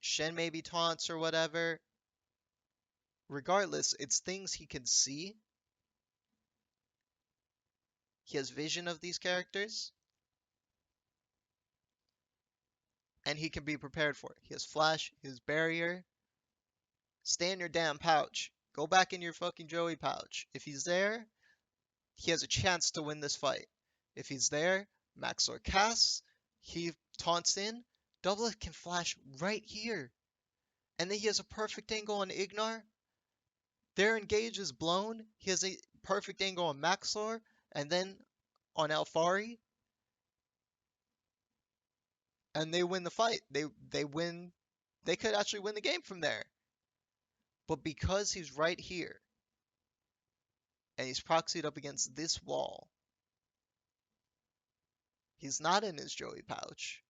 Shen maybe taunts or whatever. Regardless, it's things he can see. He has vision of these characters. And he can be prepared for it. He has flash, he has barrier. Stay in your damn pouch. Go back in your fucking Joey pouch. If he's there, he has a chance to win this fight. If he's there, Maxor casts, he taunts in, Doublelift can flash right here. And then he has a perfect angle on Ignar. Their engage is blown. He has a perfect angle on Maxor, and then on Alfari. And they win the fight. They win. They could actually win the game from there. But because he's right here, and he's proxied up against this wall, he's not in his Joey pouch.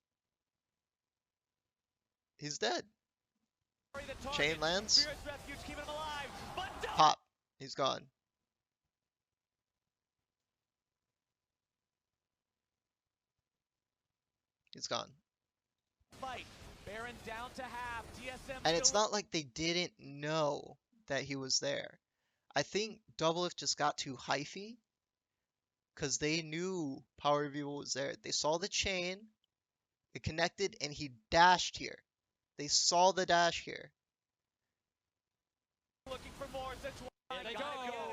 He's dead. Chain lands. Pop. He's gone. He's gone. Baron down to half. TSM And it's not like they didn't know that he was there. I think Doublelift just got too hyphy because they knew Power of Evil was there. They saw the chain, it connected, and he dashed here. They saw the dash here. looking for more. They go.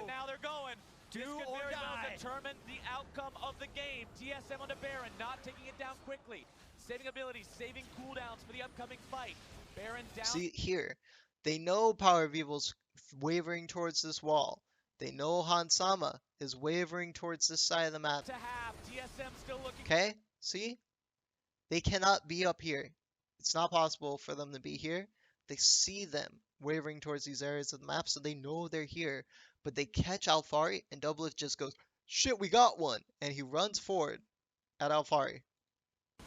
Now they're going. Do this could or very well die. determine the outcome of the game. TSM on the Baron, not taking it down quickly. Saving abilities, saving cooldowns for the upcoming fight. Baron down. See here, they know Power of Evil's wavering towards this wall. They know Hansama is wavering towards this side of the map. To half. TSM still looking. Okay, see? They cannot be up here. It's not possible for them to be here. They see them wavering towards these areas of the map, so they know they're here. But they catch Alfari, and Doublelift just goes, shit, we got one! And he runs forward at Alfari.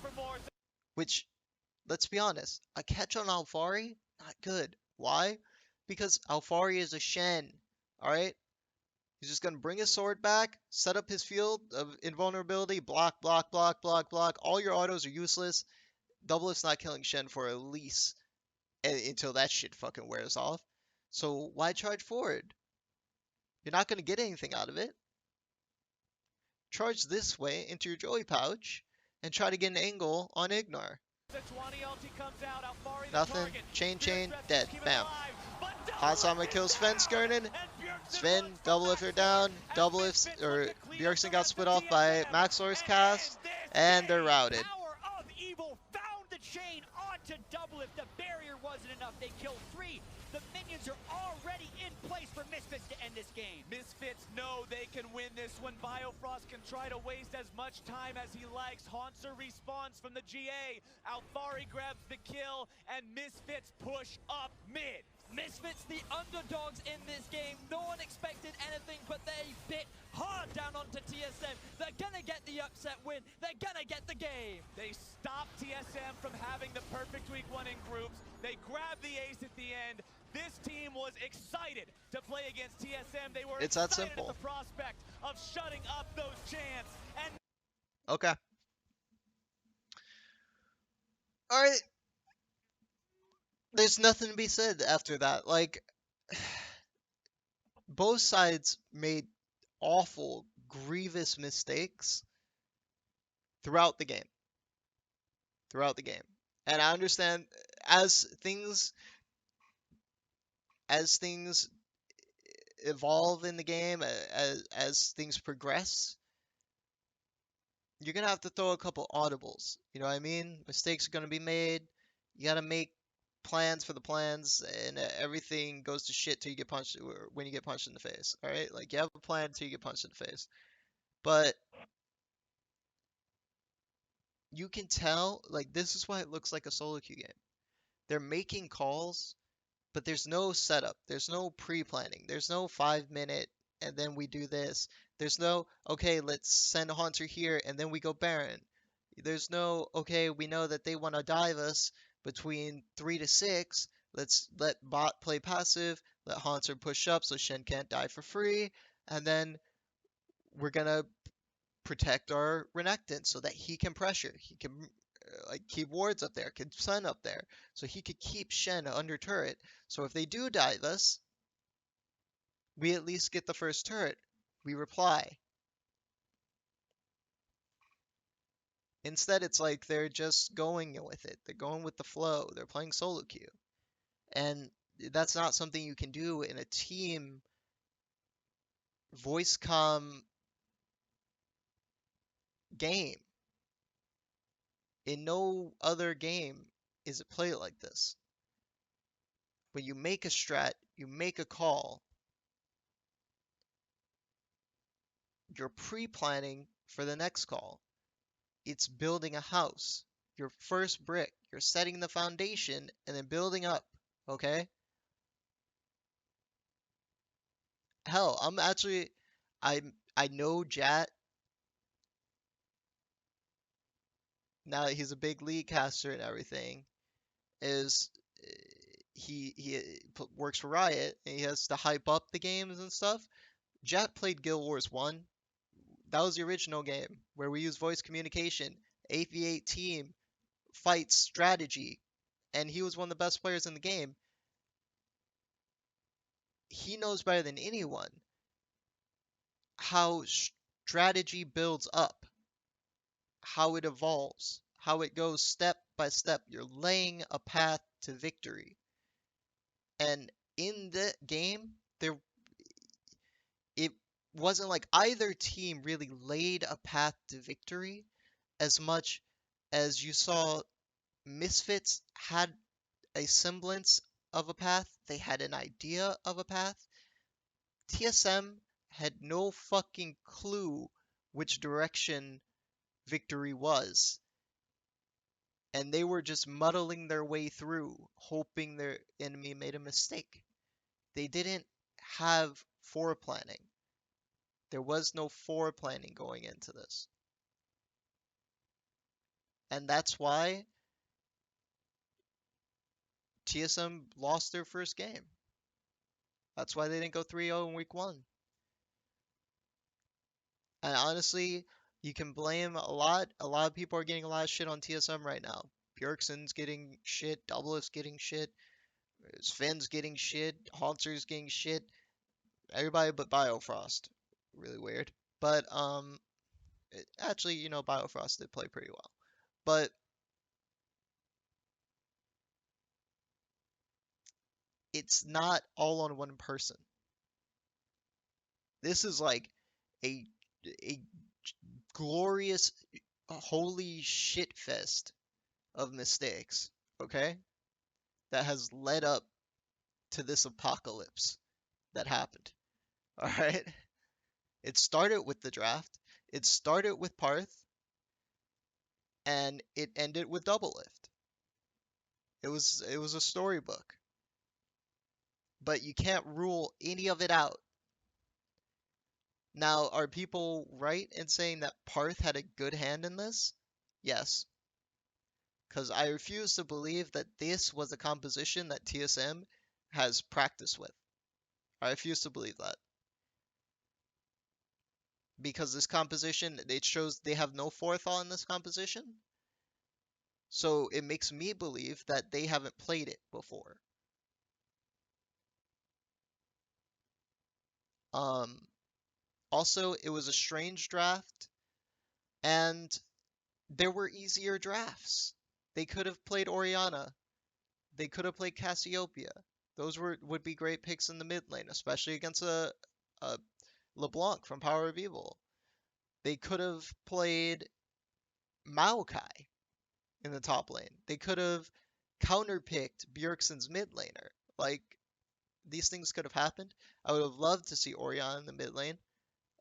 For more. Which, let's be honest, a catch on Alfari, not good. Why? Because Alfari is a Shen, alright? He's just gonna bring his sword back, set up his field of invulnerability, block, block, block, block, block. All your autos are useless. Doublelift's not killing Shen for at least until that shit fucking wears off. So why charge forward? You're not gonna get anything out of it. Charge this way into your Joey pouch and try to get an angle on Ignar. Nothing. Chain, dead. Bam. Hansama kills Sven Skirnin. Sven, Doublelift are down. Doublelift, or Bjergsen got split off by Maxor's cast, and they're routed. Power of Evil found the chain onto Doublelift. The barrier wasn't enough. They killed 3. The minions are already in place for Misfits to end this game. Misfits know they can win this one. Biofrost can try to waste as much time as he likes. Haunter respawns from the GA. Alfari grabs the kill, and Misfits push up mid. Misfits, the underdogs in this game. No one expected anything, but they bit hard down onto TSM. They're gonna get the upset win. They're gonna get the game. They stopped TSM from having the perfect week 1 in groups. They grabbed the ace at the end. This team was excited to play against TSM. They were It's that excited simple. at the prospect of shutting up those chants. And Okay. Alright. There's nothing to be said after that. Like, both sides made awful, grievous mistakes throughout the game. Throughout the game. And I understand as things evolve in the game, as things progress, you're gonna have to throw a couple audibles. You know what I mean? Mistakes are gonna be made. You gotta make plans for the plans, and everything goes to shit till you get punched, or when you get punched in the face. All right, like you have a plan till you get punched in the face. But you can tell, like this is why it looks like a solo queue game. They're making calls, but there's no setup. There's no pre-planning. There's no 5 minute and then we do this. There's no, okay, let's send a Haunter here and then we go Baron. There's no, okay, we know that they want to dive us between 3 to 6. Let's let bot play passive, let Haunter push up so Shen can't die for free, and then we're gonna protect our Renekton so that he can pressure. He can like keep wards up there, keep Sun up there, so he could keep Shen under turret. So if they do dive us, we at least get the first turret. We reply. Instead, it's like they're just going with it. They're going with the flow. They're playing solo queue. And that's not something you can do in a team voice comm game. In no other game is it played like this. When you make a strat, you make a call, you're pre-planning for the next call. It's building a house. Your first brick, you're setting the foundation and then building up, okay? Hell, I I know Jat now that he's a big league caster and everything is uh, he works for Riot and he has to hype up the games and stuff. Jat played Guild Wars 1. That was the original game where we use voice communication, 8v8 team, fight strategy, and he was one of the best players in the game. He knows better than anyone how strategy builds up, how it evolves, how it goes step by step. You're laying a path to victory. And in the game, it wasn't like either team really laid a path to victory as much as you saw Misfits had a semblance of a path, they had an idea of a path. TSM had no fucking clue which direction victory was. And they were just muddling their way through, hoping their enemy made a mistake. They didn't have foreplanning. There was no foreplanning going into this. And that's why TSM lost their first game. That's why they didn't go 3-0 in week 1. And honestly, you can blame a lot. A lot of people are getting a lot of shit on TSM right now. Bjergsen's getting shit, Doublelift's getting shit, Sven's getting shit, Haunter's getting shit. Everybody but Biofrost. Really weird. But actually, Biofrost did play pretty well. But it's not all on one person. This is like a a glorious holy shit fest of mistakes, okay? That has led up to this apocalypse that happened. All right? It started with the draft, it started with Parth, and it ended with Doublelift. It was a storybook. But you can't rule any of it out. Now, are people right in saying that Parth had a good hand in this? Yes. Because I refuse to believe that this was a composition that TSM has practiced with. I refuse to believe that. Because this composition, it shows they have no forethought in this composition. So it makes me believe that they haven't played it before. Also, it was a strange draft, and there were easier drafts. They could have played Orianna. They could have played Cassiopeia. Those would be great picks in the mid lane, especially against a LeBlanc from Power of Evil. They could have played Maokai in the top lane. They could have counterpicked Bjergsen's mid laner. Like, these things could have happened. I would have loved to see Orianna in the mid lane.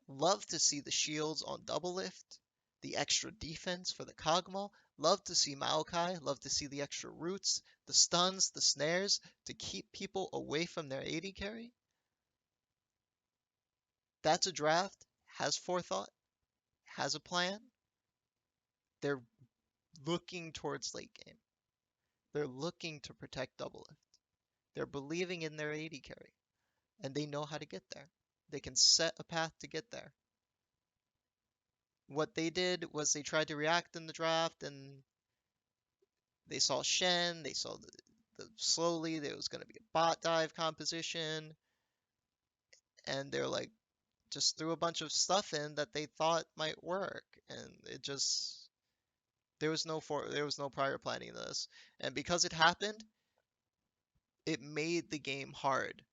Love to see the shields on Doublelift, the extra defense for the Kog'Maw. Love to see Maokai. Love to see the extra roots, the stuns, the snares to keep people away from their AD carry. That's a draft, has forethought, has a plan. They're looking towards late game. They're looking to protect Doublelift. They're believing in their AD carry, and they know how to get there. They can set a path to get there. What they did was they tried to react in the draft, and they saw Shen, they saw slowly there was going to be a bot dive composition, and they're like, just threw a bunch of stuff in that they thought might work, and it just there was no prior planning to this, and because it happened, it made the game hard.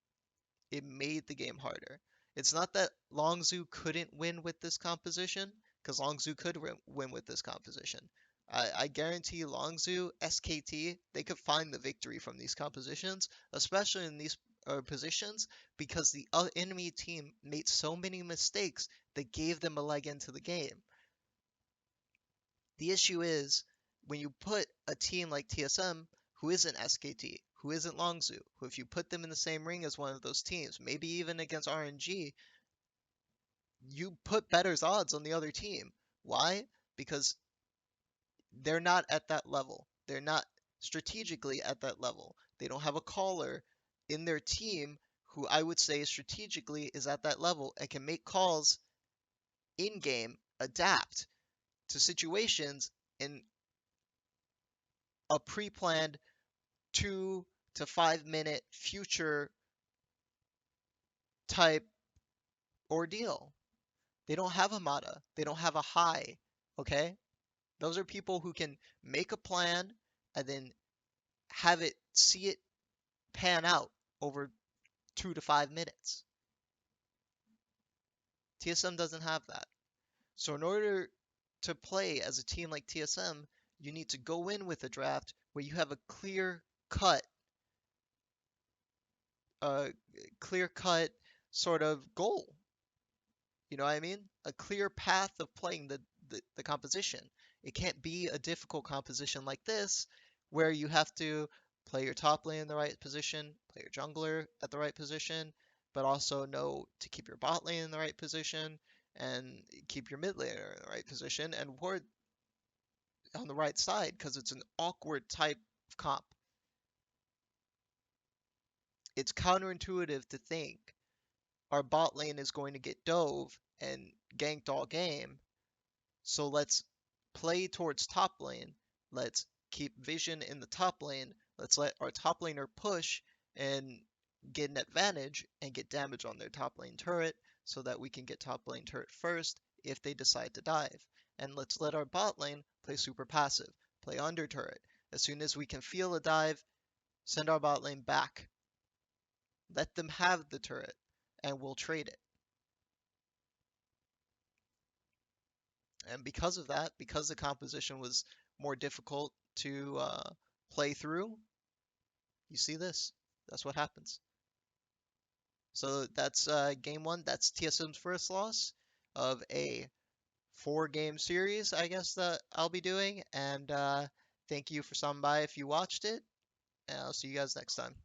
It made the game harder. It's not that Longzhu couldn't win with this composition, because Longzhu could win with this composition. I guarantee Longzhu, SKT, they could find the victory from these compositions, especially in these positions, because the enemy team made so many mistakes that gave them a leg into the game. The issue is when you put a team like TSM, who isn't SKT, who isn't Longzhu, who if you put them in the same ring as one of those teams, maybe even against RNG, you put better odds on the other team. Why? Because they're not at that level. They're not strategically at that level. They don't have a caller in their team who I would say strategically is at that level and can make calls in game, adapt to situations in a pre-planned 2 to 5 minute future type ordeal. They don't have a Mata. They don't have a high. Okay? Those are people who can make a plan and then see it pan out over 2 to 5 minutes. TSM doesn't have that. So in order to play as a team like TSM, you need to go in with a draft where you have a clear cut sort of goal. You know what I mean? A clear path of playing the composition. It can't be a difficult composition like this where you have to play your top lane in the right position, play your jungler at the right position, but also know to keep your bot lane in the right position and keep your mid laner in the right position and ward on the right side because it's an awkward type of comp. It's counterintuitive to think our bot lane is going to get dove and ganked all game, so let's play towards top lane. Let's keep vision in the top lane. Let's let our top laner push and get an advantage and get damage on their top lane turret so that we can get top lane turret first if they decide to dive. And let's let our bot lane play super passive, play under turret. As soon as we can feel a dive, send our bot lane back. Let them have the turret and we'll trade it. And because of that, because the composition was more difficult to play through, you see this. That's what happens. So that's game one. That's TSM's first loss of a 4-game series, I guess, that I'll be doing. And thank you for stopping by if you watched it. And I'll see you guys next time.